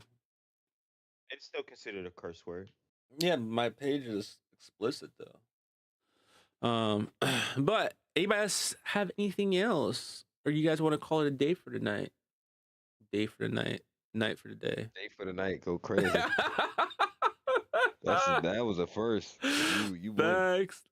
It's still considered a curse word. Yeah, my page is explicit though. But anybody else have anything else, or you guys want to call it a day for tonight? Day for the night, night for the day. Day for the night, go crazy. That was a first. You won. Thanks.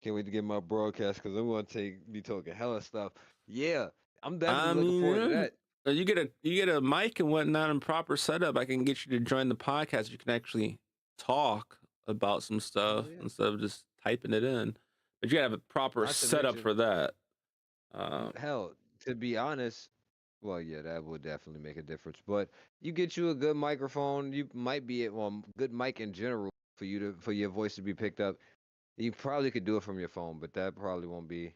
Can't wait to get my broadcast because I'm gonna be talking hella stuff. Yeah, I'm definitely I looking forward to mean, that. you get a mic and whatnot and proper setup. I can get you to join the podcast. You can actually talk about some stuff Yeah. instead of just typing it in. But you gotta have a proper Not to setup mention, for that. hell, to be honest, well, yeah, that would definitely make a difference. But you get you a good microphone, you might be at good mic in general for your voice to be picked up. You probably could do it from your phone, but that probably won't be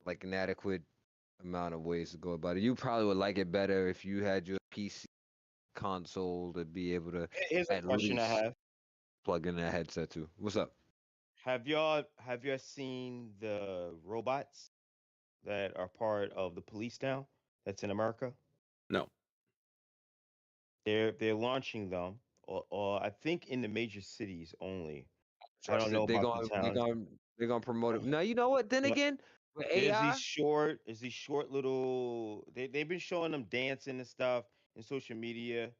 like an adequate amount of ways to go about it. You probably would like it better if you had your PC console to be able to Here's a at question I least have. plug in that headset too. What's up? Have y'all seen the robots that are part of the police now? That's in America. No. They're launching them, or I think in the major cities only. I don't Trust know it. They're about the going. They're towns. going. They're going to promote it. Uh, Now you know what? Then But again, with there's AI, these short little. They've been showing them dancing and stuff in social media,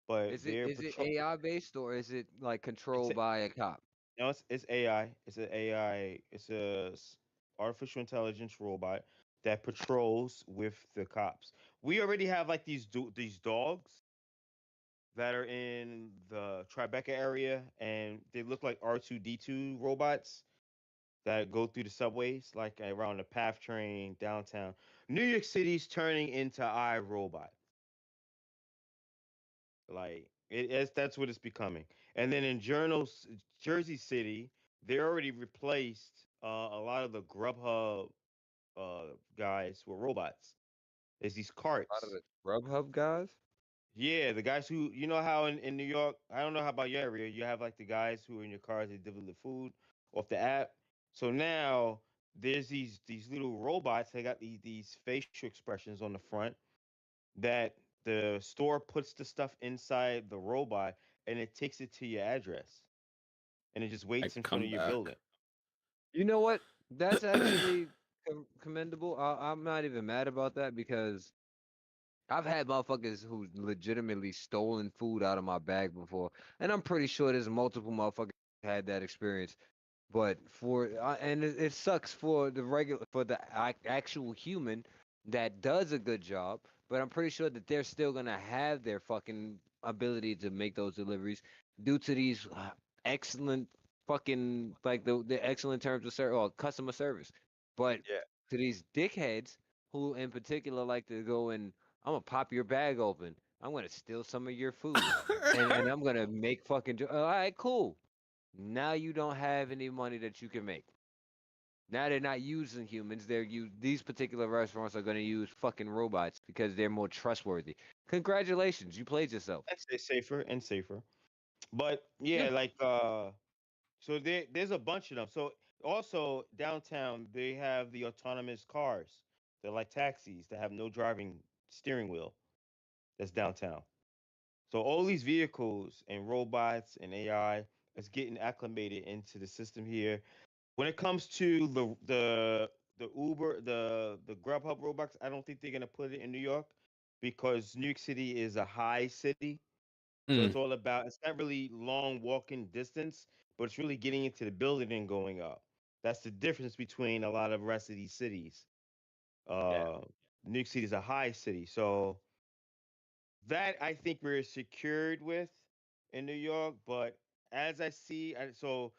but is it they're is it patrol. AI based or is it like It's controlled by a cop? No, it's AI. It's an AI. It's artificial intelligence robot that patrols with the cops. We already have like these dogs that are in the Tribeca area, and they look like R2D2 robots that go through the subways, like around the PATH train downtown. New York City's turning into iRobot. Like that's what it's becoming. And then in Jersey City, they already replaced a lot of the Grubhub guys with robots. There's these A lot of carts. the Grubhub guys. Yeah, the guys who how in New York, I don't know how about your area, you have like the guys who are in your cars, they deliver the food off the app. So now there's these little robots. They got these facial expressions on the front that the store puts the stuff inside the robot and it takes it to your address and it just I waits in front come of your back. building. You know what? That's actually commendable. I'm not even mad about that because I've had motherfuckers who legitimately stolen food out of my bag before, and I'm pretty sure there's multiple motherfuckers had that experience. But it sucks for the actual human that does a good job. But I'm pretty sure that they're still gonna have their fucking ability to make those deliveries due to these excellent fucking like the excellent terms of service or customer service. But Yeah. to these dickheads who in particular like to go and I'm gonna pop your bag open. I'm gonna steal some of your food, and I'm gonna make fucking. All right, cool. Now you don't have any money that you can make. Now they're not using humans. These particular restaurants are going to use fucking robots because they're more trustworthy. Congratulations, you played yourself. And stay safer and safer. But Yeah. yeah, like so there's a bunch of them. So also downtown they have the autonomous cars. They're like taxis that have no driving steering wheel. That's downtown. So all these vehicles and robots and AI is getting acclimated into the system here. When it comes to the Uber, the Grubhub robots, I don't think they're gonna put it in New York because New York City is a high city. So Mm. it's all about. It's not really long walking distance, but it's really getting into the building and going up. That's the difference between a lot of the rest of these cities. Yeah. Uh, New York City is a high city, so that I think we're secured with in New York. But as I see, so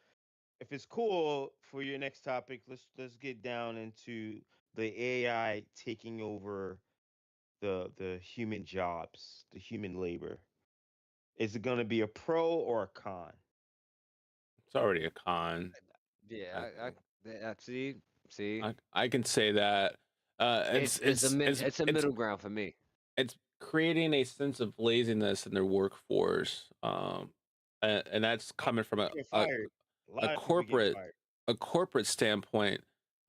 if it's cool for your next topic, let's get down into the AI taking over the human jobs, the human labor. Is it going to be a pro or a con? It's already a con. Yeah, I think. see, I can say that. it's a middle ground for me. It's creating a sense of laziness in their workforce, and that's A lot of coming from people get fired. A a lot of people get corporate fired. standpoint.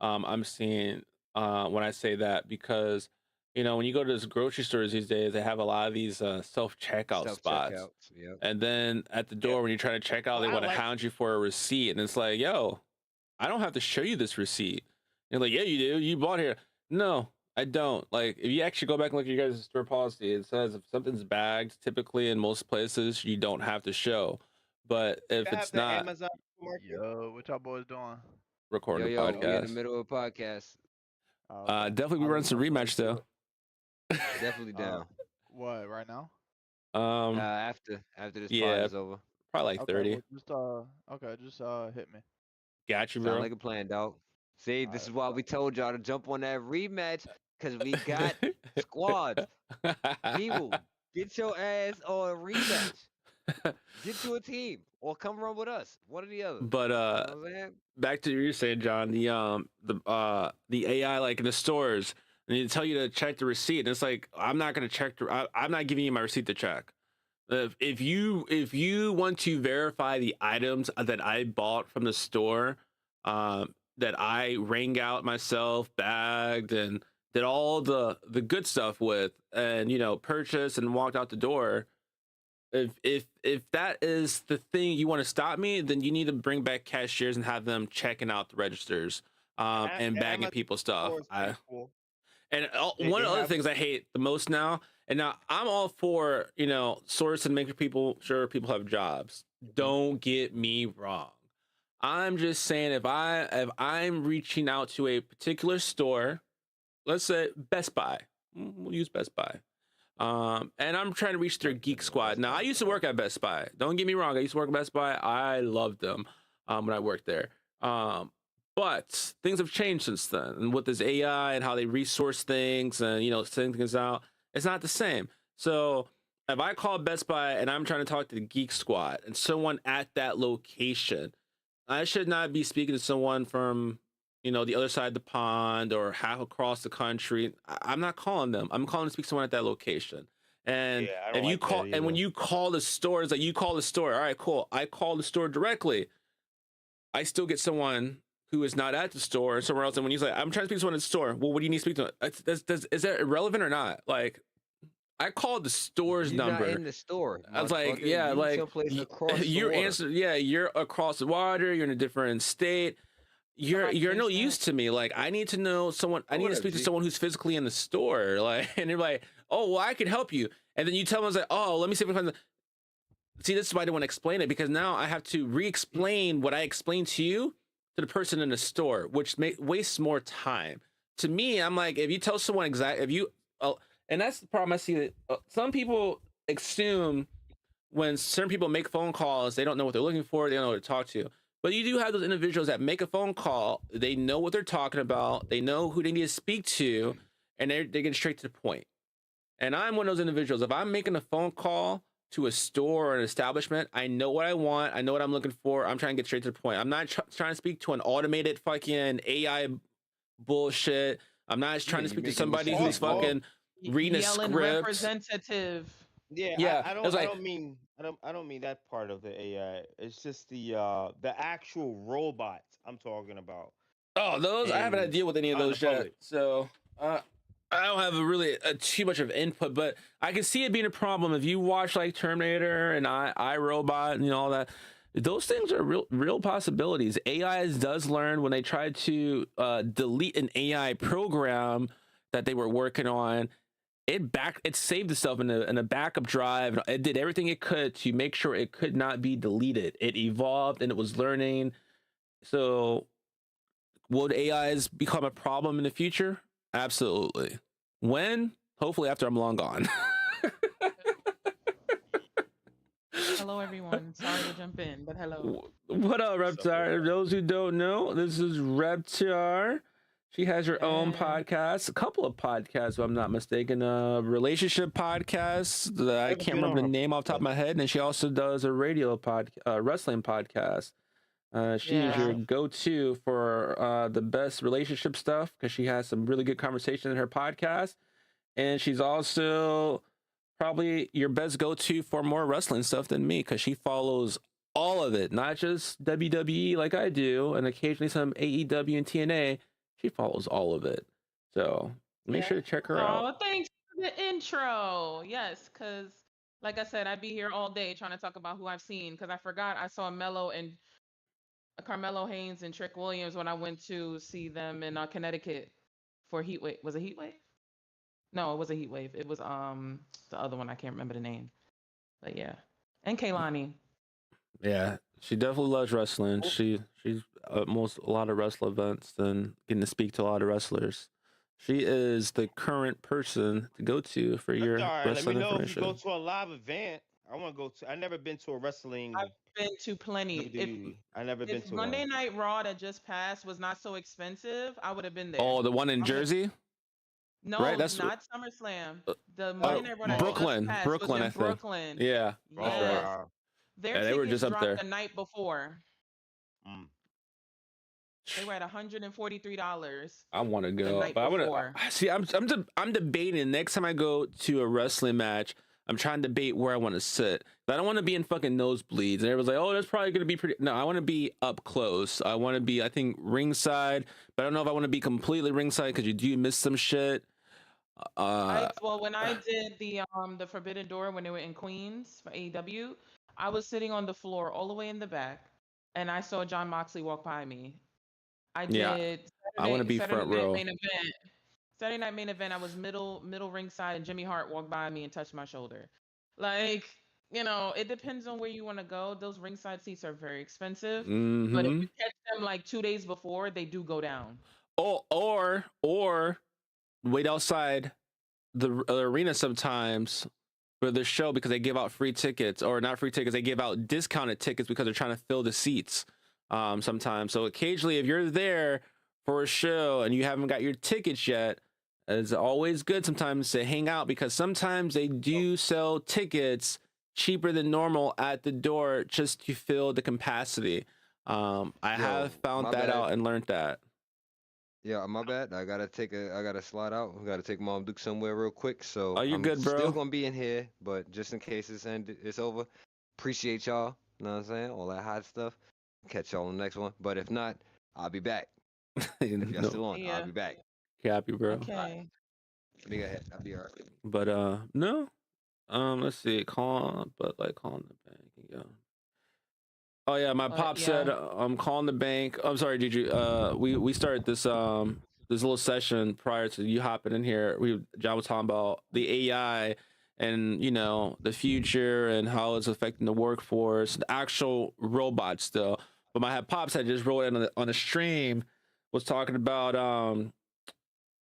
I'm seeing when I say that because when you go to those grocery stores these days, they have a lot of these self checkout Self spots, checkouts. Yep. and then at the Yeah. door when you're trying to check out, Well, they I want to like. hound you for a receipt, and it's like, yo, I don't have to show you this receipt. You're like, yeah, you do. You bought here. No, I don't. Like, if you actually go back and look at your guys' store policy, it says if something's bagged, typically in most places, you don't have to show. But if I have it's the not, Amazon market. Yo, what y'all boys doing? recording the Yo, we in the podcast. middle of a podcast. Oh, okay. Definitely we I run was some gonna rematch say, though. Definitely down. what right now? After this pod Yeah, is over. probably like Okay, 30. well, just hit me. Got you, Sound bro. like a plan, dog. See, this Alright, is why we told y'all to jump on that rematch, because we got squads. People, get your ass on a rematch. Get to a team or come run with us. One or the other. But You know what I'm saying? back to what you were saying, John. The AI like in the stores, and they tell you to check the receipt, and it's like I'm not gonna check. I'm not giving you my receipt to check. If you want to verify the items that I bought from the store, that I rang out myself, bagged, and did all the good stuff with, and purchased and walked out the door. If that is the thing you want to stop me, then you need to bring back cashiers and have them checking out the registers, and bagging Amazon people's stuff. store is pretty cool. And They one they of the other have things I hate the most now, and now I'm all for source and making sure people have jobs. Don't get me wrong. I'm just saying if I'm reaching out to a particular store, let's say Best Buy, we'll use Best Buy. And I'm trying to reach their Geek Squad. Now, I used to work at Best Buy. Don't get me wrong. I used to work at Best Buy. I loved them when I worked there. But things have changed since then. And with this AI and how they resource things and, sending things out, it's not the same. So if I call Best Buy and I'm trying to talk to the Geek Squad and someone at that location, I should not be speaking to someone from the other side of the pond or half across the country. I'm not calling them. I'm calling to speak to someone at that location. And Yeah, I if don't you like call, that and when either. you call the store, it's like you call the store. All right, cool. I call the store directly. I still get someone who is not at the store or somewhere else. And when you say, I'm trying to speak to someone at the store, well, what do you need to speak to? Is that irrelevant or not? Like, I called the store's You're not number. in the store. I was like, motherfucker. yeah, You like someplace across the you're water. you're across the water. You're in a different state. You're no use to me. Like, I need to know someone. I need to Whatever, speak to G. someone who's physically in the store. Like, and they're like, oh, well, I can help you. And then you tell them, I was like, oh, let me see if I can find see, this is why I don't want to explain it, because now I have to re-explain what I explained to you to the person in the store, which wastes more time. To me, I'm like, if you tell someone exactly, if you, and that's the problem I see that some people assume when certain people make phone calls, they don't know what they're looking for, they don't know what to talk to. But you do have those individuals that make a phone call, they know what they're talking about, they know who they need to speak to, and they get straight to the point. And I'm one of those individuals. If I'm making a phone call to a store or an establishment, I know what I want, I know what I'm looking for. I'm trying to get straight to the point. I'm not trying to speak to an automated fucking AI bullshit. I'm not trying to speak to somebody who's fucking reading a Yelling script. representative. Yeah, Yeah, I it was like, don't mean I don't mean that part of the AI. It's just the actual robots I'm talking about. oh, those I haven't had to deal with any of on the those yet, public. so I don't have a really too much of input, but I can see it being a problem if you watch like Terminator and iRobot and all that. Those things are real possibilities. AI does learn. When they tried to delete an AI program that they were working on, it saved itself in a backup drive. It did everything it could to make sure it could not be deleted. It evolved and it was learning. So would AIs become a problem in the future? Absolutely. When? Hopefully after I'm long gone. Hello, everyone. Sorry to jump in, but hello. What up, What's up, Reptar? Those who don't know, this is Reptar. She has her own Hey. podcast, a couple of podcasts, if I'm not mistaken. A relationship podcast that I Never can't been remember on the her name off the top of my head. And she also does a radio wrestling podcast. She is your Yeah. go-to for the best relationship stuff because she has some really good conversation in her podcast. And she's also probably your best go-to for more wrestling stuff than me because she follows all of it, not just WWE like I do, and occasionally some AEW and TNA. She follows all of it. So make Yeah. sure to check her out. Oh, thanks for the intro. Yes, because like I said, I'd be here all day trying to talk about who I've seen because I forgot I saw Mello and Carmelo Haynes and Trick Williams when I went to see them in Connecticut for Heatwave. Was it Heatwave? No, it was a Heatwave. It was the other one. I can't remember the name. But yeah, and Kaylani. Yeah, she definitely loves wrestling. She's at a lot of wrestling events and getting to speak to a lot of wrestlers. She is the current person to go to for That's your all right. Let me wrestling know if you information. go to a live event. I want to go to. I never been to a wrestling I've been to plenty. WWE. I never been If to Monday one. Night Raw that just passed was not so expensive, I would have been there. Oh, the one in I went- Jersey? No, Right, that's- not SummerSlam. Uh, The Monday Night Raw that Brooklyn, just passed Brooklyn, I was in think. Brooklyn. Yeah. Oh, Yes. wow. Their Yeah, they were tickets just up dropped there. the night before. Mm. They were at $143. I want to go, night but I want before. to see. I'm debating. Next time I go to a wrestling match, I'm trying to debate where I want to sit. I don't want to be in fucking nosebleeds. And everyone's like, "Oh, that's probably gonna be pretty." No, I want to be up close. I want to be, I think, ringside. But I don't know if I want to be completely ringside because you do miss some shit. Well, when I did the Forbidden Door when they were in Queens for AEW, I was sitting on the floor all the way in the back, and I saw John Moxley walk by me. I Yeah, did. I wanna be Saturday front night row. Main event. Saturday night main event. I was middle ringside, and Jimmy Hart walked by me and touched my shoulder. Like, it depends on where you want to go. Those ringside seats are very expensive, but if Mm-hmm. you catch them like 2 days before, they do go down. Or wait outside the arena sometimes for the show because they give out free tickets, or not free tickets. They give out discounted tickets because they're trying to fill the seats. Sometimes. So occasionally, if you're there for a show and you haven't got your tickets yet, it's always good sometimes to hang out because sometimes they do sell tickets cheaper than normal at the door just to fill the capacity. I have found my that bad. out and learned that. Yeah, my bad. I gotta slide out. We gotta take Mom Duke somewhere real quick. So Oh, you're I'm good, bro. still gonna be in here, but just in case it's over. Appreciate y'all. You know what I'm saying? All that hot stuff. Catch y'all on the next one. But if not, I'll be back. If y'all No, still on, Yeah. I'll be back. happy, bro. Okay. Be ahead. I'll be alright. But no. Let's see. Calling the bank and go. Oh yeah, my pop said I'm calling the bank. I'm sorry, Juju. We started this this little session prior to you hopping in here. John was talking about the AI and the future and how it's affecting the workforce, the actual robots still. But my pops had just rolled in on the stream, was talking about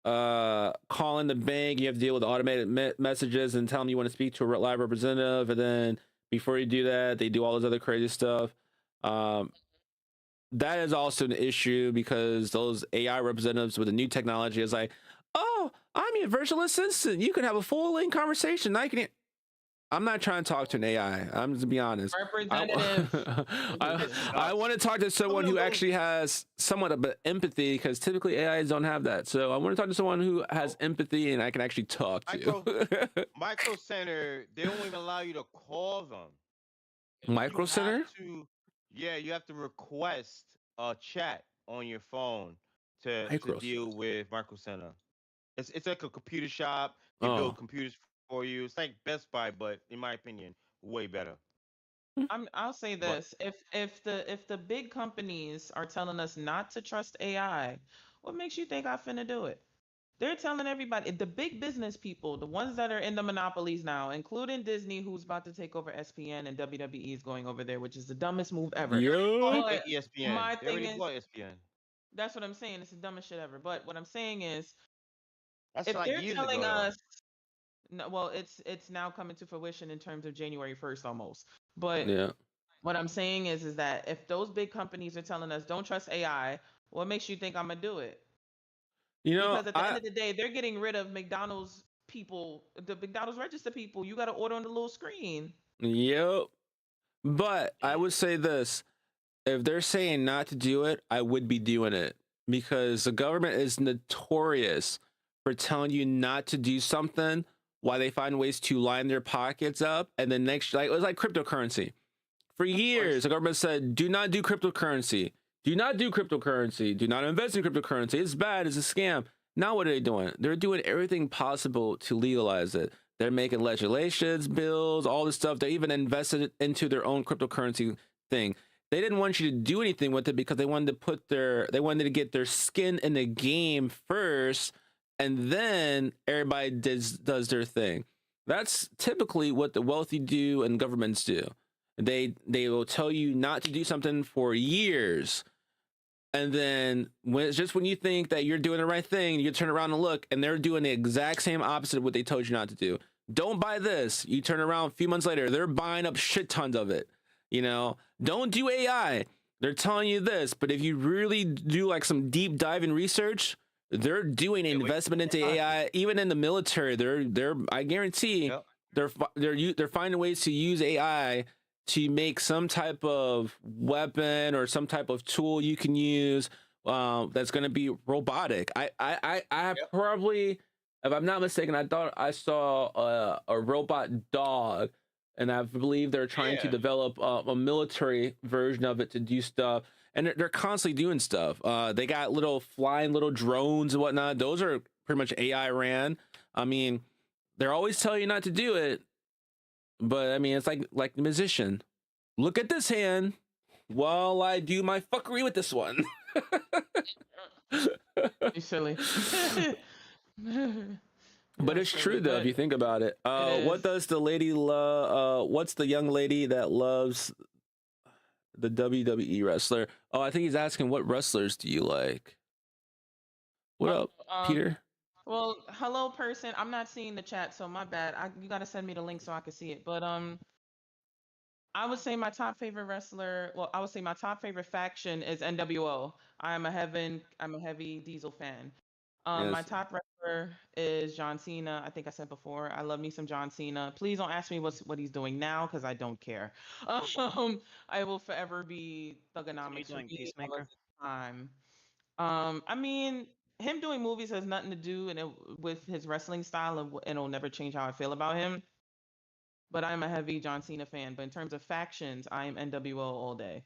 calling the bank. You have to deal with automated messages and tell them you want to speak to a live representative, and then before you do that, they do all this other crazy stuff. That is also an issue because those AI representatives with the new technology is like, oh, I'm your virtual assistant. You can have a full length conversation. I'm not trying to talk to an AI. I'm just to be honest. Representative. I want to talk to someone who actually has somewhat of empathy because typically AIs don't have that. So I want to talk to someone who has empathy and I can actually talk to. Micro Center, they don't even allow you to call them. Micro Center? You have to request a chat on your phone to Micro deal with Micro Center. It's like a computer shop. They Oh. build computers for you. It's like Best Buy, but in my opinion, way better. I'll say this: if the big companies are telling us not to trust AI, what makes you think I finna do it? They're telling everybody, the big business people, the ones that are in the monopolies now, including Disney, who's about to take over SPN, and WWE is going over there, which is the dumbest move ever. Yo. But ESPN. my They already thing is, bought ESPN. that's what I'm saying. It's the dumbest shit ever. But what I'm saying is, That's if like they're years telling ago. though. us, no, well, it's now coming to fruition in terms of January 1st almost. But Yeah. what I'm saying is that if those big companies are telling us don't trust AI, what makes you think I'm gonna do it? You know, Because at the end of the day, they're getting rid of McDonald's people, the McDonald's register people. You got to order on the little screen. yep. But I would say this: if they're saying not to do it, I would be doing it, because the government is notorious for telling you not to do something while they find ways to line their pockets up. And then next, like it was like cryptocurrency. For years, the government said, "Do not do cryptocurrency. Do not do cryptocurrency. Do not invest in cryptocurrency. It's bad. It's a scam." Now what are they doing? They're doing everything possible to legalize it. They're making legislations, bills, all this stuff. They even invested into their own cryptocurrency thing. They didn't want you to do anything with it because they wanted to get their skin in the game first, and then everybody does their thing. That's typically what the wealthy do and governments do. They will tell you not to do something for years, and then when you think that you're doing the right thing, you turn around and look, and they're doing the exact same opposite of what they told you not to do. Don't buy this. You turn around a few months later, they're buying up shit tons of it. You know, don't do AI. They're telling you this, but if you really do like some deep dive in research, they're doing an investment into AI. Even in the military, they're I guarantee Yep. they're finding ways to use AI to make some type of weapon or some type of tool you can use that's going to be robotic. I probably, if I'm not mistaken, I thought I saw a robot dog, and I believe they're trying to Yeah. develop a military version of it to do stuff. And they're constantly doing stuff. They got little flying little drones and whatnot. Those are pretty much AI ran. I mean, they're always telling you not to do it, but I mean, it's like the musician. Look at this hand while I do my fuckery with this one. You silly. But Yeah, it's silly, true though, if but you think about it. it What is. does the lady love? What's the young lady that loves the WWE wrestler? Oh, I think he's asking, what wrestlers do you like? What up, Peter? Well, hello, person. I'm not seeing the chat, so my bad. You gotta send me the link so I can see it. But I would say my top favorite wrestler. Well, I would say my top favorite faction is NWO. I'm a heavy Diesel fan. My Yes. top wrestler is John Cena. I think I said before, I love me some John Cena. Please don't ask me what he's doing now, because I don't care. I will forever be Thugonomics for doing, me all Peacemaker? the time. I mean, him doing movies has nothing to do with his wrestling style, and it'll never change how I feel about him. But I'm a heavy John Cena fan. But in terms of factions, I am NWO all day.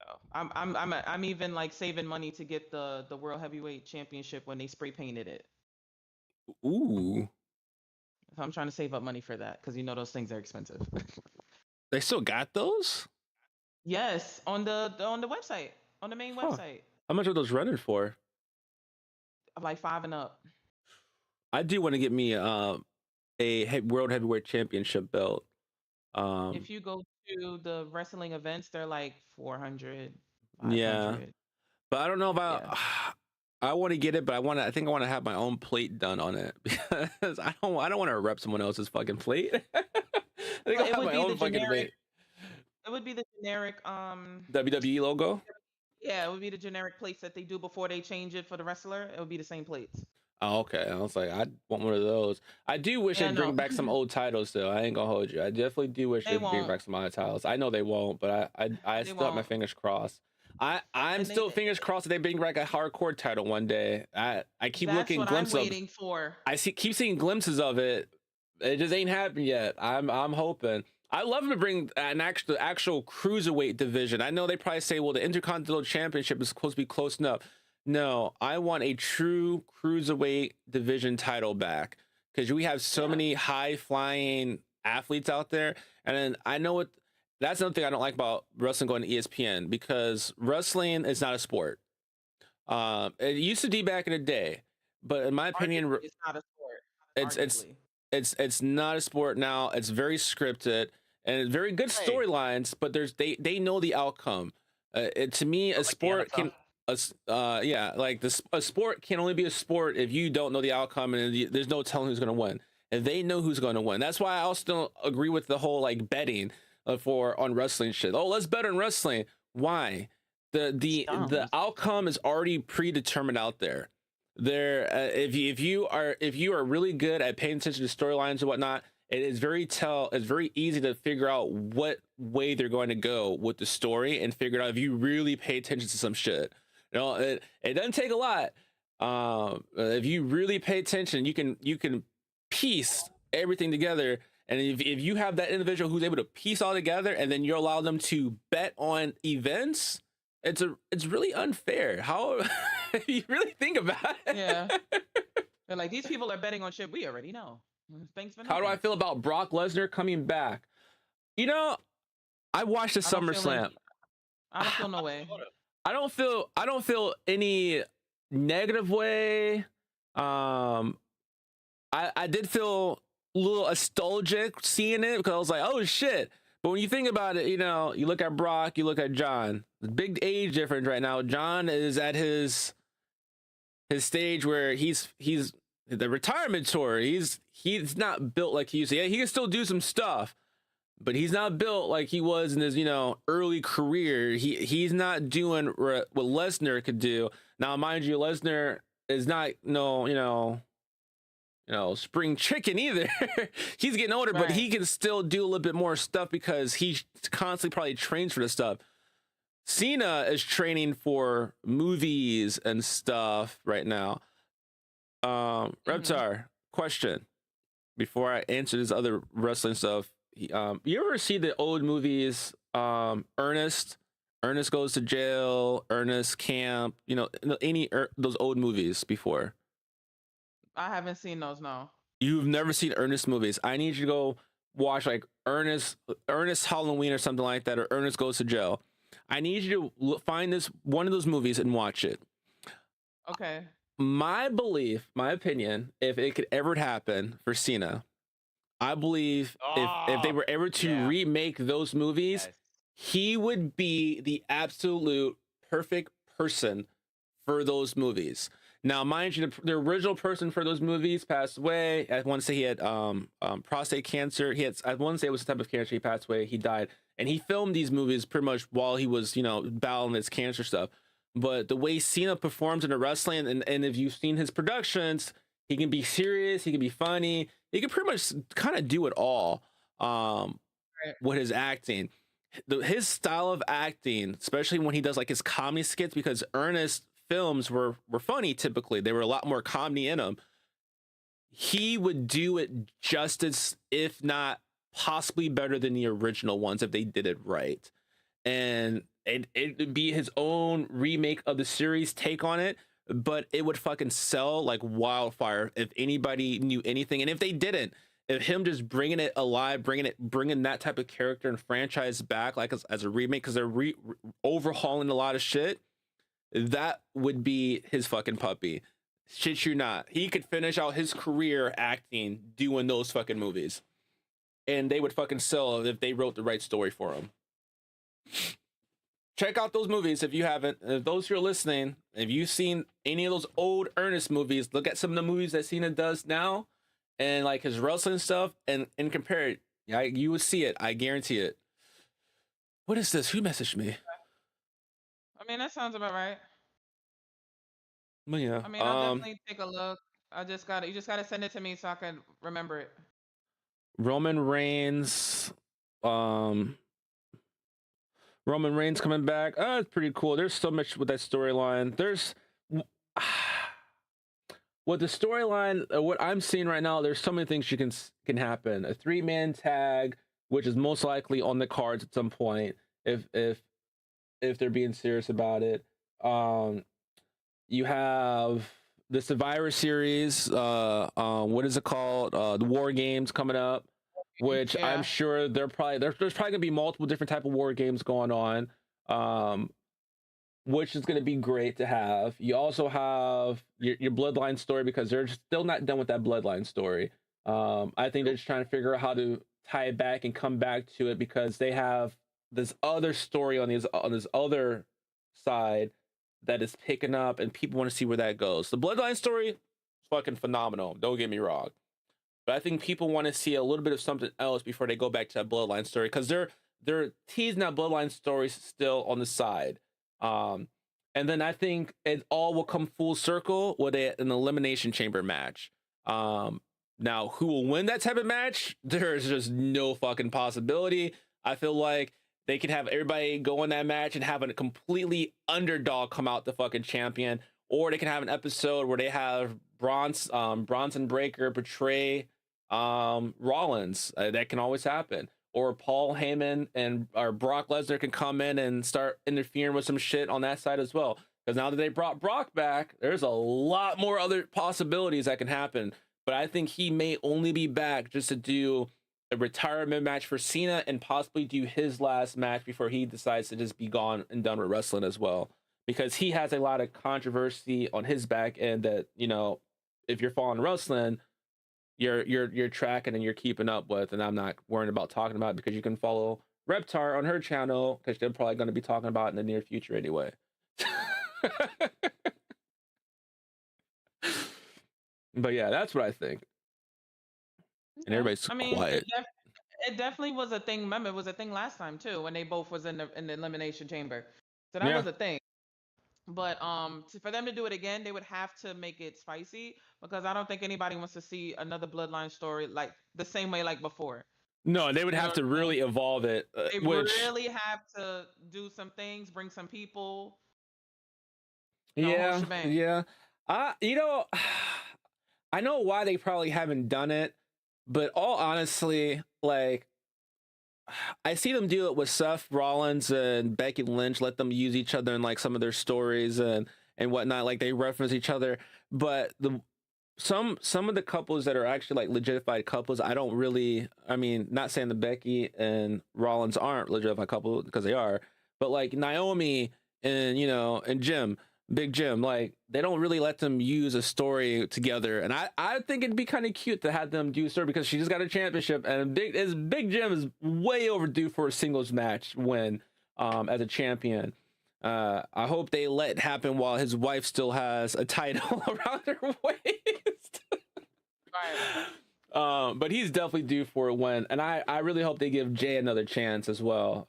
So I'm even like saving money to get the World Heavyweight Championship when they spray painted it. Ooh, So I'm trying to save up money for that, because you know those things are expensive. they still got those? Yes, on the website, on the main Huh. website, How much are those running for? like 5 and up. I do want to get me a world heavyweight championship belt. If you go to the wrestling events, they're like 400, Yeah. 500. But I don't know about. Yeah. I want to get it, but I think I want to have my own plate done on it, because I don't want to rep someone else's fucking plate. I think Well, I'll it have would my be own the fucking generic. plate. It would be the generic. WWE logo. Yeah, it would be the generic plates that they do before they change it for the wrestler. It would be the same plates. Oh, okay. I was like, I want one of those. I do wish Yeah, they'd bring no. back some old titles, though. I ain't gonna hold you. I definitely do wish They they'd bring won't. back some old titles. I know they won't, but I They still have my won't. fingers crossed. I'm And still fingers crossed that they bring back a hardcore title one day. I keep That's looking what I'm glimpses of. waiting for. Keep seeing glimpses of it. It just ain't happened yet. I'm hoping. I love them to bring an actual cruiserweight division. I know they probably say, well, the Intercontinental Championship is supposed to be close enough. No, I want a true cruiserweight division title back, because we have so many high flying athletes out there. And then I know what that's another thing I don't like about wrestling going to ESPN, because wrestling is not a sport. It used to be back in the day, but in my opinion, Arguably, it's not a sport. it's Arguably. it's not a sport now. It's very scripted and very good Hey. storylines, but they know the outcome. To me, a Like the sport NFL. can yeah, like a sport can only be a sport if you don't know the outcome, and there's no telling who's going to win. And they know who's going to win. That's why I also don't agree with the whole like betting on wrestling shit. Oh, let's bet on wrestling. Why? The outcome is already predetermined out there. If you are really good at paying attention to storylines and whatnot, it's very easy to figure out what way they're going to go with the story, and figure out if you really pay attention to some shit. You know, it doesn't take a lot. If you really pay attention, you can piece everything together. And if you have that individual who's able to piece all together, and then you allow them to bet on events, it's really unfair. How you really think about it? Yeah. They're like, these people are betting on shit we already know. Thanks for How do I nothing. feel about Brock Lesnar coming back? You know, I watched the I don't feel SummerSlam. any- I don't feel no way. I don't feel any negative way. I did feel a little nostalgic seeing it, because I was like, oh shit. But when you think about it, you know, you look at Brock, you look at John. The big age difference right now. John is at his stage where he's the retirement tour. He's not built like he used to. Yeah, he can still do some stuff, but he's not built like he was in his, you know, early career. He's not doing what Lesnar could do. Now, mind you, Lesnar is not spring chicken either. He's getting older, but he Right. can still do a little bit more stuff because he constantly probably trains for this stuff. Cena is training for movies and stuff right now. Reptar, question before I answer this other wrestling stuff. You ever see the old movies, Ernest Goes to Jail, Ernest Camp, you know, those old movies before? I haven't seen those, no. You've never seen Ernest movies. I need you to go watch like Ernest Halloween or something like that, or Ernest Goes to Jail. I need you to find one of those movies and watch it. Okay. My belief, my opinion, if it could ever happen for Cena, I believe if they were ever to remake those movies, Yes. he would be the absolute perfect person for those movies. Now, mind you, the original person for those movies passed away. I want to say he had prostate cancer. I want to say it was the type of cancer he passed away. He died, and he filmed these movies pretty much while he was, you know, battling his cancer stuff. But the way Cena performs in the wrestling, and if you've seen his productions, he can be serious, he can be funny, he can pretty much kind of do it all. With his acting, his style of acting, especially when he does like his comedy skits, because Ernest films were funny typically. They were a lot more comedy in them. He would do it justice, if not possibly better than the original ones if they did it right. And it'd be his own remake of the series take on it, but it would fucking sell like wildfire if anybody knew anything. And if they didn't, if him just bringing it alive, bringing that type of character and franchise back, like as a remake, because they're overhauling a lot of shit, that would be his fucking puppy. Shit you not. He could finish out his career acting, doing those fucking movies. And they would fucking sell if they wrote the right story for him. Check out those movies if you haven't. If those who are listening, if you've seen any of those old Ernest movies, look at some of the movies that Cena does now and like his wrestling stuff and compare it. Yeah, you would see it. I guarantee it. What is this? Who messaged me? I mean, that sounds about right. Well, yeah. I mean, I'll definitely take a look. You just gotta send it to me so I can remember it. Roman Reigns coming back. Oh, it's pretty cool. There's so much with that storyline. There's with the storyline, what I'm seeing right now, there's so many things can happen. A 3-man tag, which is most likely on the cards at some point, if they're being serious about it. You have the Survivor Series. What is it called? The War Games coming up. which I'm Yeah. sure there's probably gonna be multiple different type of war games going on, which is gonna be great to have. You also have your Bloodline story because they're still not done with that Bloodline story. I think they're just trying to figure out how to tie it back and come back to it because they have this other story on this other side that is picking up, and people want to see where that goes. The Bloodline story is fucking phenomenal. Don't get me wrong. But I think people want to see a little bit of something else before they go back to that Bloodline story because they're teasing that Bloodline stories still on the side. And then I think it all will come full circle with an elimination chamber match. Now, who will win that type of match? There's just no fucking possibility. I feel like they could have everybody go in that match and have a completely underdog come out the fucking champion, or they can have an episode where they have Bronson Breakker betray Rollins. That can always happen. Or Paul Heyman or Brock Lesnar can come in and start interfering with some shit on that side as well. Because now that they brought Brock back, there's a lot more other possibilities that can happen. But I think he may only be back just to do a retirement match for Cena and possibly do his last match before he decides to just be gone and done with wrestling as well. Because he has a lot of controversy on his back end that, you know, if you're following wrestling, you're tracking and you're keeping up with, and I'm not worrying about talking about it because you can follow Reptar on her channel because they're probably going to be talking about it in the near future anyway. But yeah, that's what I think. And everybody's quiet. It definitely was a thing. Remember, it was a thing last time too when they both was in the elimination chamber. So that was a thing. But for them to do it again, they would have to make it spicy because I don't think anybody wants to see another Bloodline story like the same way like before. No, they would have to really evolve it. They really have to do some things, bring some people. Yeah. You know, I know why they probably haven't done it, but all honestly, like, I see them do it with Seth Rollins and Becky Lynch, let them use each other in like some of their stories and whatnot, like they reference each other. But some of the couples that are actually like legitified couples, I don't really, I mean, not saying that Becky and Rollins aren't legitified couples because they are, but like Naomi and, you know, and Big Jim, like they don't really let them use a story together, and I think it'd be kind of cute to have them do a story because she just got a championship, and Big Jim is way overdue for a singles match win as a champion. I hope they let it happen while his wife still has a title around her waist. But he's definitely due for a win, and I really hope they give Jay another chance as well.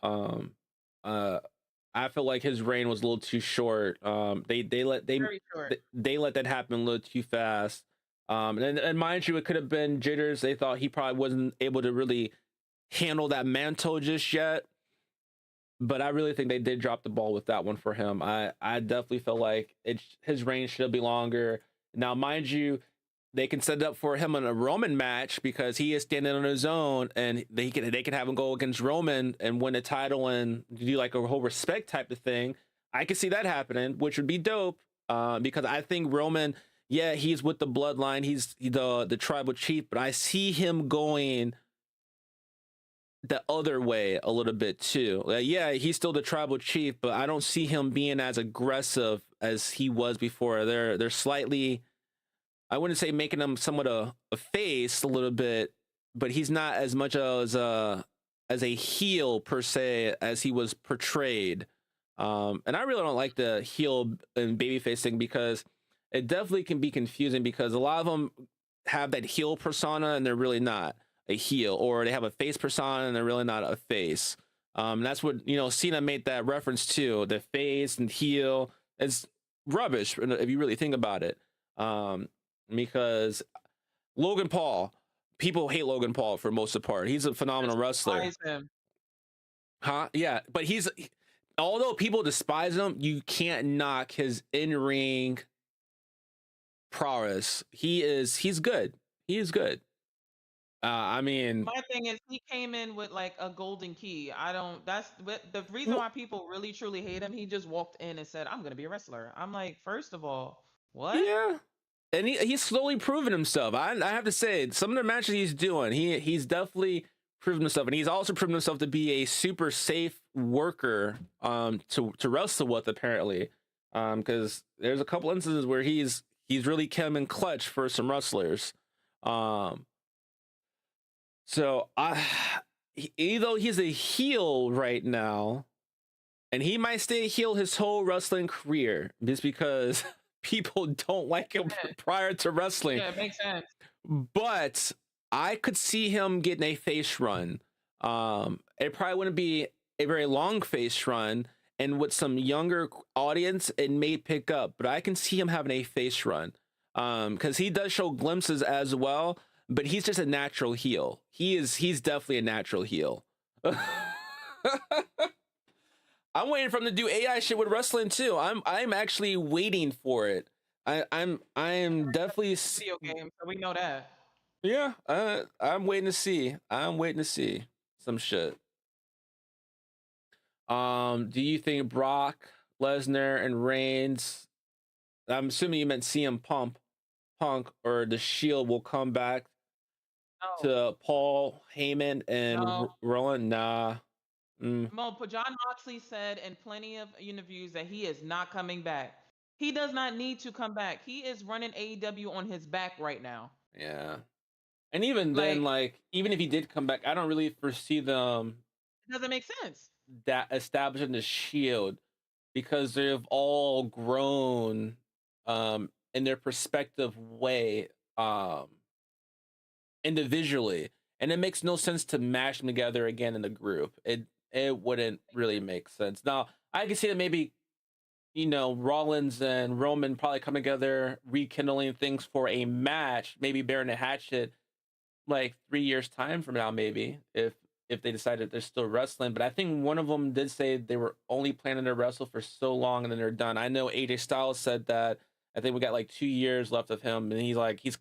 I feel like his reign was a little too short. They let that happen a little too fast. And mind you, it could have been jitters. They thought he probably wasn't able to really handle that mantle just yet. But I really think they did drop the ball with that one for him. I definitely feel like his reign should be longer. Now, mind you, they can set it up for him in a Roman match because he is standing on his own, and they can have him go against Roman and win the title and do like a whole respect type of thing. I can see that happening, which would be dope. Because I think Roman, yeah, he's with the bloodline, he's the tribal chief, but I see him going the other way a little bit too. Yeah, he's still the tribal chief, but I don't see him being as aggressive as he was before. They're slightly, I wouldn't say making him somewhat a face a little bit, but he's not as much as a heel per se as he was portrayed. And I really don't like the heel and babyface thing because it definitely can be confusing because a lot of them have that heel persona and they're really not a heel, or they have a face persona and they're really not a face. And that's what, you know, Cena made that reference to. The face and heel is rubbish if you really think about it. Because Logan Paul, people hate Logan Paul for most of the part. He's a phenomenal wrestler. Yeah, but although people despise him, you can't knock his in-ring prowess. He's good. He is good. I mean, my thing is he came in with like a golden key. That's the reason why people really truly hate him. He just walked in and said, "I'm gonna be a wrestler." I'm like, first of all, what? Yeah. And he's slowly proven himself. I have to say, some of the matches he's doing, he's definitely proven himself, and he's also proven himself to be a super safe worker to wrestle with, apparently. Because there's a couple instances where he's really come in clutch for some wrestlers. So even though he's a heel right now, and he might stay a heel his whole wrestling career, just because people don't like him prior to wrestling. Yeah, it makes sense. But I could see him getting a face run. It probably wouldn't be a very long face run, and with some younger audience, it may pick up. But I can see him having a face run, because he does show glimpses as well. But he's just a natural heel. He's definitely a natural heel. I'm waiting for him to do AI shit with wrestling too. I'm actually waiting for it. I'm definitely Video game, so we know that. yeah. I'm waiting to see. I'm waiting to see some shit. Do you think Brock Lesnar and Reigns? I'm assuming you meant CM Punk or the Shield will come back to Paul Heyman and Rowan? Nah. John Moxley said in plenty of interviews that he is not coming back. He does not need to come back. He is running AEW on his back right now. Yeah. And even then, even if he did come back, I don't really foresee them. It doesn't make sense. That establishing the Shield, because they've all grown in their perspective way individually. And it makes no sense to mash them together again in the group. It wouldn't really make sense. Now, I can see that maybe, Rollins and Roman probably come together, rekindling things for a match, maybe bearing a hatchet like 3 years time from now, maybe, if they decided they're still wrestling. But I think one of them did say they were only planning to wrestle for so long and then they're done. I know AJ Styles said that. I think we got like 2 years left of him, and he's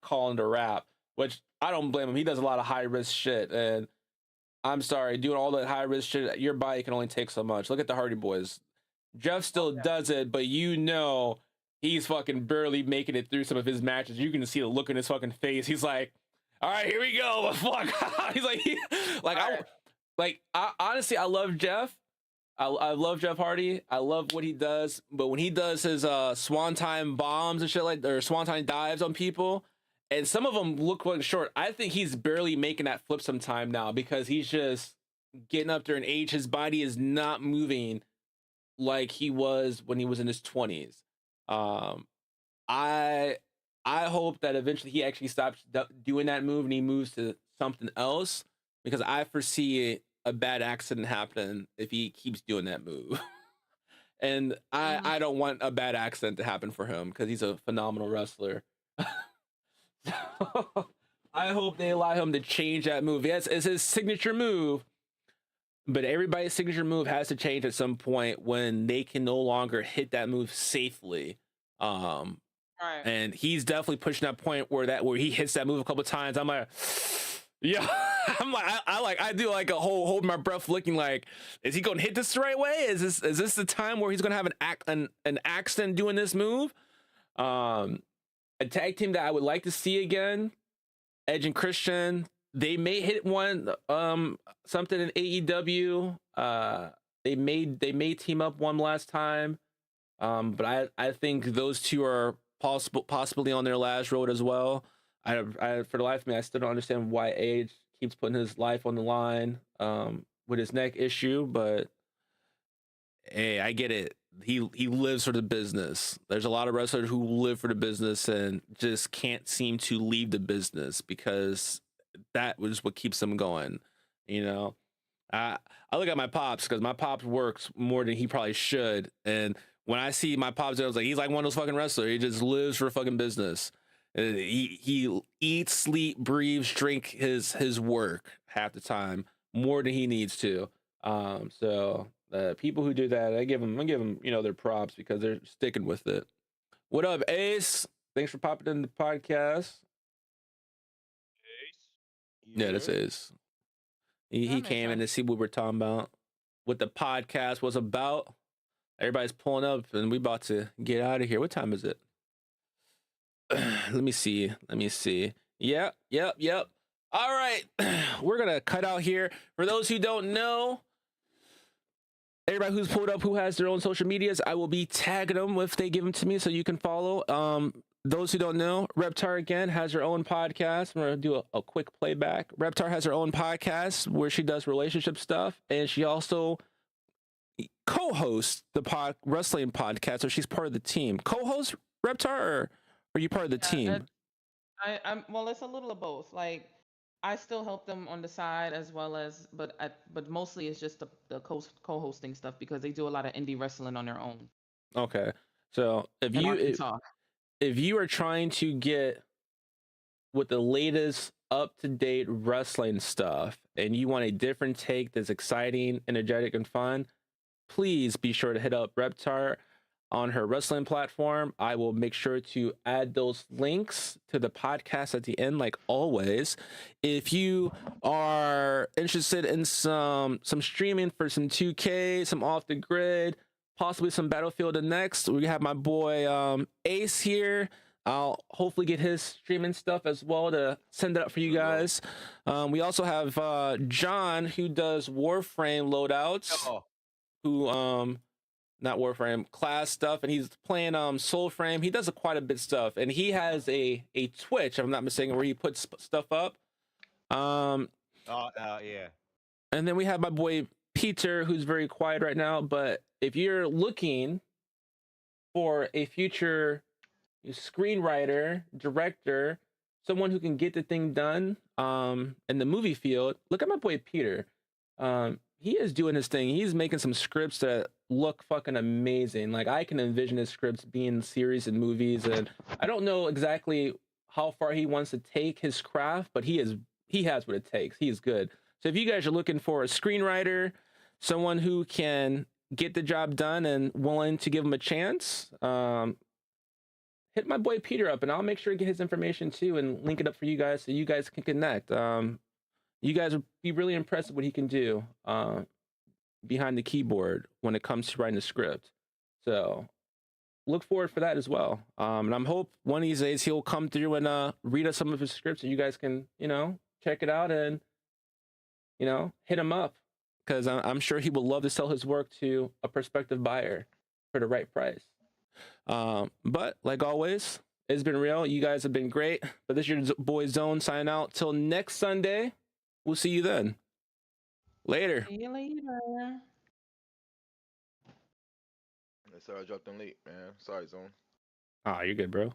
calling to wrap, which I don't blame him. He does a lot of high risk shit, and I'm sorry, doing all that high risk shit, your body can only take so much. Look at the Hardy Boys. Jeff still does it, but he's fucking barely making it through some of his matches. You can see the look in his fucking face. He's like, all right, here we go. Fuck. He's honestly, I love Jeff. I love Jeff Hardy. I love what he does. But when he does his swanton bombs and shit or swanton dives on people, and some of them look like short, I think he's barely making that flip sometime now, because he's just getting up there in age. His body is not moving like he was when he was in his 20s. I hope that eventually he actually stops doing that move and he moves to something else, because I foresee a bad accident happening if he keeps doing that move. And I don't want a bad accident to happen for him, because he's a phenomenal wrestler. So, I hope they allow him to change that move. Yes, it's his signature move, but everybody's signature move has to change at some point when they can no longer hit that move safely. Right. And he's definitely pushing that point where he hits that move a couple of times. I'm like, yeah, I do like a whole hold my breath, looking like, is he going to hit this the right way? Is this the time where he's going to have an accident doing this move? A tag team that I would like to see again, Edge and Christian. They may hit one something in AEW. They may team up one last time. But I think those two are possibly on their last road as well. I for the life of me, I still don't understand why Edge keeps putting his life on the line with his neck issue, but hey, I get it. He lives for the business. There's a lot of wrestlers who live for the business and just can't seem to leave the business, because that was what keeps them going. I look at my pops, because my pops works more than he probably should, and when I see my pops, I was like, he's like one of those fucking wrestlers. He just lives for fucking business. He eats, sleep, breathes, drink his work half the time, more than he needs to. So people who do that, I give them their props, because they're sticking with it. What up, Ace? Thanks for popping in the podcast. Ace? Yeah, that's Ace. He came in to see what we're talking about, what the podcast was about. Everybody's pulling up, and we about to get out of here. What time is it? Let me see. Yep. All right, we're gonna cut out here. For those who don't know, everybody who's pulled up who has their own social medias, I will be tagging them if they give them to me so you can follow. Those who don't know, Reptar again has her own podcast. I'm gonna do a quick playback. Reptar has her own podcast where she does relationship stuff, and she also co-hosts the wrestling podcast. So she's part of the team. Co-host Reptar, or are you part of the team? I'm well. It's a little of both. Like I still help them on the side as well as, but mostly it's just the co-hosting stuff because they do a lot of indie wrestling on their own. Okay, so if you are trying to get with the latest up-to-date wrestling stuff and you want a different take that's exciting, energetic, and fun, please be sure to hit up Reptar on her wrestling platform. I will make sure to add those links to the podcast at the end, like always. If you are interested in some streaming for some 2K, some off the grid, possibly some Battlefield and next, we have my boy Ace here. I'll hopefully get his streaming stuff as well to send it up for you guys. We also have John, who does Warframe loadouts, who not Warframe, class stuff, and he's playing Soulframe. He does quite a bit of stuff, and he has a Twitch, if I'm not mistaken, where he puts stuff up. Yeah. And then we have my boy Peter, who's very quiet right now, but if you're looking for a future screenwriter, director, someone who can get the thing done in the movie field, look at my boy Peter. He is doing his thing. He's making some scripts that look fucking amazing. Like I can envision his scripts being series and movies, and I don't know exactly how far he wants to take his craft, but he has what it takes. He's good. So if you guys are looking for a screenwriter, someone who can get the job done and willing to give him a chance, hit my boy Peter up, and I'll make sure to get his information too and link it up for you guys so you guys can connect. You guys would be really impressed with what he can do behind the keyboard when it comes to writing a script. So look forward for that as well. And I'm hope one of these days he'll come through and read us some of his scripts so you guys can, check it out and, hit him up, because I'm sure he would love to sell his work to a prospective buyer for the right price. But like always, it's been real. You guys have been great. But this is your boy Zone signing out till next Sunday. We'll see you then. Later. See you later. Sorry, I dropped in late, man. Sorry, Zone. Ah, you're good, bro.